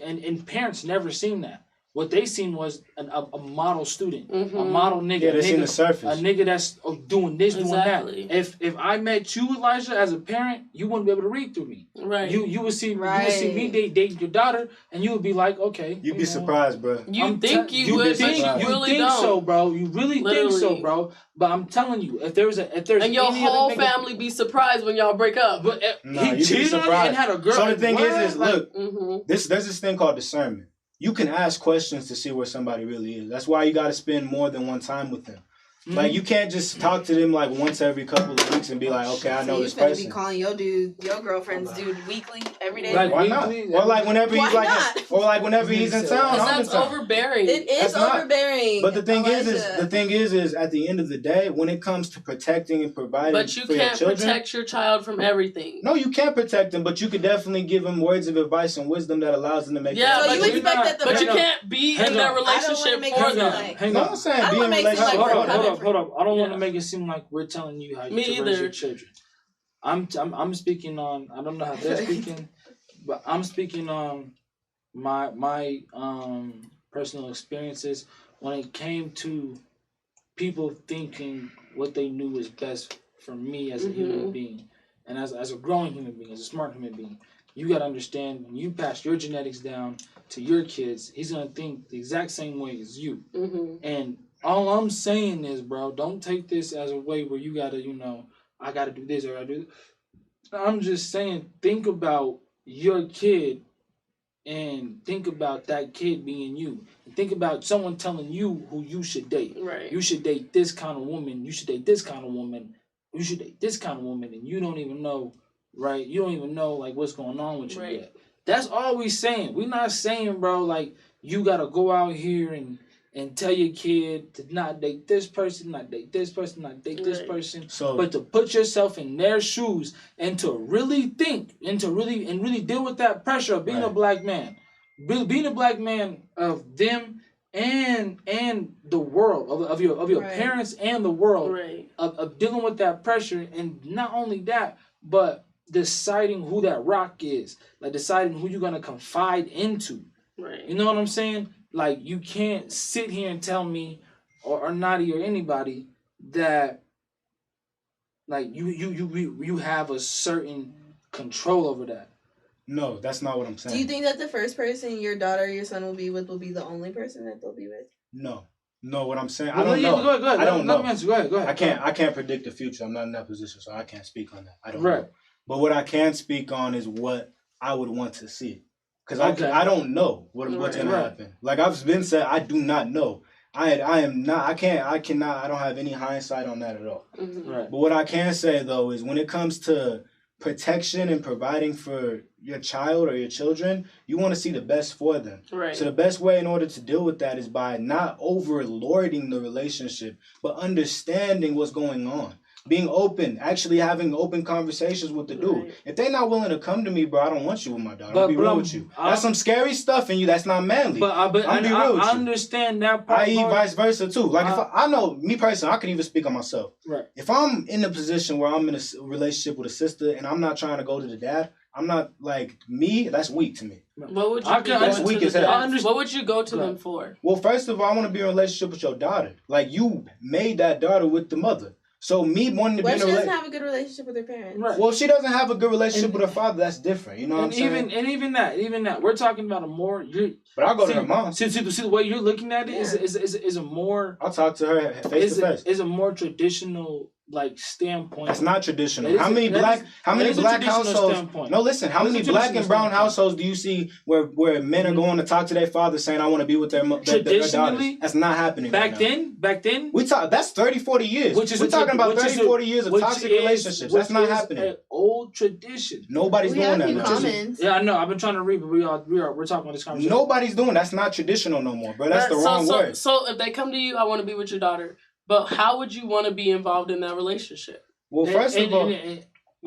Speaker 4: and parents never seen that. What they seen was a model student, a model nigga.
Speaker 2: Yeah, they seen the surface.
Speaker 4: A nigga that's doing this, doing that. If I met you, Elijah, as a parent, you wouldn't be able to read through me.
Speaker 6: Right.
Speaker 4: You would see me dating your daughter, and you would be like, okay.
Speaker 2: You'd be surprised, bro.
Speaker 6: You think you would, but you really don't.
Speaker 4: So, bro. You really think so, bro. But I'm telling you, if there's
Speaker 6: and your whole family be surprised when y'all break up.
Speaker 4: But he cheated on you and had a girl.
Speaker 2: So the thing is look, there's this thing called discernment. You can ask questions to see where somebody really is. That's why you got to spend more than one time with them. Like, you can't just talk to them, like, once every couple of weeks and be like, okay, I know this person.
Speaker 1: You be calling your girlfriend's dude weekly, every day?
Speaker 2: Like, why not? Or, like, whenever he's, like, whenever he's in town, I'm in
Speaker 6: that's
Speaker 2: town.
Speaker 6: overbearing.
Speaker 1: It is overbearing.
Speaker 2: But the thing is, at the end of the day, when it comes to protecting and providing for your children. But you can't
Speaker 6: protect your child from everything.
Speaker 2: No, you can't protect them, but you could definitely give them words of advice and wisdom that allows them to make
Speaker 1: so you expect that
Speaker 6: but you can't be in that relationship for them.
Speaker 2: Hang on. I'm saying be in a relationship.
Speaker 4: Hold up. I don't want to make it seem like we're telling you how to raise your children. I'm speaking on. I don't know how they're speaking, but I'm speaking on my personal experiences when it came to people thinking what they knew was best for me as a human being, and as a growing human being, as a smart human being. You got to understand, when you pass your genetics down to your kids, he's going to think the exact same way as you. And all I'm saying is, bro, don't take this as a way where you got to, I got to do this or I do this. I'm just saying, think about your kid and think about that kid being you. And think about someone telling you who you should date.
Speaker 6: Right.
Speaker 4: You should date this kind of woman. You should date this kind of woman. You should date this kind of woman. And you don't even know, right? You don't even know, like, what's going on with you yet. That's all we saying. We're not saying, bro, like, you got to go out here and tell your kid to not date this person, not date this person, not date this person, but to put yourself in their shoes and to really think and to really deal with that pressure of being a black man, being a black man of them and the world of your parents and the world of dealing with that pressure, and not only that, but deciding who that rock is, like deciding who you're gonna confide into.
Speaker 6: Right.
Speaker 4: You know what I'm saying? Like you can't sit here and tell me or Nadi or anybody that like you have a certain control over that.
Speaker 2: No, that's not what I'm saying.
Speaker 1: Do you think that the first person your daughter or your son will be with will be the only person that they'll be with?
Speaker 2: No, what I'm saying,
Speaker 4: I don't know. Go ahead.
Speaker 2: I don't know.
Speaker 4: Go ahead.
Speaker 2: I can't predict the future. I'm not in that position, so I can't speak on that. I don't
Speaker 4: know.
Speaker 2: But what I can speak on is what I would want to see, because I don't know what's gonna happen. Like I've been said, I do not know. I don't have any hindsight on that at all.
Speaker 4: Mm-hmm. Right.
Speaker 2: But what I can say though is when it comes to protection and providing for your child or your children, you want to see the best for them.
Speaker 6: Right.
Speaker 2: So the best way in order to deal with that is by not overlording the relationship, but understanding what's going on. Being open, actually having open conversations with the dude. Right. If they're not willing to come to me, bro, I don't want you with my daughter. I'll be real with you. That's some scary stuff in you. That's not manly.
Speaker 4: But I'll be real with you. I understand that part.
Speaker 2: I.e. vice versa too. Like if I know me personally, I can even speak on myself.
Speaker 4: Right.
Speaker 2: If I'm in a position where I'm in a relationship with a sister and I'm not trying to go to the dad, I'm not like me. That's weak to me.
Speaker 6: What would you What would you go to them for?
Speaker 2: Well, first of all, I want to be in a relationship with your daughter. Like you made that daughter with the mother. So me wanting to be in a relationship.
Speaker 1: She doesn't have a good relationship with her parents.
Speaker 2: Right. Well, if she doesn't have a good relationship with her father, that's different. You know what I'm saying?
Speaker 4: Even that. We're talking about a more.
Speaker 2: But I'll go to her mom.
Speaker 4: See the way you're looking at it is a more.
Speaker 2: I'll talk to her face to face.
Speaker 4: Is a more traditional like standpoint.
Speaker 2: That's not traditional. How many black households? No, listen. How many black and brown households do you see where men are going to talk to their father saying, "I want to be with their daughters"? That's not happening.
Speaker 4: Back then,
Speaker 2: we talk. That's 30, 40 years. We're talking about 30, 40 years of toxic relationships. That's not happening.
Speaker 4: An old tradition.
Speaker 2: Nobody's doing that.
Speaker 4: Yeah, I know. I've been trying to read, but we're talking about this conversation.
Speaker 2: Nobody's doing. That's not traditional no more, bro. That's the wrong word.
Speaker 6: So if they come to you, I want to be with your daughter. But how would you want to be involved in that relationship?
Speaker 2: Well, first of all,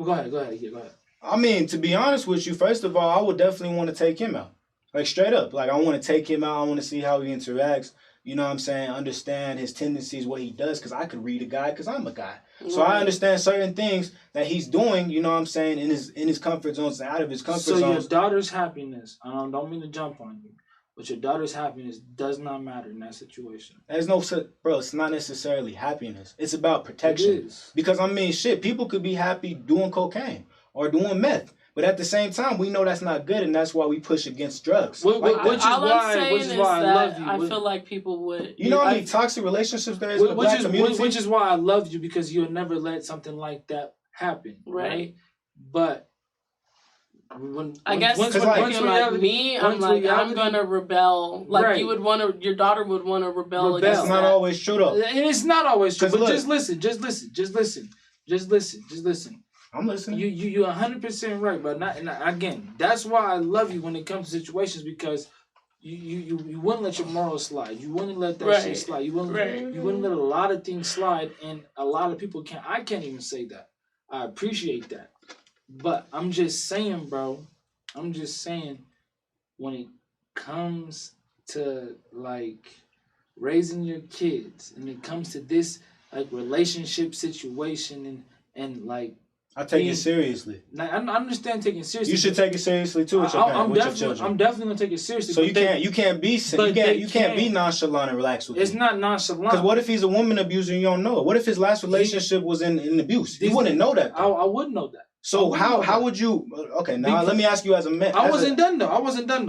Speaker 4: go ahead.
Speaker 2: I mean, to be honest with you, first of all, I would definitely want to take him out. Like, straight up. Like, I want to take him out. I want to see how he interacts. You know what I'm saying? Understand his tendencies, what he does, because I could read a guy because I'm a guy. Right. So I understand certain things that he's doing, you know what I'm saying, in his comfort zones and out of his comfort zones.
Speaker 4: So your daughter's happiness, I don't mean to jump on you, but your daughter's happiness does not matter in that situation.
Speaker 2: There's no, bro, it's not necessarily happiness. It's about protection.
Speaker 4: It is.
Speaker 2: Because, I mean, shit, people could be happy doing cocaine or doing meth. But at the same time, we know that's not good, and that's why we push against drugs.
Speaker 6: Which is why I love you. I feel like people would...
Speaker 2: You know how many toxic relationships there is in the black community?
Speaker 4: Which is why I love you, because you'll never let something like that happen. Right? But...
Speaker 6: I'm gonna rebel. Like you would want to, your daughter would want to rebel against
Speaker 2: That's not always true though.
Speaker 4: And it's not always true. But look, just listen. I'm listening. You're 100% right, but not again. That's why I love you when it comes to situations, because you wouldn't let your morals slide. You wouldn't let that shit slide. You wouldn't let a lot of things slide, and a lot of people can't. I can't even say that. I appreciate that. But I'm just saying, bro. I'm just saying, when it comes to like raising your kids, and it comes to this like relationship situation, and like
Speaker 2: I take it seriously.
Speaker 4: I understand taking it seriously.
Speaker 2: You should take it seriously too with your children.
Speaker 4: I'm definitely gonna take it seriously.
Speaker 2: So you can't be nonchalant and relaxed with it.
Speaker 4: It's not nonchalant.
Speaker 2: Because what if he's a woman abuser and you don't know it? What if his last relationship was in abuse? You wouldn't know that.
Speaker 4: I wouldn't know that.
Speaker 2: So how would you? Okay, now let me ask you as a man.
Speaker 4: I wasn't done though.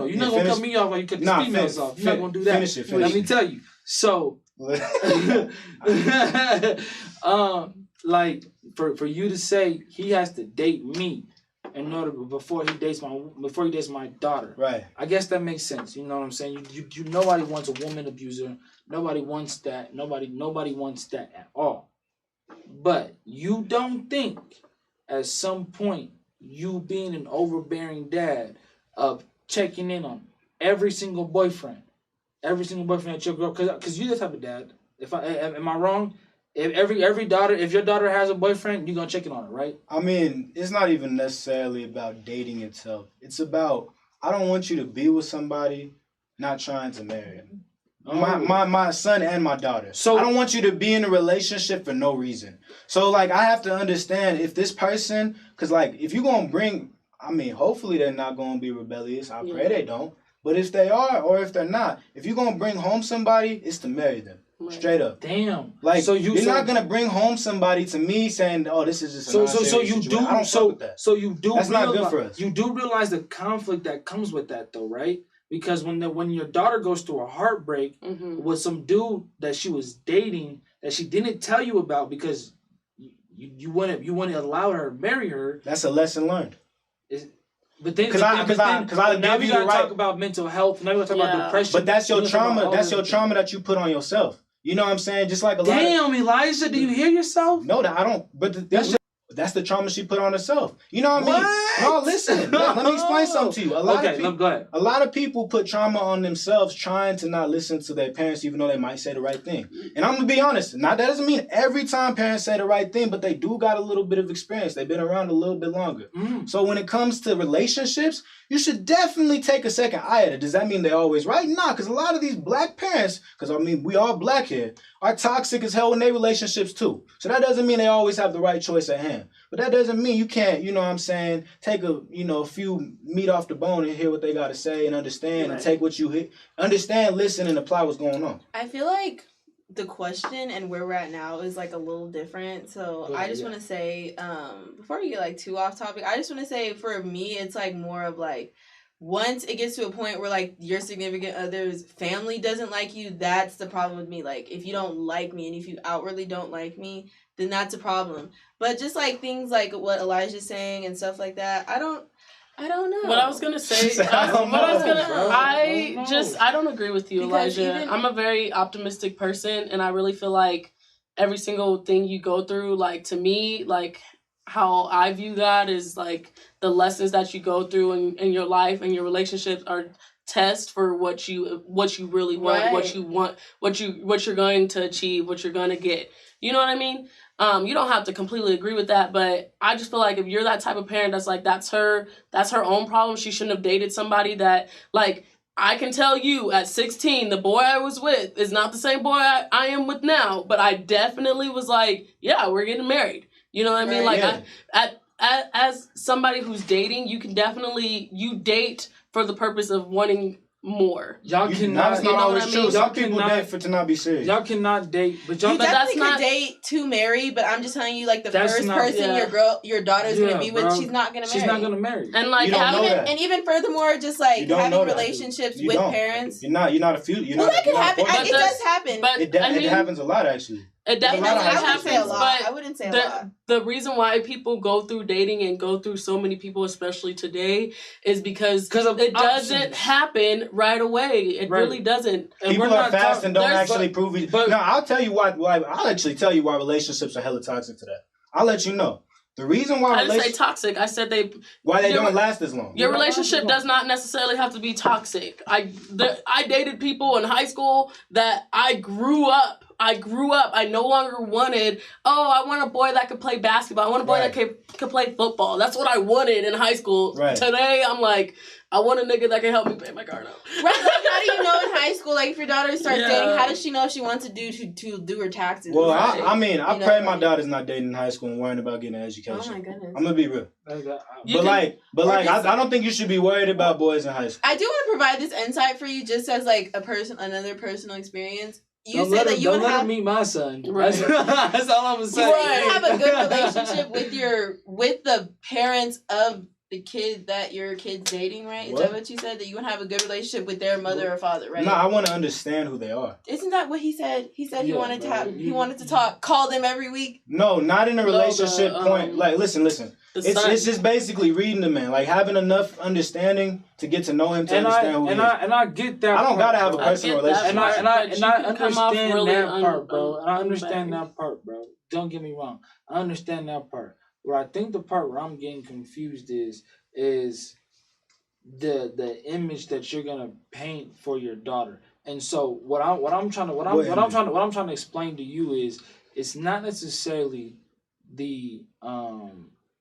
Speaker 4: You're not gonna cut me off like you cut the females off. You're not gonna do that.
Speaker 2: Finish it.
Speaker 4: Let me tell you. So, like for you to say he has to date me in order before he dates my daughter.
Speaker 2: Right.
Speaker 4: I guess that makes sense. You know what I'm saying? You nobody wants a woman abuser. Nobody wants that. Nobody wants that at all. But you don't think at some point you being an overbearing dad of checking in on every single boyfriend that your girl, because you the type of dad. Am I wrong? If your daughter has a boyfriend, you're gonna check in on her, right?
Speaker 2: I mean, it's not even necessarily about dating itself. It's about, I don't want you to be with somebody not trying to marry them. My son and my daughter. So I don't want you to be in a relationship for no reason. So like I have to understand if this person Because, like, if you're going to bring, I mean, hopefully they're not going to be rebellious. I pray they don't. But if they are or if they're not, if you're going to bring home somebody, it's to marry them. Right. Straight up.
Speaker 4: Damn.
Speaker 2: Like, so you're not going to bring home somebody to me saying, oh, this is just a
Speaker 4: so you
Speaker 2: situation.
Speaker 4: do,
Speaker 2: I don't fuck with that.
Speaker 4: So you do
Speaker 2: That's not good for us.
Speaker 4: You do realize the conflict that comes with that, though, right? Because when your daughter goes through a heartbreak with some dude that she was dating that she didn't tell you about because you want to allow her to marry her.
Speaker 2: That's a lesson learned.
Speaker 4: But then, now we gotta talk about mental health. Now we gotta talk about depression.
Speaker 2: But that's your trauma. That's your trauma that you put on yourself. You know what I'm saying? Just like a lot.
Speaker 4: Damn, Elijah, do you hear yourself?
Speaker 2: No, I don't. But that's the trauma she put on herself. You know what I mean? No, listen. Let me explain something to you. A lot of people put trauma on themselves trying to not listen to their parents, even though they might say the right thing. And I'm gonna be honest. Now that doesn't mean every time parents say the right thing, but they do got a little bit of experience. They've been around a little bit longer. So when it comes to relationships, you should definitely take a second eye at it. Does that mean they're always right? Nah, because a lot of these black parents, because I mean, we all black here, are toxic as hell in their relationships too. So that doesn't mean they always have the right choice at hand. But that doesn't mean you can't, you know what I'm saying, take a few meat off the bone and hear what they got to say and understand and take what you hear. Understand, listen, and apply what's going on.
Speaker 1: I feel like the question and where we're at now is like a little different. So I just want to say, before we get like too off topic, I just want to say for me, it's like more of like, once it gets to a point where like your significant other's family doesn't like you, that's the problem with me. Like if you don't like me and if you outwardly don't like me, then that's a problem. But just like things like what Elijah's saying and stuff like that, I don't know.
Speaker 6: What I was gonna say, I don't agree with you, Elijah. I'm a very optimistic person, and I really feel like every single thing you go through, like to me, like how I view God is like the lessons that you go through in your life and your relationships are test for what you really want, what you're going to achieve, what you're going to get. You know what I mean? You don't have to completely agree with that, but I just feel like if you're that type of parent that's like, that's her own problem. She shouldn't have dated somebody that, like, I can tell you at 16, the boy I was with is not the same boy I am with now, but I definitely was like, yeah, we're getting married. You know what I mean? Like, as somebody who's dating, you can definitely, you date for the purpose of wanting more.
Speaker 4: Y'all cannot.
Speaker 2: That's not always true. Some people date to not be serious.
Speaker 4: Y'all cannot date, but y'all.
Speaker 1: You definitely could date to marry, but I'm just telling you, like the first person your daughter's gonna be with, she's not gonna marry.
Speaker 4: She's not gonna marry.
Speaker 6: And like,
Speaker 1: even furthermore, just like having relationships with parents.
Speaker 2: You're not a few.
Speaker 1: Well, that can happen. It does happen,
Speaker 6: but
Speaker 2: it happens a lot actually.
Speaker 6: It definitely happens,
Speaker 1: I wouldn't say a lot.
Speaker 6: The reason why people go through dating and go through so many people, especially today, is because it doesn't happen right away. It really doesn't.
Speaker 2: And people are fast and don't actually prove it. No, I'll tell you why. I'll actually tell you why relationships are hella toxic to that. I'll let you know. The reason why
Speaker 6: I didn't say toxic. I said
Speaker 2: why they don't last as long.
Speaker 6: Your relationship does not necessarily have to be toxic. I dated people in high school that I grew up. I no longer wanted, I want a boy that could play basketball. I want a boy that could play football. That's what I wanted in high school. Right. Today, I'm like, I want a nigga that can help me pay my car note.
Speaker 1: Right, like how do you know in high school, like if your daughter starts dating, how does she know if she wants to do her taxes?
Speaker 2: Well, I pray my daughter's not dating in high school and worrying about getting an education.
Speaker 1: Oh my goodness.
Speaker 2: I'm gonna be real. I don't think you should be worried about boys in high school.
Speaker 1: I do want to provide this insight for you just as like another personal experience.
Speaker 4: Don't let her meet my son. Right. That's all I'm saying.
Speaker 1: You have a good relationship with the parents of the kid that your kid's dating, right? Is that what you said? That you want to have a good relationship with their mother or father, right?
Speaker 2: No, I want to understand who they are.
Speaker 1: Isn't that what he said? He said he wanted to talk, call them every week.
Speaker 2: No, not in a relationship point. Like, listen. It's just basically reading the man, like having enough understanding to get to know him, to understand who he is.
Speaker 4: And I get that.
Speaker 2: I don't gotta have a personal relationship.
Speaker 4: And I understand that part, bro. And I understand that part, bro. Don't get me wrong. I understand that part. Where I think the part where I'm getting confused is the image that you're gonna paint for your daughter. And so what I'm trying to explain to you is it's not necessarily the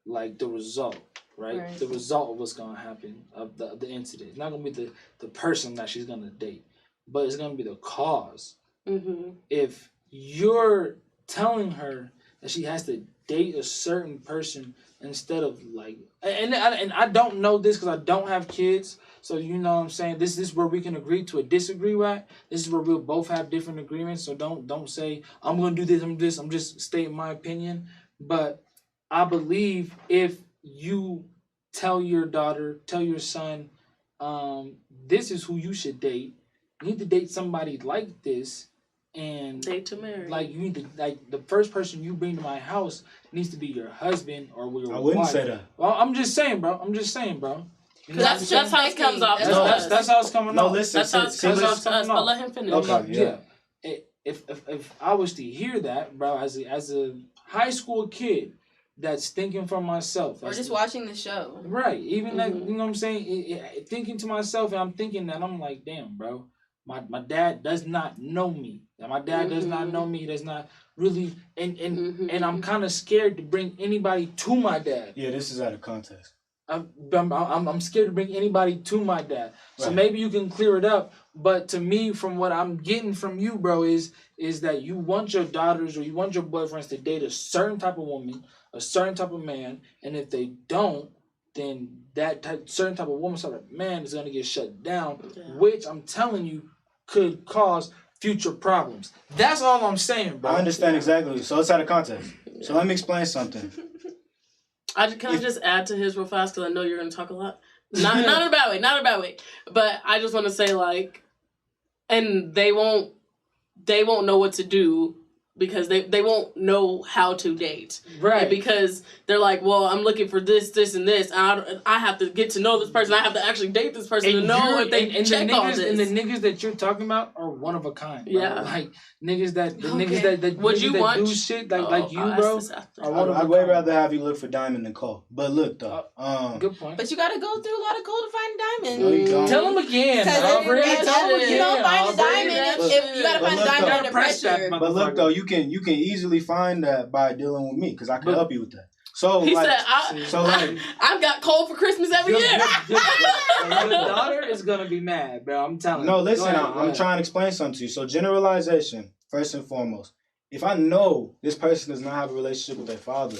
Speaker 4: like the result, right? The result of what's gonna happen of the incident. It's not gonna be the person that she's gonna date, but it's gonna be the cause. Mm-hmm. If you're telling her that she has to date a certain person instead of like, and I don't know this because I don't have kids. So you know what I'm saying? This is where we can agree to a disagree, right? This is where we'll both have different agreements. So don't say I'm gonna do this. I'm just stating my opinion. But I believe if you tell your daughter, tell your son, this is who you should date. You need to date somebody like this, and
Speaker 6: date to marry.
Speaker 4: Like you need to the first person you bring to my house needs to be your husband or your wife.
Speaker 2: I wouldn't say that.
Speaker 4: Well, I'm just saying, bro.
Speaker 6: That's how it comes off.
Speaker 4: That's how it's coming off.
Speaker 2: No, listen.
Speaker 6: That's how it's coming off. But let him finish.
Speaker 2: Okay,
Speaker 4: yeah. If I was to hear that, bro, as a high school kid that's thinking for myself,
Speaker 1: or just watching the show,
Speaker 4: right? Even that, you know what I'm saying? Thinking to myself, and I'm thinking that I'm like, damn, bro, my dad does not know me. My dad does not know me. He does not really, and I'm kind of scared to bring anybody to my dad.
Speaker 2: Yeah, this is out of context.
Speaker 4: I'm scared to bring anybody to my dad. So maybe you can clear it up. But to me, from what I'm getting from you, bro, is that you want your daughters or you want your boyfriends to date a certain type of woman, a certain type of man, and if they don't, then that certain type of woman, certain type of man is gonna get shut down, which I'm telling you could cause future problems. That's all I'm saying, bro.
Speaker 2: I understand exactly. So it's out of context. So let me explain something.
Speaker 6: Can I just add to his real fast because I know you're going to talk a lot. Not in a bad way. But I just want to say like, and they won't know what to do because they won't know how to date.
Speaker 4: Right.
Speaker 6: And because they're like, well, I'm looking for this, and this. And I have to get to know this person. I have to actually date this person to know if they check all this.
Speaker 4: And the niggas that you're talking about are one of a kind. Bro.
Speaker 6: Yeah.
Speaker 4: Like niggas that do shit like you, bro.
Speaker 2: I'd way rather have you look for diamond than coal. But look though,
Speaker 4: good point.
Speaker 1: But you gotta go through a lot of coal to find a diamond.
Speaker 2: No, you don't.
Speaker 4: Tell them again.
Speaker 1: You don't find a diamond if you gotta find a diamond under pressure.
Speaker 2: But look though, you can easily find that by dealing with me because I can help you with that. So
Speaker 6: he
Speaker 2: like,
Speaker 6: said, I've got coal for Christmas every year.
Speaker 4: Your daughter is gonna be mad, bro. I'm telling you.
Speaker 2: No, listen, I'm trying to explain something to you. So generalization, first and foremost. If I know this person does not have a relationship with their father,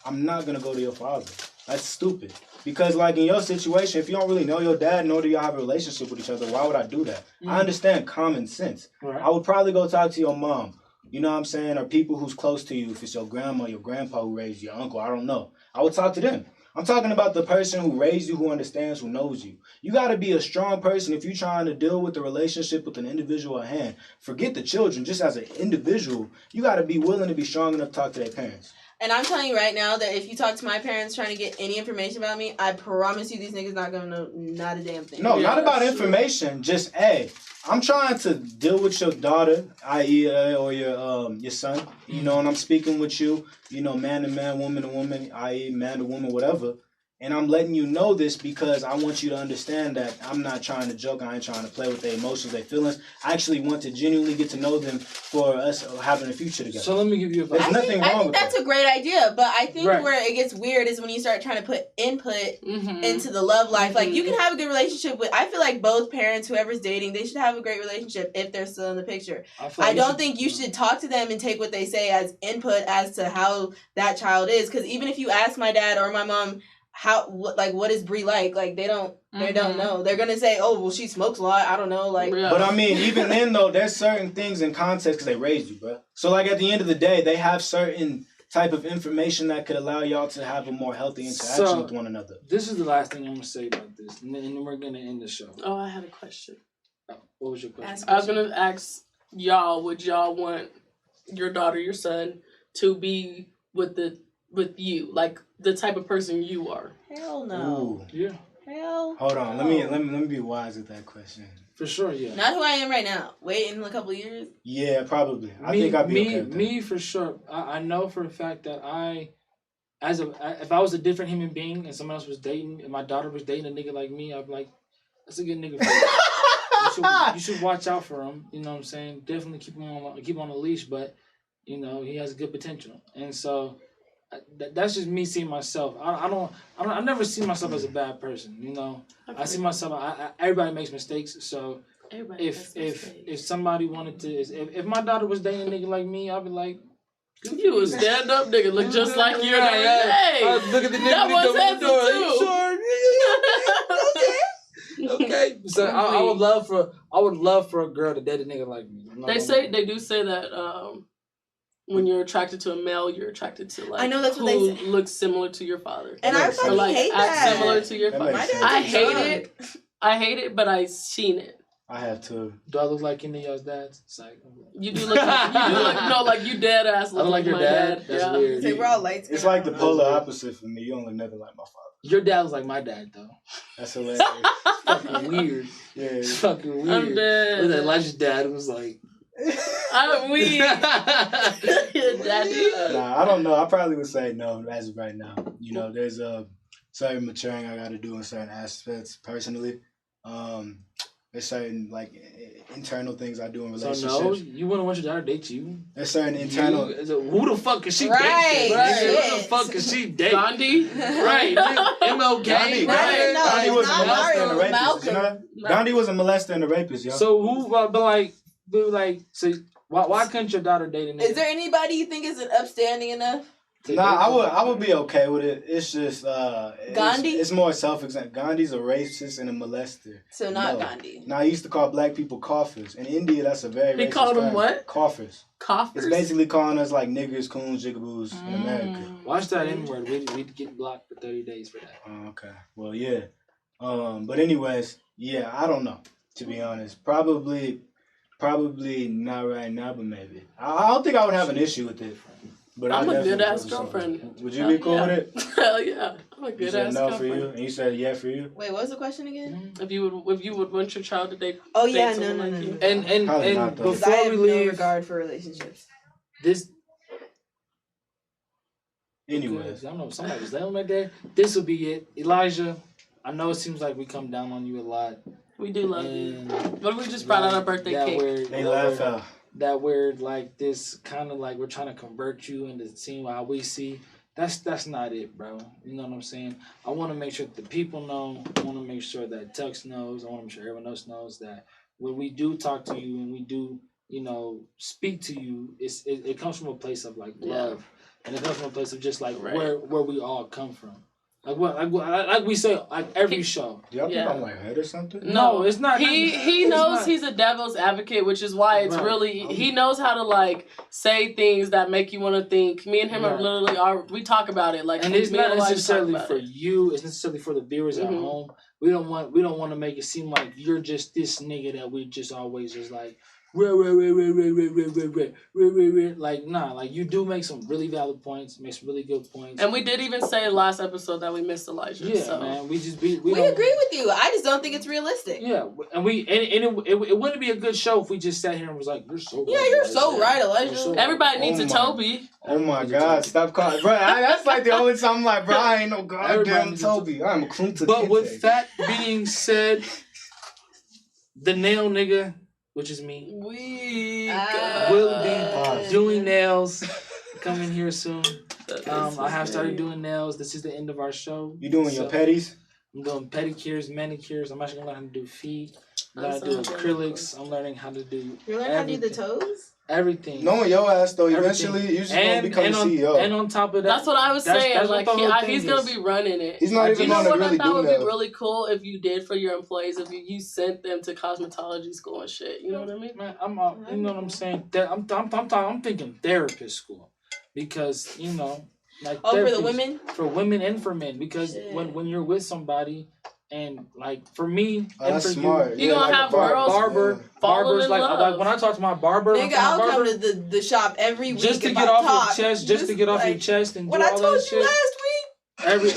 Speaker 2: I'm not gonna go to your father. That's stupid. Because like in your situation, if you don't really know your dad, nor do y'all have a relationship with each other, why would I do that? I understand common sense. Right. I would probably go talk to your mom. You know what I'm saying? Or people who's close to you. If it's your grandma, your grandpa who raised you, your uncle, I don't know. I would talk to them. I'm talking about the person who raised you, who understands, who knows you. You got to be a strong person if you're trying to deal with the relationship with an individual at hand. Forget the children. Just as an individual, you got to be willing to be strong enough to talk to their parents.
Speaker 1: And I'm telling you right now that if you talk to my parents trying to get any information about me, I promise you these niggas not going to know not a damn thing.
Speaker 2: No, not about information. Just, hey, I'm trying to deal with your daughter, i.e. or your son, you know, and I'm speaking with you, you know, man to man, woman to woman, i.e. man to woman, whatever. And I'm letting you know this because I want you to understand that I'm not trying to joke. I ain't trying to play with their emotions, their feelings. I actually want to genuinely get to know them for us having a future together.
Speaker 4: So let me give you advice.
Speaker 2: There's nothing wrong with that.
Speaker 1: I think that's a great idea, but I think where it gets weird is when you start trying to put input into the love life. Like, you can have a good relationship with, I feel like both parents, whoever's dating, they should have a great relationship if they're still in the picture. I don't think you should talk to them and take what they say as input as to how that child is. Because even if you ask my dad or my mom, what is Bree like? Like, they don't know. They're gonna say, oh, well, she smokes a lot. I don't know. Like,
Speaker 2: but I mean, even then though, there's certain things in context because they raised you, bro. So like at the end of the day, they have certain type of information that could allow y'all to have a more healthy interaction with one another.
Speaker 4: This is the last thing I'm gonna say about this, and then we're gonna end the show.
Speaker 6: Oh, I had a question.
Speaker 4: What was your question?
Speaker 6: I was gonna ask y'all, would y'all want your daughter, your son, to be with you, like the type of person you are?
Speaker 1: Hell no.
Speaker 2: Ooh.
Speaker 4: Yeah.
Speaker 1: Hell.
Speaker 2: Hold on. Let me be wise with that question.
Speaker 4: For sure, yeah.
Speaker 1: Not who I am right now. Wait in a couple of years.
Speaker 2: Yeah, probably. I think I'd be okay with that.
Speaker 4: Me for sure. I know for a fact that if I was a different human being and someone else was dating, and my daughter was dating a nigga like me, I'd be like, that's a good nigga for you. You should watch out for him. You know what I'm saying? Definitely keep him on a leash, but you know he has good potential, and so. That's just me seeing myself. I never see myself as a bad person. You know, okay. I see myself. Everybody makes mistakes. So if somebody wanted to, if my daughter was dating a nigga like me, I'd be like,
Speaker 6: You a stand up nigga, look just like you.
Speaker 4: Hey, look at the nigga
Speaker 6: that was
Speaker 4: handsome too. Okay, so I would love for a girl to date a nigga like me.
Speaker 6: They do say that when you're attracted to a male, you're attracted to like
Speaker 1: I know that's
Speaker 6: who
Speaker 1: what they say.
Speaker 6: looks similar to your father.
Speaker 1: And I fucking
Speaker 6: like,
Speaker 1: hate that.
Speaker 6: Similar to your father. I hate it, but I seen it.
Speaker 2: I have to.
Speaker 4: Do I look like any of y'all's dads? It's like,
Speaker 6: you do look like you dead ass look like
Speaker 4: your
Speaker 6: my
Speaker 4: dad. That's weird.
Speaker 1: We're all lights.
Speaker 2: It's like the polar opposite for me. You don't look nothing like my father.
Speaker 4: Your dad was like my dad though.
Speaker 2: That's hilarious.
Speaker 4: It's fucking weird.
Speaker 2: Yeah,
Speaker 4: it's fucking weird.
Speaker 6: I'm dead.
Speaker 4: Elijah's dad was like.
Speaker 6: I'm weird. Daddy.
Speaker 2: Nah, I don't know. I probably would say no as of right now. You know, there's a certain maturing I got to do in certain aspects personally. There's certain like internal things I do in relationships. So no,
Speaker 4: you wouldn't want your daughter to date you.
Speaker 2: There's certain internal.
Speaker 4: Who the fuck is she
Speaker 1: dating?
Speaker 4: Right. Who the fuck is she dating?
Speaker 6: Gandhi.
Speaker 4: Right. MLK.
Speaker 2: Gandhi was a molester and a rapist. You know? Gandhi was a molester and a rapist, yo.
Speaker 4: So who? So why couldn't your daughter date a nigga?
Speaker 1: Is there anybody you think isn't upstanding enough?
Speaker 2: Nah, I would be okay with it. It's just
Speaker 1: Gandhi.
Speaker 2: It's more self-exempt. Gandhi's a racist and a molester.
Speaker 1: So not Gandhi.
Speaker 2: Nah, he used to call black people coughers. In India, that's a very.
Speaker 6: He called them what?
Speaker 2: Coughers.
Speaker 6: Coughers.
Speaker 2: It's basically calling us like niggers, coons, jigaboos in America.
Speaker 4: Watch that N-word. We'd get blocked for 30 days for that.
Speaker 2: Oh, okay. Well, yeah. But anyways, yeah, I don't know. To be honest, probably not right now, but maybe. I don't think I would have an issue with it. But
Speaker 6: I'm a good ass girlfriend.
Speaker 2: Would you be cool with it?
Speaker 6: Hell yeah, I'm a good ass girlfriend. You said no for you,
Speaker 2: and you said yeah for you.
Speaker 1: Wait, what was the question again?
Speaker 6: If you would want your child to date?
Speaker 1: Oh yeah, no.
Speaker 4: And before
Speaker 1: I have
Speaker 4: we leave,
Speaker 1: no regard for relationships.
Speaker 2: Anyways,
Speaker 4: I don't know if somebody was there right there. This will be it, Elijah. I know it seems like we come down on you a lot.
Speaker 6: We do love you, but we just brought out our birthday cake.
Speaker 2: They laugh out.
Speaker 4: That we're like this kind of like we're trying to convert you into seeing how we see. That's not it, bro. You know what I'm saying? I want to make sure that the people know. I want to make sure that Tux knows. I want to make sure everyone else knows that when we do talk to you and we do, speak to you, it comes from a place of like love, and it comes from a place of just like where we all come from. Like we say, like every show.
Speaker 2: Do y'all think I'm like head or something?
Speaker 4: No, it's not.
Speaker 6: He knows he's a devil's advocate, which is why it's really he knows how to like say things that make you want to think. Me and him are literally we talk about it like.
Speaker 4: And it's not necessarily for you. It's necessarily for the viewers at home. We don't want to make it seem like you're just this nigga that we just always just like. Like nah, like you do make some really valid points, make some really good points.
Speaker 6: And we did even say last episode that we missed Elijah.
Speaker 4: Yeah,
Speaker 6: so.
Speaker 4: man, we
Speaker 1: agree with you. I just don't think it's realistic.
Speaker 4: Yeah, and it wouldn't be a good show if we just sat here and was like, "You're so
Speaker 1: right, you're so right, Elijah."
Speaker 6: Everybody needs a Toby.
Speaker 2: Oh my God! Stop calling, bro. That's like the only time I'm like, bro, I ain't no goddamn Toby. I'm a Kunta.
Speaker 4: But with that being said, the nail nigga. Which is me. Will be doing nails. Coming here soon. I have started doing nails. This is the end of our show.
Speaker 2: You doing your petties?
Speaker 4: I'm doing pedicures, manicures. I'm actually gonna learn how to do feet. I'm learning how to do acrylics. I'm learning how to do.
Speaker 1: You're learning how to do the toes?
Speaker 4: Everything.
Speaker 2: Knowing your ass though, eventually you're just gonna become a CEO.
Speaker 4: And on top of that,
Speaker 6: that's what I was saying. That's like he's gonna be running it.
Speaker 2: He's not even gonna really do that.
Speaker 6: You know what I thought would be really cool if you did for your employees, if you sent them to cosmetology school and shit. You know what I mean?
Speaker 4: Man, you know what I'm saying? I'm thinking therapist school because like
Speaker 1: for the women,
Speaker 4: for women and for men because when you're with somebody. And like for me, and for
Speaker 2: smart.
Speaker 6: You gonna have
Speaker 4: barbers like when I talk to my barber,
Speaker 1: nigga, I'll come to the shop every week
Speaker 4: just to get off your chest, just to get off your chest and do all that shit.
Speaker 1: When I told you last week,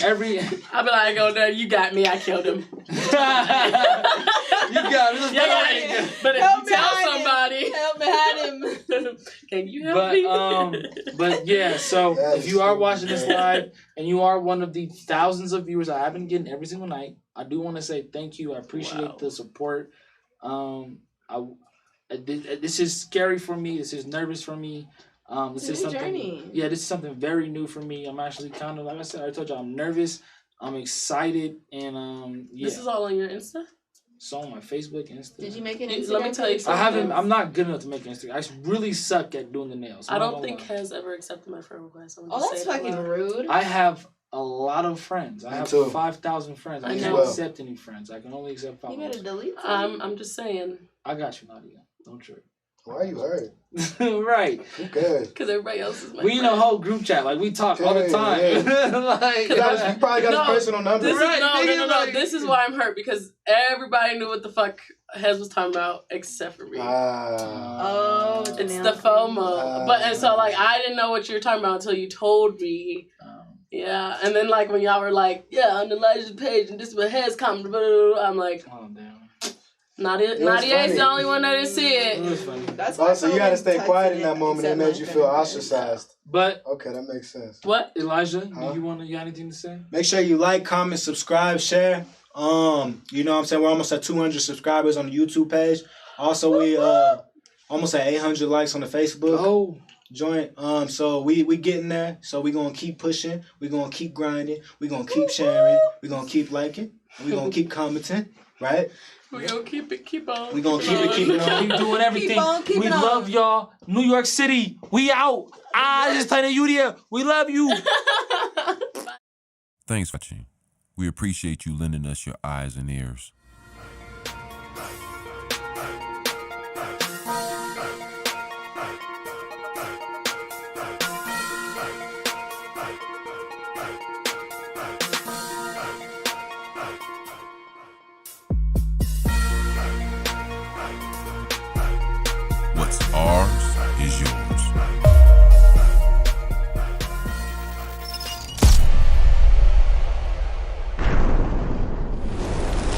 Speaker 4: every
Speaker 6: I'll be like, "Oh no, you got me. I killed him."
Speaker 4: You got me.
Speaker 6: Yeah. But if you tell somebody,
Speaker 1: help me hide him.
Speaker 6: Can you help me?
Speaker 4: But yeah. So if you are watching this live and you are one of the thousands of viewers I have been getting every single night. I do want to say thank you. I appreciate the support. This is scary for me. This is nervous for me. This is something. Journey. Yeah, this is something very new for me. I'm actually kind of like I said. I told you I'm nervous. I'm excited, and yeah.
Speaker 6: This is all on your Insta.
Speaker 4: So on my Facebook, Instagram.
Speaker 1: Did you make an Instagram?
Speaker 6: Let me tell you something.
Speaker 4: I'm not good enough to make an Instagram. I really suck at doing the nails.
Speaker 6: I don't think Hez ever accepted my friend request.
Speaker 1: That's fucking rude.
Speaker 4: I have a lot of friends. I have 5,000 friends. I can't accept any friends. I can only accept 5,000.
Speaker 1: You better delete
Speaker 6: them. I'm just saying.
Speaker 4: I got you, Nadia. Don't trip.
Speaker 7: Why are you hurt?
Speaker 4: Right.
Speaker 7: Okay.
Speaker 6: Because everybody else is my
Speaker 4: We in a whole group chat. Like, we talk all the time.
Speaker 7: Like, you probably got his personal number.
Speaker 6: No. This is why I'm hurt. Because everybody knew what the fuck Hez was talking about except for me. It's the FOMO. And so, like, I didn't know what you were talking about until you told me. Yeah. And then, like, when y'all were like, yeah, on Elijah's page, and this is what Hez commented, blah, blah, blah, I'm like, oh, damn. Nadi-Aye's the only one that didn't see it.
Speaker 4: It was funny.
Speaker 7: That's so you had to stay quiet in that moment. It made you feel ostracized.
Speaker 4: But
Speaker 7: okay, that makes sense.
Speaker 6: What,
Speaker 4: Elijah? Do you got anything to say?
Speaker 2: Make sure you like, comment, subscribe, share. You know what I'm saying? We're almost at 200 subscribers on the YouTube page. Also, we almost at 800 likes on the Facebook joint. So we getting there. So we gonna keep pushing. We gonna keep grinding. We gonna keep sharing. We gonna keep liking. We gonna keep commenting. Right?
Speaker 6: We gonna keep on.
Speaker 2: We gonna keep it on.
Speaker 4: Keep doing everything. We love y'all. New York City. We out. This is Planet YOUDIA. We love you.
Speaker 8: Thanks for watching. We appreciate you lending us your eyes and ears. What's ours is yours.